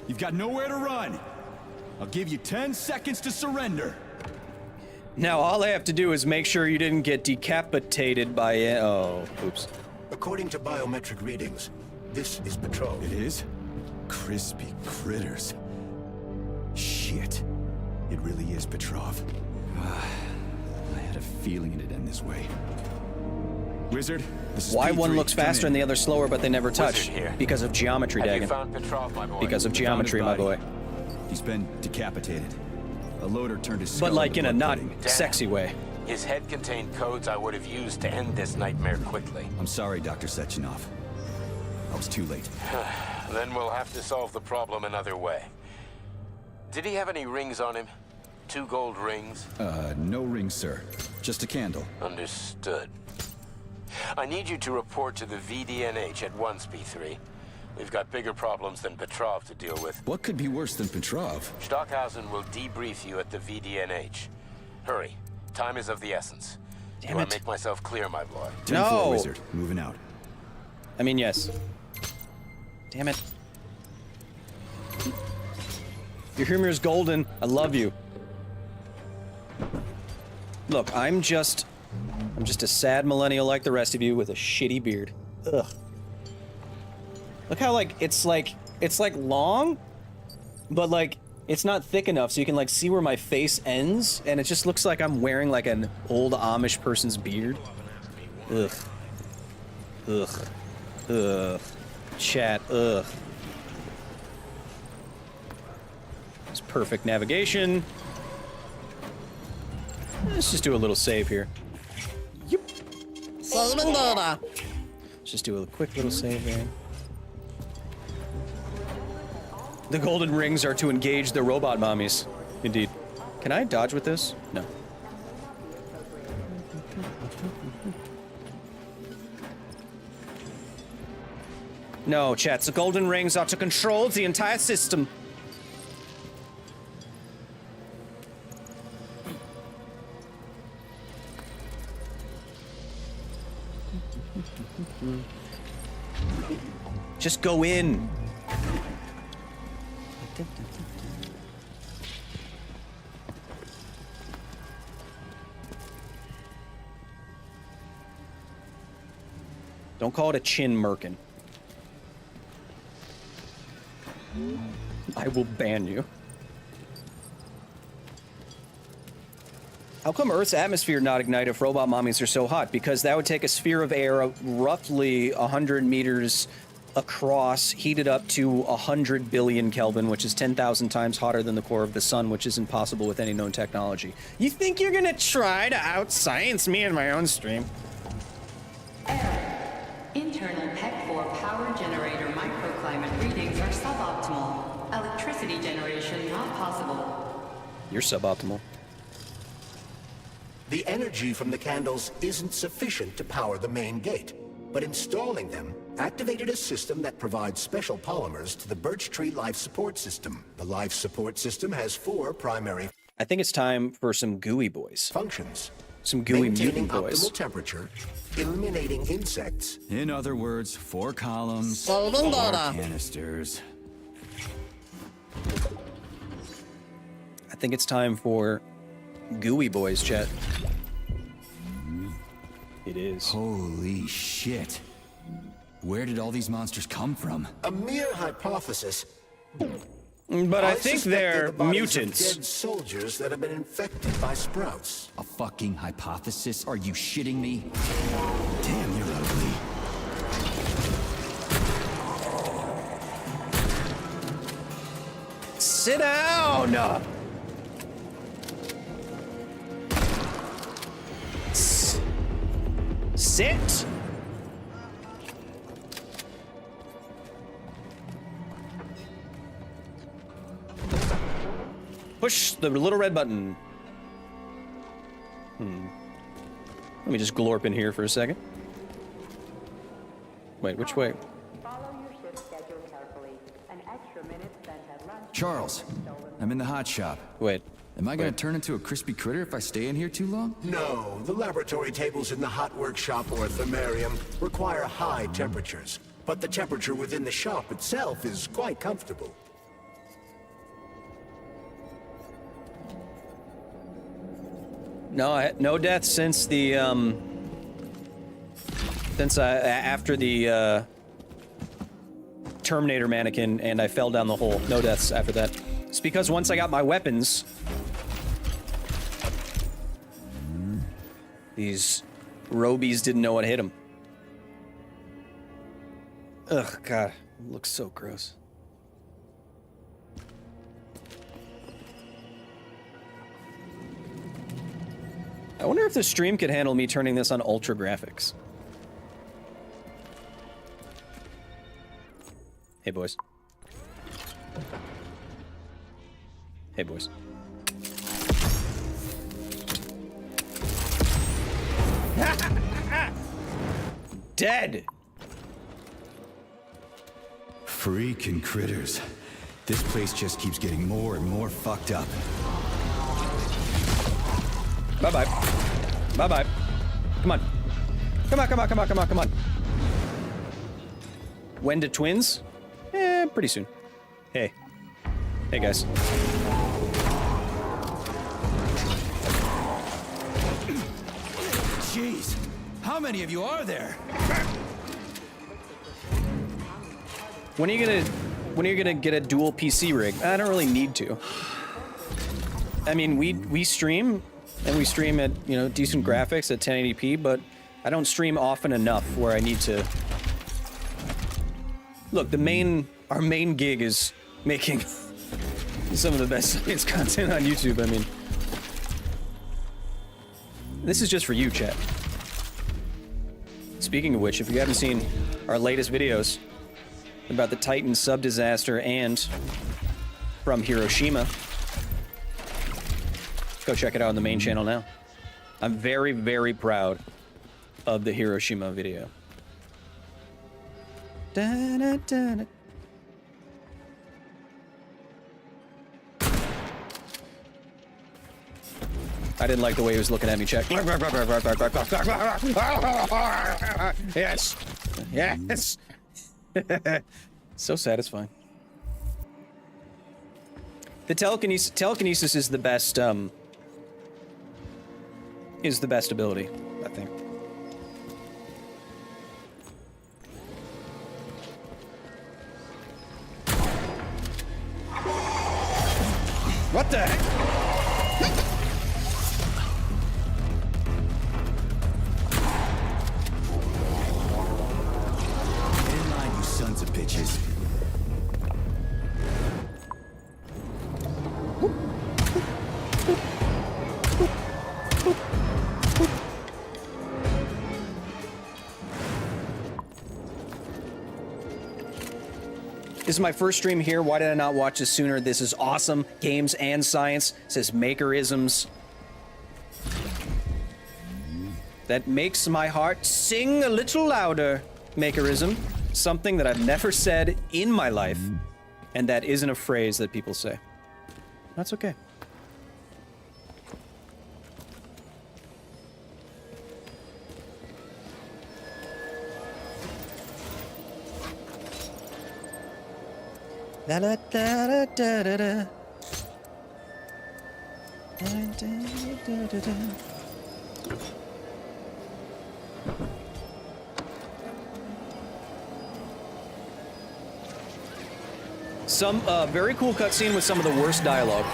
You've got nowhere to run. I'll give you 10 seconds to surrender. Now all I have to do is make sure you didn't get decapitated by it. Oh, oops. According to biometric readings, this is Petrov. It is? Crispy critters. Shit. It really is Petrov. I had a feeling it'd end this way. Wizard, this is Why P3. one looks faster and the other slower, but they never touch? Here. Because of geometry, Have you Dagon. found Petrov, my boy? Because of geometry, my boy. He's been decapitated. A loader turned his skull But like in a into not blood pudding. sexy way. His head contained codes I would have used to end this nightmare quickly. I'm sorry, Dr. Sechenov. I was too late. Then we'll have to solve the problem another way. Did he have any rings on him? 2 gold rings? No ring, sir. Just a candle. Understood. I need you to report to the VDNH at once, P3. We've got bigger problems than Petrov to deal with. What could be worse than Petrov? Stockhausen will debrief you at the VDNH. Hurry. Time is of the essence. Damn Do I it. make myself clear, my boy? 10-4, Wizard. Moving out. I mean, yes. Damn it. Your humor is golden. I love you. Look, I'm just a sad millennial like the rest of you with a shitty beard. Ugh. Look how it's like long, but like it's not thick enough so you can like see where my face ends, and it just looks like I'm wearing like an old Amish person's beard. Ugh. Ugh. Ugh. Chat. Ugh. It's perfect navigation. Let's just do a little save here. Yep. Let's just do a quick little save there. The golden rings are to engage the robot mommies. Indeed. Can I dodge with this? No. No, chat. The golden rings are to control the entire system. Just go in. Don't call it a chin merkin. I will ban you. How come Earth's atmosphere not ignite if robot mommies are so hot? Because that would take a sphere of air roughly 100 meters across, heated up to 100 billion Kelvin, which is 10,000 times hotter than the core of the sun, which is impossible with any known technology. You think you're gonna try to out-science me in my own stream? Internal PEC-4 power generator microclimate readings are suboptimal. Electricity generation not possible. You're suboptimal. The energy from the candles isn't sufficient to power the main gate, but installing them activated a system that provides special polymers to the birch tree life support system. The life support system has 4 primary I think it's time for some gooey boys. functions. Some gooey Maintaining mutant boys. optimal temperature, eliminating insects, In other words, 4 columns, Saving 4 data. canisters. think it's time for Gooey Boys, chat. It is. Holy shit. Where did all these monsters come from? A mere hypothesis. But I think suspect they're the bodies of mutants. dead soldiers that have been infected by sprouts. A fucking hypothesis? Are you shitting me? Damn, you're ugly. Sit down! Sit! Push the little red button. Let me just glorp in here for a second. Wait, which way? Charles, I'm in the hot shop. Wait. Am I gonna turn into a crispy critter if I stay in here too long? No, the laboratory tables in the hot workshop or thermarium require high temperatures. But the temperature within the shop itself is quite comfortable. No, no deaths since the after the Terminator mannequin and I fell down the hole. No deaths after that. It's because once I got my weapons, these robies didn't know what hit them. Ugh, God, it looks so gross. I wonder if the stream could handle me turning this on ultra graphics. Hey, boys. Hey, boys. Dead! Freaking critters. This place just keeps getting more and more fucked up. Bye-bye. Bye-bye. Come on. Come on, come on, come on, come on, come on. When do twins? Pretty soon. Hey. Hey, guys. Jeez. How many of you are there? When are you gonna get a dual PC rig? I don't really need to. I mean, we stream, and we stream at, you know, decent graphics at 1080p, but I don't stream often enough where I need to. Look, our main gig is making some of the best science content on YouTube. I mean, this is just for you, chat. Speaking of which, if you haven't seen our latest videos about the Titan sub-disaster and from Hiroshima, go check it out on the main channel now. I'm very, very proud of the Hiroshima video. Da-da-da-da. I didn't like the way he was looking at me, check. Yes. Yes. So satisfying. The telekinesis is the best ability, I think. What the heck? Get in line, you sons of bitches. This is my first stream here. Why did I not watch this sooner? This is awesome. Games and science. It says Makerisms. That makes my heart sing a little louder. Makerism. Something that I've never said in my life. And that isn't a phrase that people say. That's okay. Da da da da da da. Some very cool cutscene with some of the worst dialogue.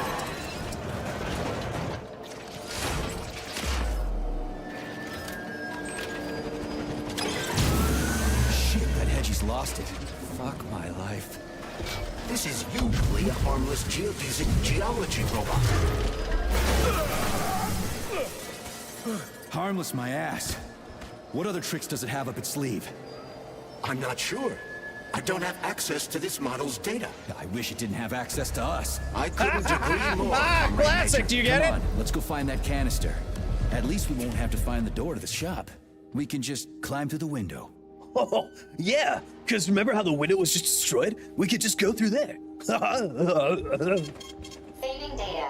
Shit, that Hedgie's lost it. Fuck my life. This is usually a harmless geodesic geology robot. Harmless my ass. What other tricks does it have up its sleeve? I'm not sure. I don't have access to this model's data. I wish it didn't have access to us. I couldn't agree more. Classic, do you get it? Come on, let's go find that canister. At least we won't have to find the door to the shop. We can just climb through the window. Oh, yeah, because remember how the window was just destroyed? We could just go through there. Saving data.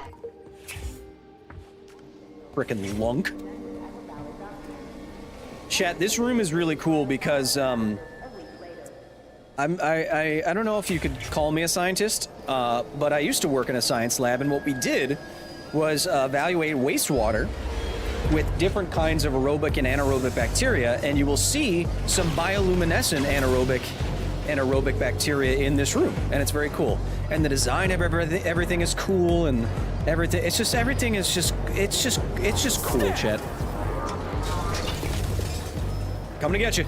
Frickin' lunk. Chat, this room is really cool because I don't know if you could call me a scientist, but I used to work in a science lab, and what we did was evaluate wastewater with different kinds of aerobic and anaerobic bacteria, and you will see some bioluminescent anaerobic bacteria in this room, and it's very cool. And the design of everything is cool, and everything. It's just cool, chat. Coming to get you.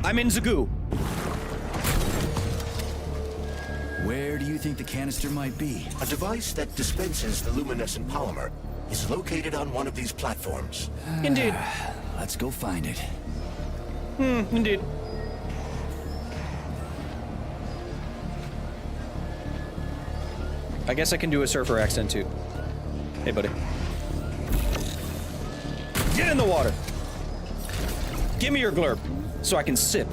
I'm in Zagoo. Where do you think the canister might be? A device that dispenses the luminescent polymer is located on one of these platforms. Indeed. Let's go find it. Indeed. I guess I can do a surfer accent too. Hey, buddy. Get in the water. Give me your glurp so I can sip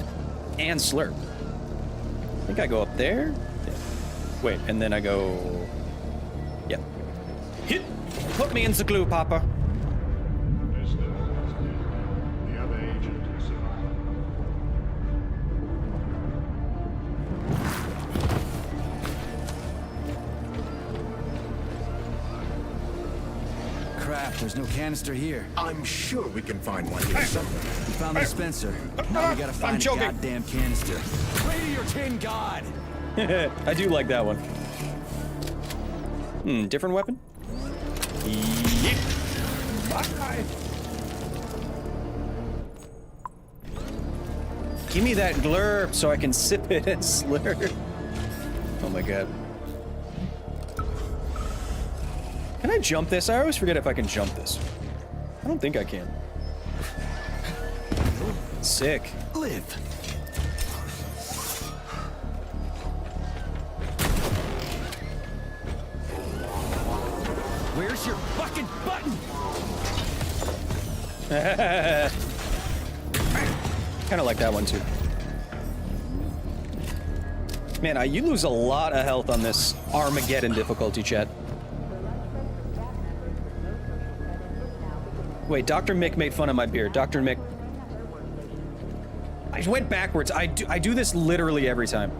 and slurp. I think I go up there. Yeah. Wait, and then I go... Yeah. Hit! Put me in the glue, Papa. The other agent survived. Crap, there's no canister here. I'm sure we can find one here somewhere. We found the dispenser. Now we gotta find a goddamn canister. Pray to your tin god! I do like that one. Different weapon? Yeet. Bye. Give me that glurp so I can sip it and slurp. Oh my god. Can I jump this? I always forget if I can jump this. I don't think I can. Sick. Live. Where's your fucking button? Kind of like that one too. Man, you lose a lot of health on this Armageddon difficulty, chat. Wait, Dr. Mick made fun of my beard. Dr. Mick. I went backwards. I do this literally every time.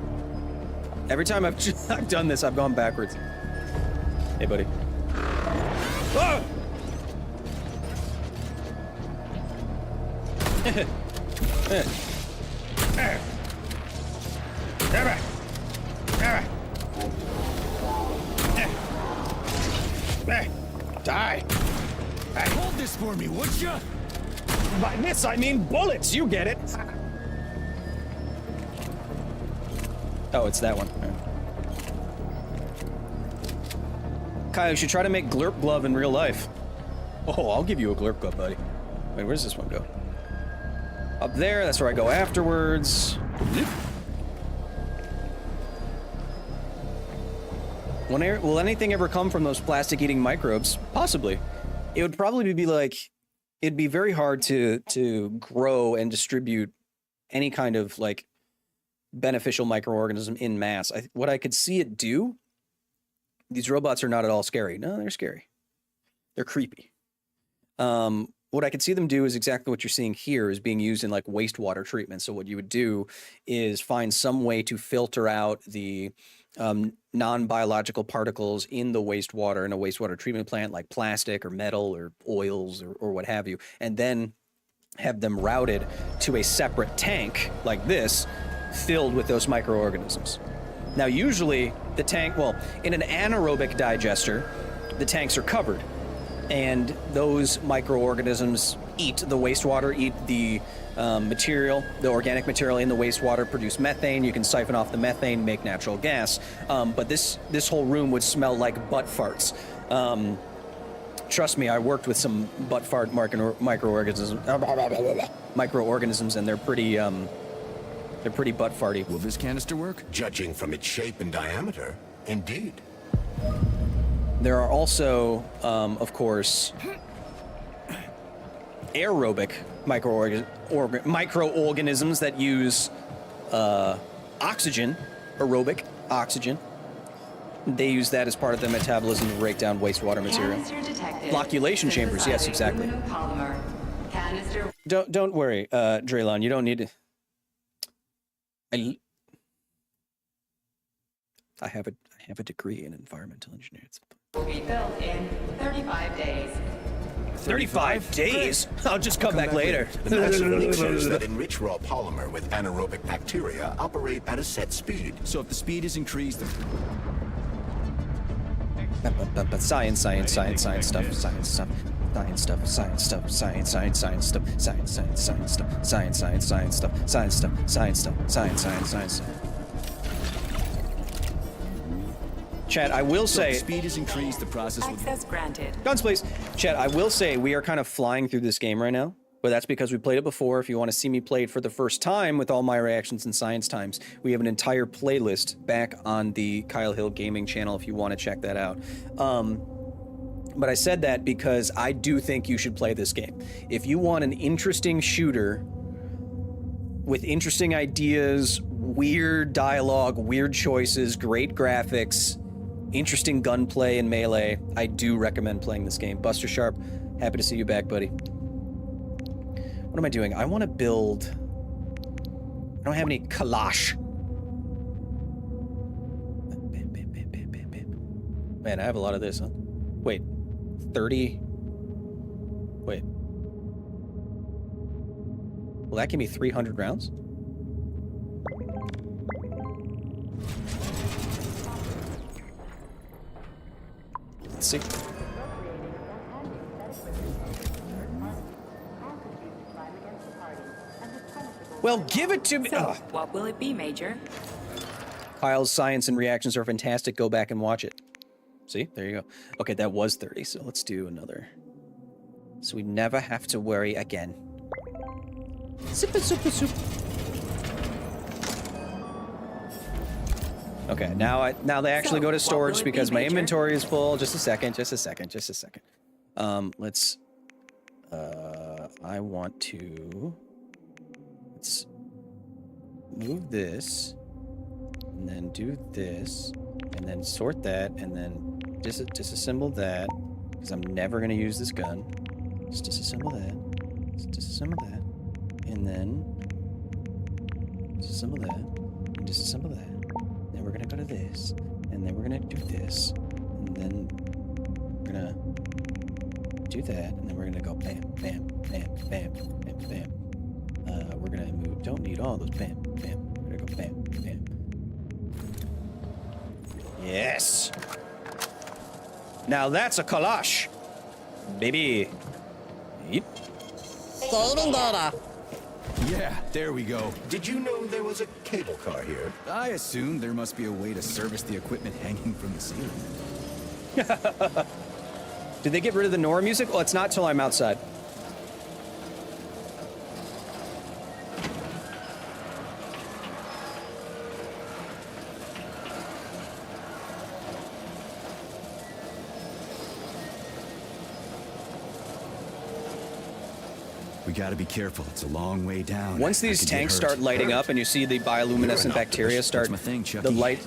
Every time I've done this, I've gone backwards. Hey, buddy. Ah! Die! Hold this for me, would ya? By this, I mean bullets. You get it. Oh, it's that one. Kyle, you should try to make Glurp Glove in real life. Oh, I'll give you a Glurp Glove, buddy. Wait, where's this one go? Up there, that's where I go afterwards. Will anything ever come from those plastic-eating microbes? Possibly. It would probably be like, it'd be very hard to grow and distribute any kind of like beneficial microorganism in mass. What I could see it do, these robots are not at all scary. No, they're scary. They're creepy. What I could see them do is exactly what you're seeing here is being used in like wastewater treatment. So what you would do is find some way to filter out the non-biological particles in the wastewater in a wastewater treatment plant, like plastic or metal or oils or what have you, and then have them routed to a separate tank like this, filled with those microorganisms. Now, usually the tank, well, in an anaerobic digester, the tanks are covered, and those microorganisms eat the wastewater, eat the material, the organic material in the wastewater, produce methane. You can siphon off the methane, make natural gas. But this whole room would smell like butt farts. Trust me, I worked with some butt fart microorganisms, and they're pretty butt farty. Will this canister work? Judging from its shape and diameter, indeed. There are also, of course, aerobic microorganisms that use oxygen, aerobic oxygen. They use that as part of their metabolism to break down wastewater material. Flocculation chambers, yes, exactly. Don't worry, Draylon, you don't need to. I have a degree in environmental engineering. Will be built in 35 days. 35 days? I'll just come back later. The master release shows that enriched raw polymer with anaerobic bacteria operate at a set speed. So if the speed is increased, Science stuff. Chat, I will say, speed is increased, the process will... Access granted. Guns, please. Chat, I will say we are kind of flying through this game right now, but that's because we played it before. If you want to see me play it for the first time with all my reactions and science times, we have an entire playlist back on the Kyle Hill Gaming channel if you want to check that out. But I said that because I do think you should play this game. If you want an interesting shooter with interesting ideas, weird dialogue, weird choices, great graphics, interesting gunplay and melee, I do recommend playing this game. Buster Sharp, happy to see you back, buddy. What am I doing? I want to build... I don't have any kalash. Man, I have a lot of this, huh? Wait. 30... Wait. Will that give me 300 rounds? Let's see. Well, give it to me. So, what will it be, Major? Kyle's science and reactions are fantastic. Go back and watch it. See? There you go. Okay, that was 30, so let's do another. So we never have to worry again. Super, super, super. Okay, now they actually go to storage because my inventory is full. Just a second. Let's I want to, let's move this and then do this and then sort that and then disassemble that because I'm never going to use this gun. Just disassemble that. Just disassemble that. And then disassemble that. And disassemble that. Then we're gonna go to this. And then we're gonna do this. And then we're gonna do that. And then we're gonna go bam, bam, bam, bam, bam, bam. We're gonna move. Don't need all those bam, bam. We're gonna go bam, bam. Yes. Now that's a kalash, baby. Yep. Saving data. Yeah, there we go. Did you know there was a cable car here? I assumed there must be a way to service the equipment hanging from the ceiling. Did they get rid of the Nora music? Well, it's not till I'm outside. We gotta be careful. It's a long way down. Once these tanks start lighting up and you see the bioluminescent bacteria start, the light...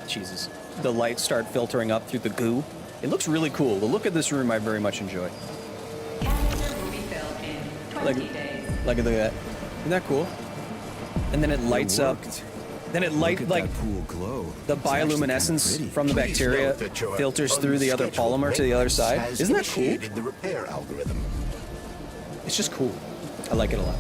Jesus. The lights start filtering up through the goo. It looks really cool. The look of this room I very much enjoy. Look at that. Isn't that cool? And then it lights up. then it light like pool glow. the bioluminescence from the bacteria filters through the other polymer to the other side. Isn't that cool? The repair algorithm. It's just cool. I like it a lot.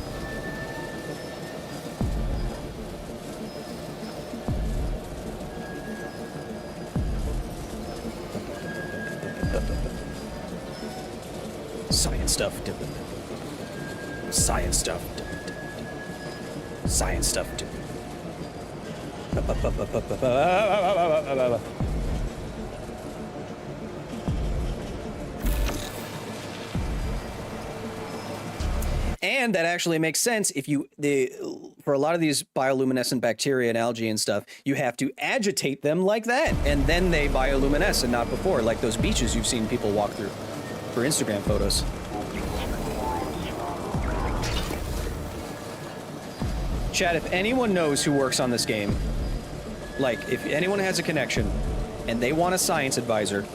Science stuff. Science stuff. Science stuff. And that actually makes sense if you for a lot of these bioluminescent bacteria and algae and stuff, you have to agitate them like that, and then they bioluminesce, and not before, like those beaches you've seen people walk through for Instagram photos. Chat, if anyone knows who works on this game, like if anyone has a connection and they want a science advisor,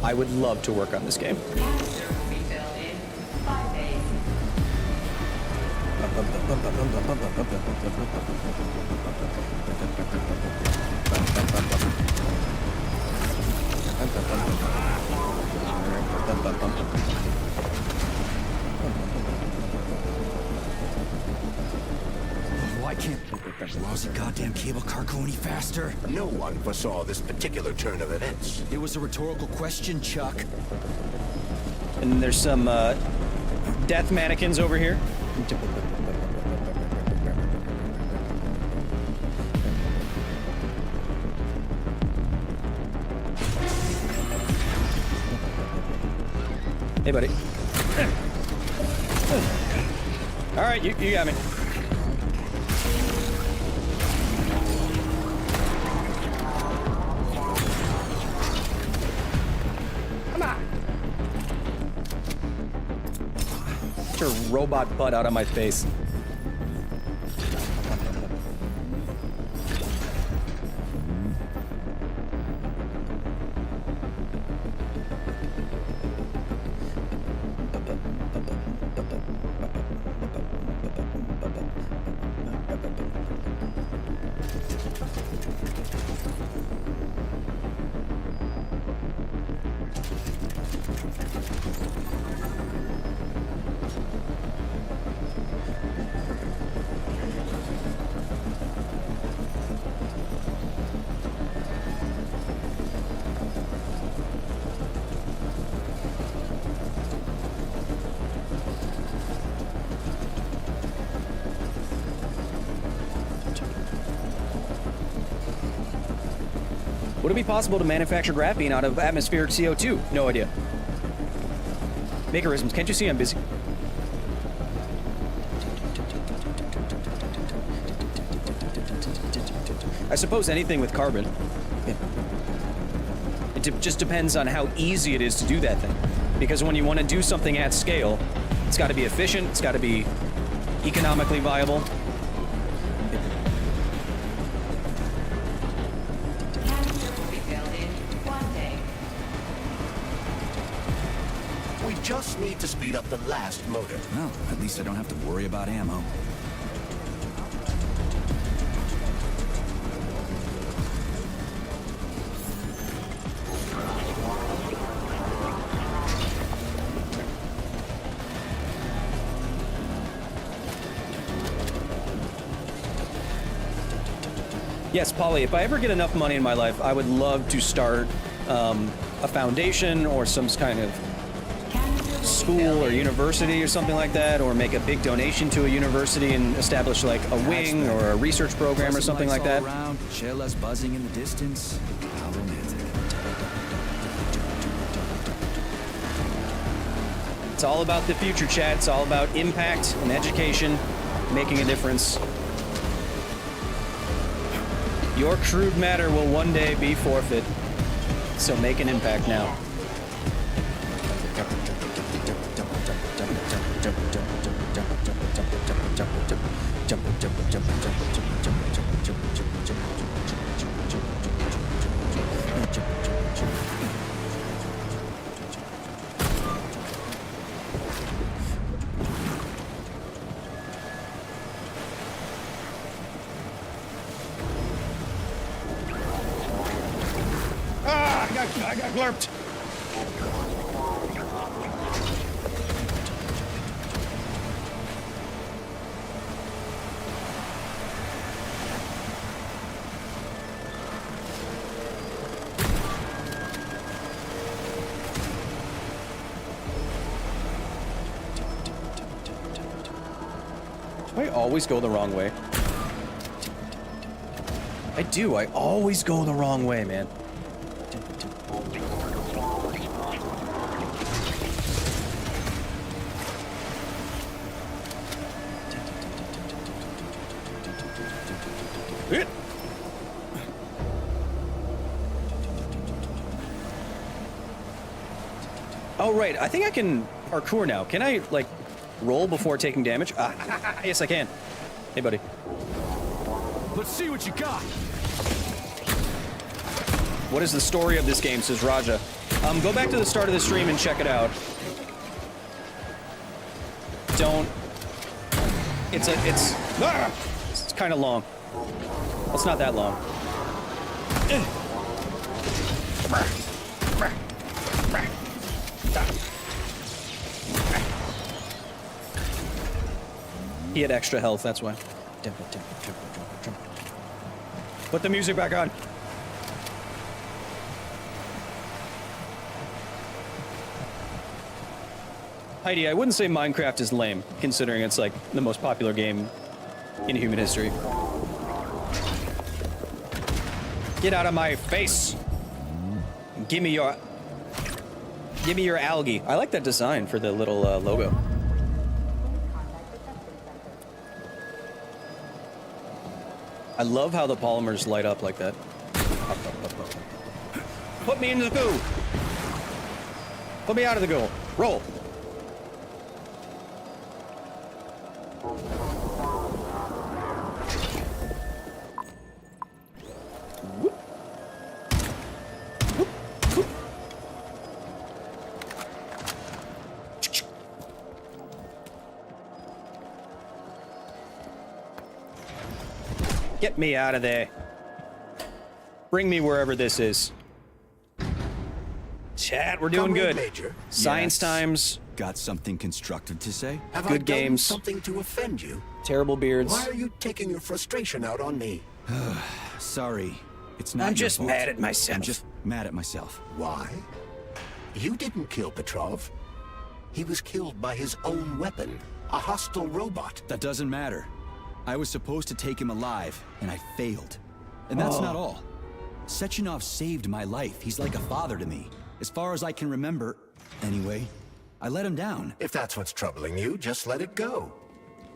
I would love to work on this game. Why can't the lousy goddamn cable car go any faster? No one foresaw this particular turn of events. It was a rhetorical question, Chuck. And there's some death mannequins over here. Hey, buddy. All right, you got me. Come on. Get your robot butt out of my face. Would it be possible to manufacture graphene out of atmospheric CO2? No idea. Makerisms, can't you see I'm busy? I suppose anything with carbon. It just depends on how easy it is to do that thing. Because when you want to do something at scale, it's got to be efficient, it's got to be economically viable. We just need to speed up the last motor. Well, at least I don't have to worry about ammo. Yes, Polly, if I ever get enough money in my life, I would love to start a foundation or some kind of school or university or something like that, or make a big donation to a university and establish like a wing or a research program or something like that. Around, share less buzzing in the distance. How romantic. It's all about the future, chat. It's all about impact and education, making a difference. Your crude matter will one day be forfeit, so make an impact now. glurped. Do I always go the wrong way? I do. I always go the wrong way, man. Hit. Oh, right. I think I can parkour now. Can I, like, roll before taking damage? Yes, I can. Hey, buddy. Let's see what you got. What is the story of this game, says Raja. Go back to the start of the stream and check it out. Don't... It's kind of long. Well, it's not that long. He had extra health, that's why. Put the music back on. Heidi, I wouldn't say Minecraft is lame, considering it's like the most popular game in human history. Get out of my face! Give me your algae. I like that design for the little logo. I love how the polymers light up like that. Put me into the goo! Put me out of the goo! Roll! Get me out of there. Bring me wherever this is. Chat, we're doing good. Major. Science times. Got something constructive to say? Have Good I done games. something to offend you? Terrible beards. Why are you taking your frustration out on me? Sorry. It's not I'm your just fault. mad at myself. I'm just mad at myself. Why? You didn't kill Petrov. He was killed by his own weapon, a hostile robot. That doesn't matter. I was supposed to take him alive, and I failed. And that's not all. Sechenov saved my life. He's like a father to me. As far as I can remember, anyway, I let him down. If that's what's troubling you, just let it go.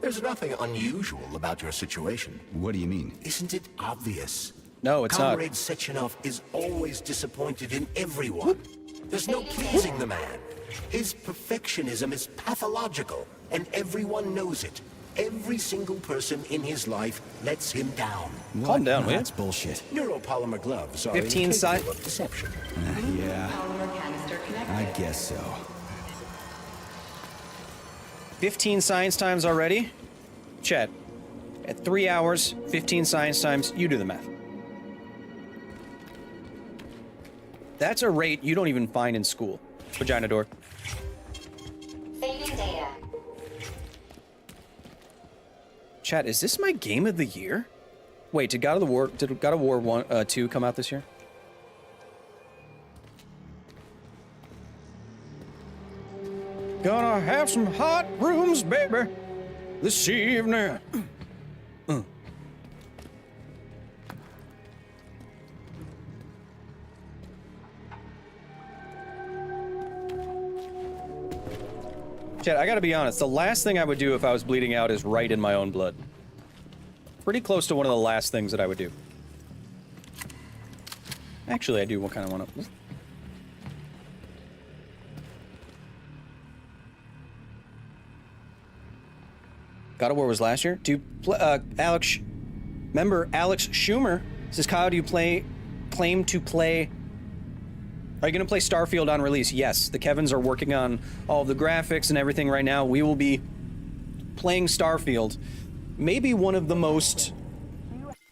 There's nothing unusual about your situation. What do you mean? Isn't it obvious? No, it's not. Comrade Sechenov is always disappointed in everyone. There's no pleasing the man. His perfectionism is pathological, and everyone knows it. Every single person in his life lets him down. Calm down, will you? That's bullshit. Neuropolymer gloves are 15 incapable of deception. Yeah, I guess so. 15 science times already? Chat. At 3 hours, 15 science times, you do the math. That's a rate you don't even find in school. Vagina door. Saving data. Chat, is this my game of the year? Wait, did God of War 1, 2 come out this year? Gonna have some hot rooms, baby, this evening. Chat, I gotta be honest, the last thing I would do if I was bleeding out is write in my own blood. Pretty close to one of the last things that I would do. Actually, I do kind of want to... God of War was last year? Do you Alex... Remember, Alex Schumer says, Kyle, do you claim to play... Are you going to play Starfield on release? Yes. The Kevins are working on all of the graphics and everything right now. We will be playing Starfield. Maybe one of the most...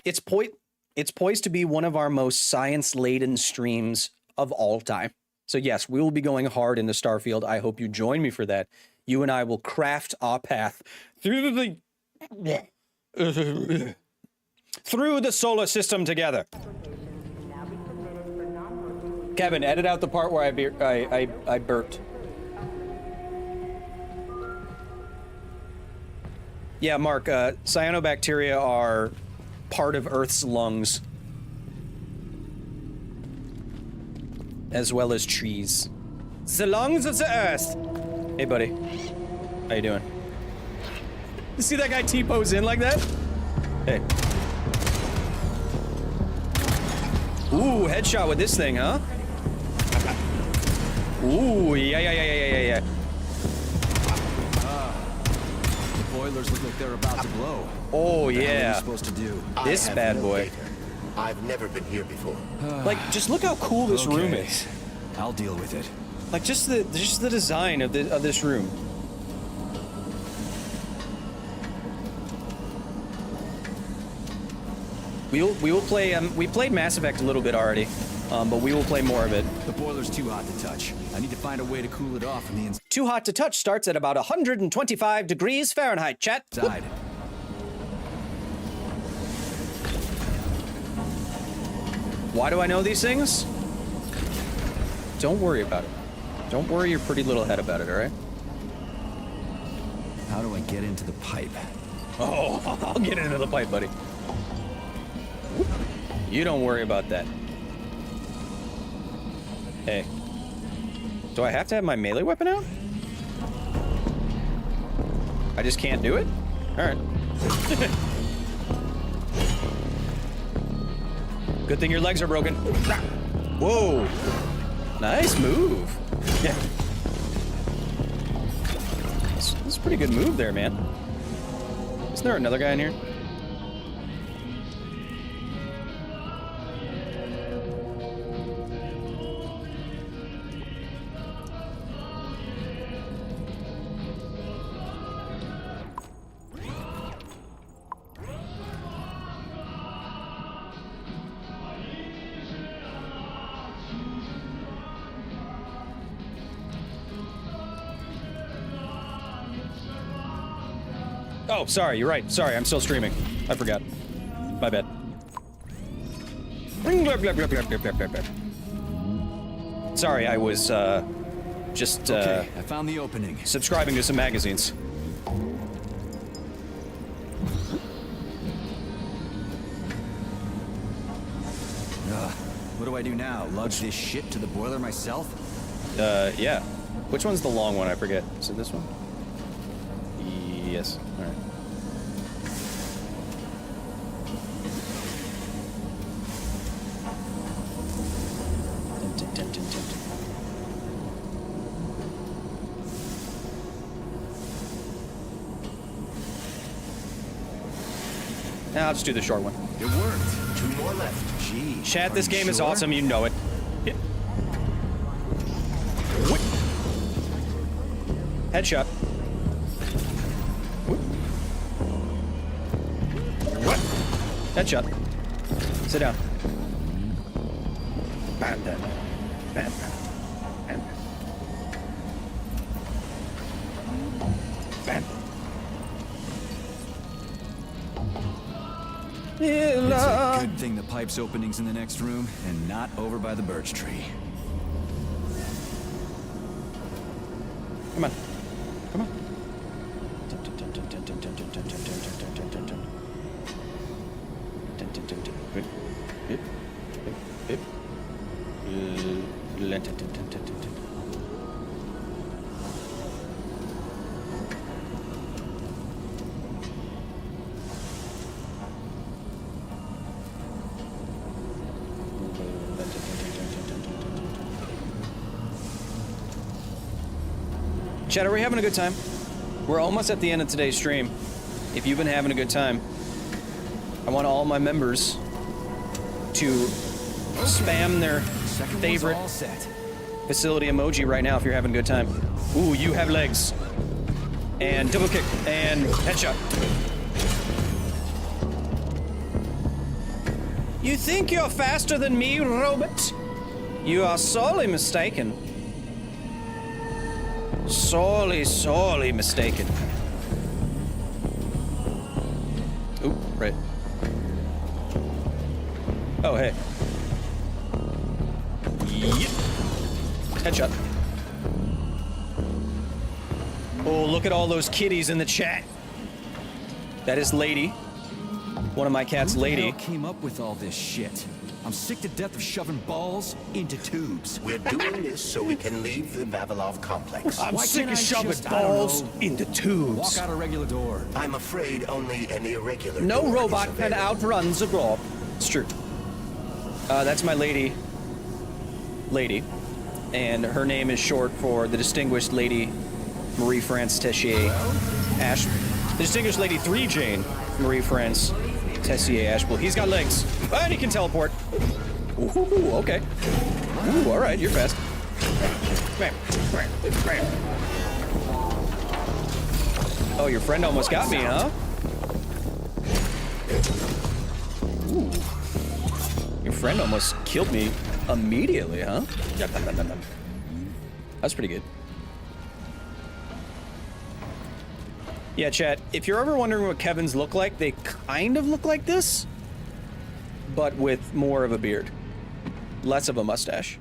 It's poised to be one of our most science-laden streams of all time. So yes, we will be going hard into Starfield. I hope you join me for that. You and I will craft our path through the solar system together. Kevin, edit out the part where I burped. Yeah, Mark, cyanobacteria are part of Earth's lungs. As well as trees. The lungs of the Earth! Hey, buddy. How you doing? You see that guy T-pose in like that? Hey. Ooh, headshot with this thing, huh? Ooh, yeah. The boilers look like they're about to blow. Oh, yeah. What are we supposed to do? This bad boy. I've never been here before. Like, just look how cool this room is. I'll deal with it. Like, just the design of this room. We will play. We played Mass Effect a little bit already, but we will play more of it. The boiler's too hot to touch. I need to find a way to cool it off from the inside. Too hot to touch starts at about 125 degrees Fahrenheit. Chat. Why do I know these things? Don't worry about it. Don't worry your pretty little head about it, all right? How do I get into the pipe? Oh, I'll get into the pipe, buddy. You don't worry about that. Hey. Do I have to have my melee weapon out? I just can't do it? Alright. Good thing your legs are broken. Whoa. Nice move. Yeah. That's a pretty good move there, man. Isn't there another guy in here? Oh, sorry, you're right. Sorry, I'm still streaming. I forgot. My bad. Sorry, I was, just, Okay, I found the opening. Subscribing to some magazines. What do I do now? Lodge this shit to the boiler myself? Yeah. Which one's the long one? I forget. Is it this one? Yes. All right. Now I'll just do the short one. It worked. 2 more left. Gee. Chat, this game is sure? awesome. You know it. Headshot. What? Headshot. Sit down. Bam, bam, bam, bam. Bam. It's a good thing the pipe's opening's in the next room and not over by the birch tree. Come on. Come on. Chat, are we having a good time? We're almost at the end of today's stream. If you've been having a good time, I want all my members to spam their favorite facility emoji right now if you're having a good time. Ooh, you have legs. And double kick and headshot. You think you're faster than me, robot? You are sorely mistaken. Sorely mistaken. Oop, right. Oh, hey. Yep. Headshot. Oh, look at all those kitties in the chat. That is Lady. One of my cats, Lady. Who came up with all this shit? I'm sick to death of shoving balls into tubes. We're doing this so we can leave the Vavilov complex. I'm sick of shoving balls into tubes. Walk out a regular door. I'm afraid only an irregular No door robot is can available. outrun the globe. It's true. That's my lady. And her name is short for the Distinguished Lady Marie-France Tessier Ash. The Distinguished Lady 3 Jane Marie-France Tessier Ashbull. He's got legs. And he can teleport. Ooh, okay. Ooh, alright, you're fast. Oh, your friend almost got me, huh? Ooh. Your friend almost killed me immediately, huh? That's pretty good. Yeah, chat, if you're ever wondering what Kevin's look like, they kind of look like this, but with more of a beard. Less of a mustache.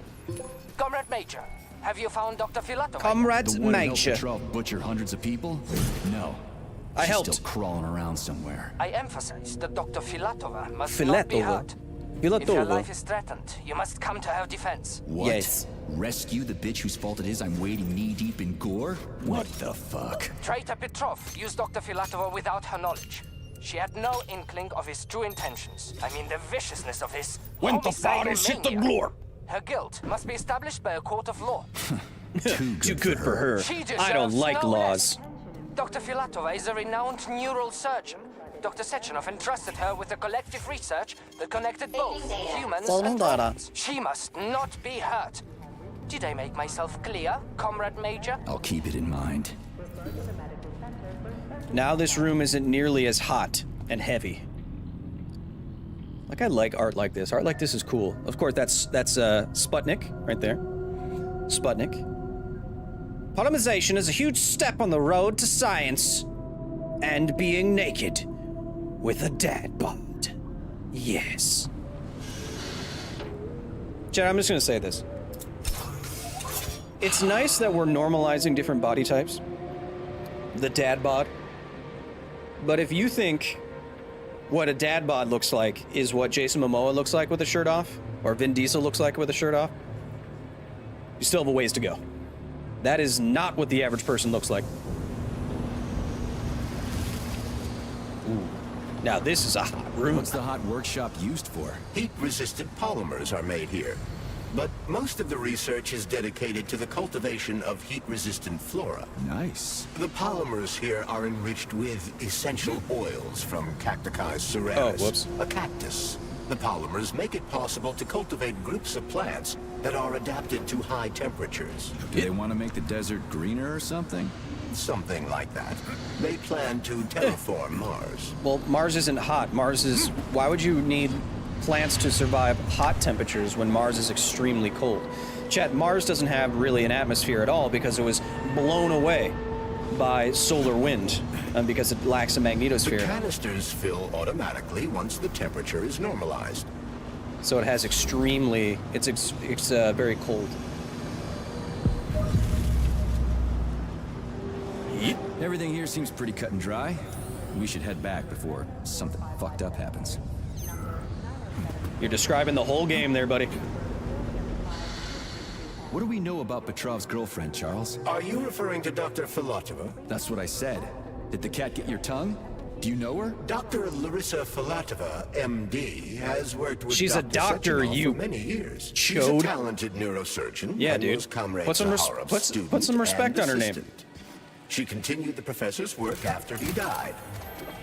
Comrade Major, have you found Dr. Filatov? Comrade The one who helped Major. Petrov butcher hundreds of people? No. I She's helped. Still crawling around somewhere. I emphasize that Dr. Filatova must not be hurt. If your life is threatened, you must come to her defense. What? Yes. Rescue the bitch whose fault it is I'm wading knee-deep in gore? What the fuck? Traitor Petrov used Dr. Filatova without her knowledge. She had no inkling of his true intentions. I mean, the viciousness of his When the homicidal bodies hit the mania. floor. Her guilt must be established by a court of law. Too good for her. She I don't deserves like no laws. less. Dr. Filatova is a renowned neural surgeon. Dr. Sechenov entrusted her with a collective research that connected both humans and robots. She must not be hurt. Did I make myself clear, Comrade Major? I'll keep it in mind. Now this room isn't nearly as hot and heavy. Like, I like art like this. Art like this is cool. Of course, that's Sputnik right there. Sputnik. Polymerization is a huge step on the road to science and being naked with a dad bod. Yes. Chad, I'm just gonna say this. It's nice that we're normalizing different body types. The dad bod. But if you think what a dad bod looks like is what Jason Momoa looks like with a shirt off, or Vin Diesel looks like with a shirt off, you still have a ways to go. That is not what the average person looks like. Ooh. Now this is a hot room. What's the hot workshop used for? Heat-resistant polymers are made here. But most of the research is dedicated to the cultivation of heat-resistant flora. Nice. The polymers here are enriched with essential oils from Cacticus cereris, a cactus. The polymers make it possible to cultivate groups of plants that are adapted to high temperatures. Do they want to make the desert greener or something? Something like that. They plan to terraform Mars. Well, Mars isn't hot. Mars is... Why would you need plants to survive hot temperatures when Mars is extremely cold? Chat, Mars doesn't have really an atmosphere at all because it was blown away by solar wind and because it lacks a magnetosphere. The canisters fill automatically once the temperature is normalized. So it has extremely... It's very cold. Everything here seems pretty cut and dry. We should head back before something fucked up happens. You're describing the whole game there, buddy. What do we know about Petrov's girlfriend, Charles? Are you referring to Dr. Filatova? That's what I said. Did the cat get your tongue? Do you know her? Dr. Larissa Filatova, MD, has worked with She's a doctor, Sechenov you for many years. chode. She's a talented neurosurgeon. Yeah, and dude. was Comrade Put some Zaharov's student some respect and on her name. assistant. She continued the professor's work after he died.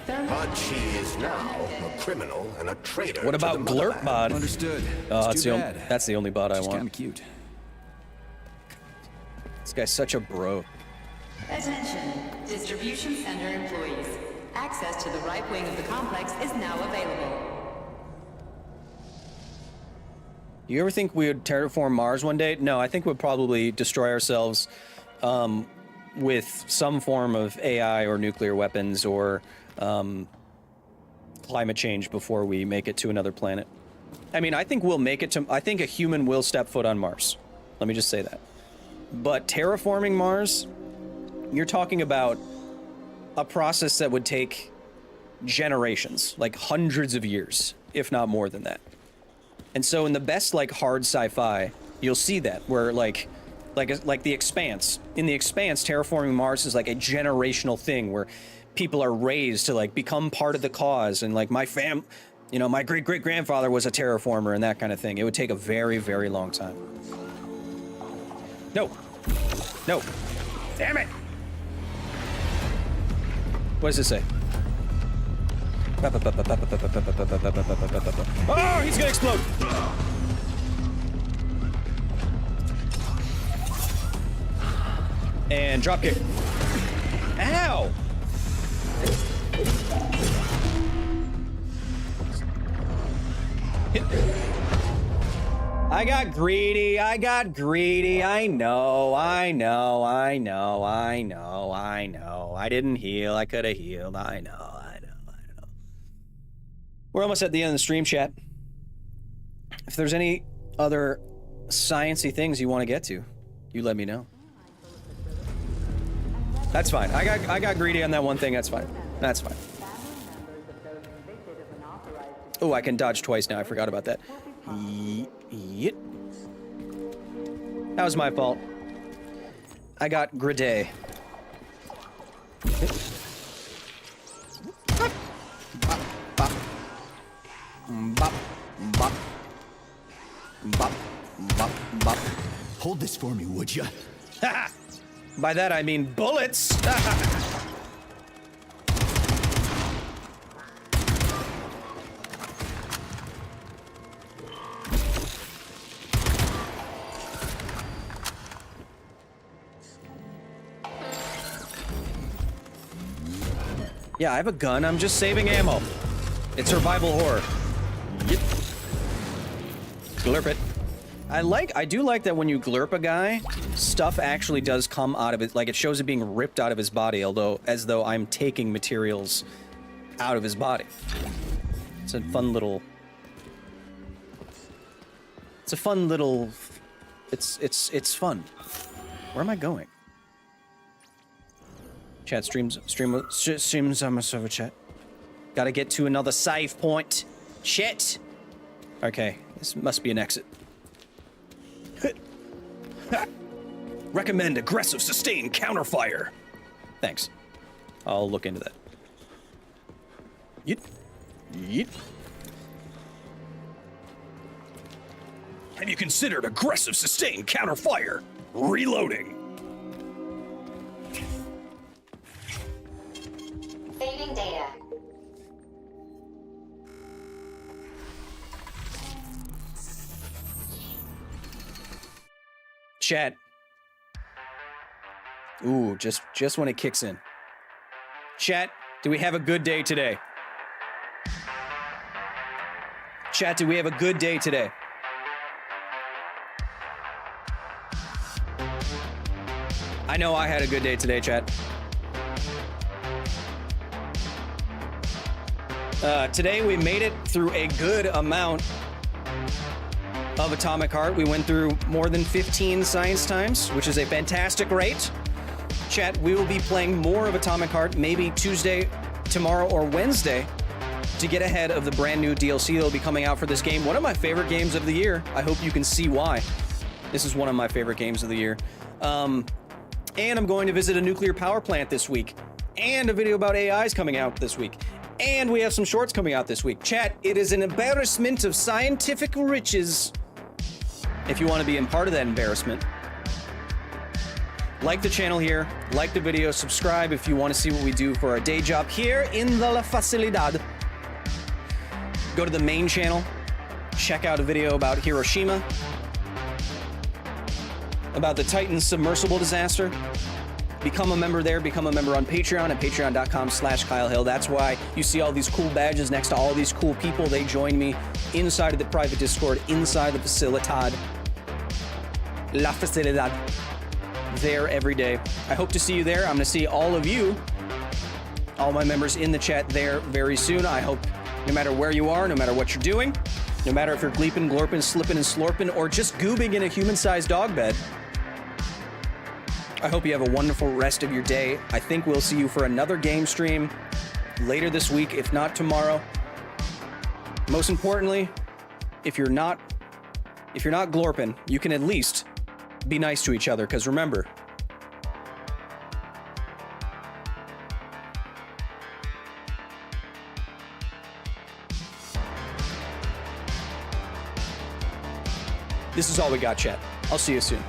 But she is now a criminal and a traitor. What to about the Glurp motherland. bod? Understood. That's the only bod I She's want. kinda cute. This guy's such a bro. Attention, distribution center employees. Access to the right wing of the complex is now available. Do you ever think we would terraform Mars one day? No, I think we'd probably destroy ourselves with some form of AI or nuclear weapons or climate change before we make it to another planet. I mean, I think we'll make it to... I think a human will step foot on Mars. Let me just say that. But terraforming Mars, you're talking about a process that would take generations, like hundreds of years, if not more than that. And so in the best, like, hard sci-fi, you'll see that, where, like The Expanse. In The Expanse, terraforming Mars is, like, a generational thing where people are raised to, like, become part of the cause, and, like, my great-great-grandfather was a terraformer and that kind of thing. It would take a very, very long time. No. No. Damn it! What does it say? Oh, he's gonna explode! And dropkick. Ow! I got greedy, I know. I didn't heal, I could have healed, I know. We're almost at the end of the stream, chat. If there's any other science-y things you want to get to, you let me know. That's fine. I got greedy on that one thing, that's fine. That's fine. Oh, I can dodge twice now, I forgot about that. Yep. That was my fault. I got grenade. Bop, bop, bop, bop, bop. Hold this for me, would ya? By that I mean bullets. Yeah, I have a gun. I'm just saving ammo. It's survival horror. Yep. Glurp it. I do like that when you glurp a guy, stuff actually does come out of it. Like, it shows it being ripped out of his body, as though I'm taking materials out of his body. It's a fun little... It's fun. Where am I going? Chat, streams on my server, chat. Gotta get to another save point. Shit! Okay, this must be an exit. Recommend aggressive sustained counterfire. Thanks. I'll look into that. Yeet. Yeet. Have you considered aggressive sustained counterfire? Reloading. Saving data. Chat. Ooh, just when it kicks in. Chat, do we have a good day today? Chat, do we have a good day today? I know I had a good day today, chat. Today we made it through a good amount of Atomic Heart. We went through more than 15 science times, which is a fantastic rate. Chat, we will be playing more of Atomic Heart maybe Tuesday, tomorrow, or Wednesday to get ahead of the brand new DLC that will be coming out for this game. One of my favorite games of the year. I hope you can see why. This is one of my favorite games of the year. And I'm going to visit a nuclear power plant this week. And a video about AI is coming out this week. And we have some shorts coming out this week. Chat, it is an embarrassment of scientific riches. If you want to be a part of that embarrassment, like the channel here, like the video, subscribe if you want to see what we do for our day job here in the La Facilidad. Go to the main channel, check out a video about Hiroshima, about the Titan submersible disaster, Become a member there. Become a member on Patreon at patreon.com/Kyle Hill. That's why you see all these cool badges next to all these cool people. They join me inside of the private Discord, inside the facilidad. La facilidad. There every day. I hope to see you there. I'm going to see all of you, all my members in the chat there very soon. I hope no matter where you are, no matter what you're doing, no matter if you're gleeping, glorping, slipping, and slorping, or just goobing in a human-sized dog bed, I hope you have a wonderful rest of your day. I think we'll see you for another game stream later this week, if not tomorrow. Most importantly, if you're not glorping, you can at least be nice to each other, because remember, this is all we got, chat. I'll see you soon.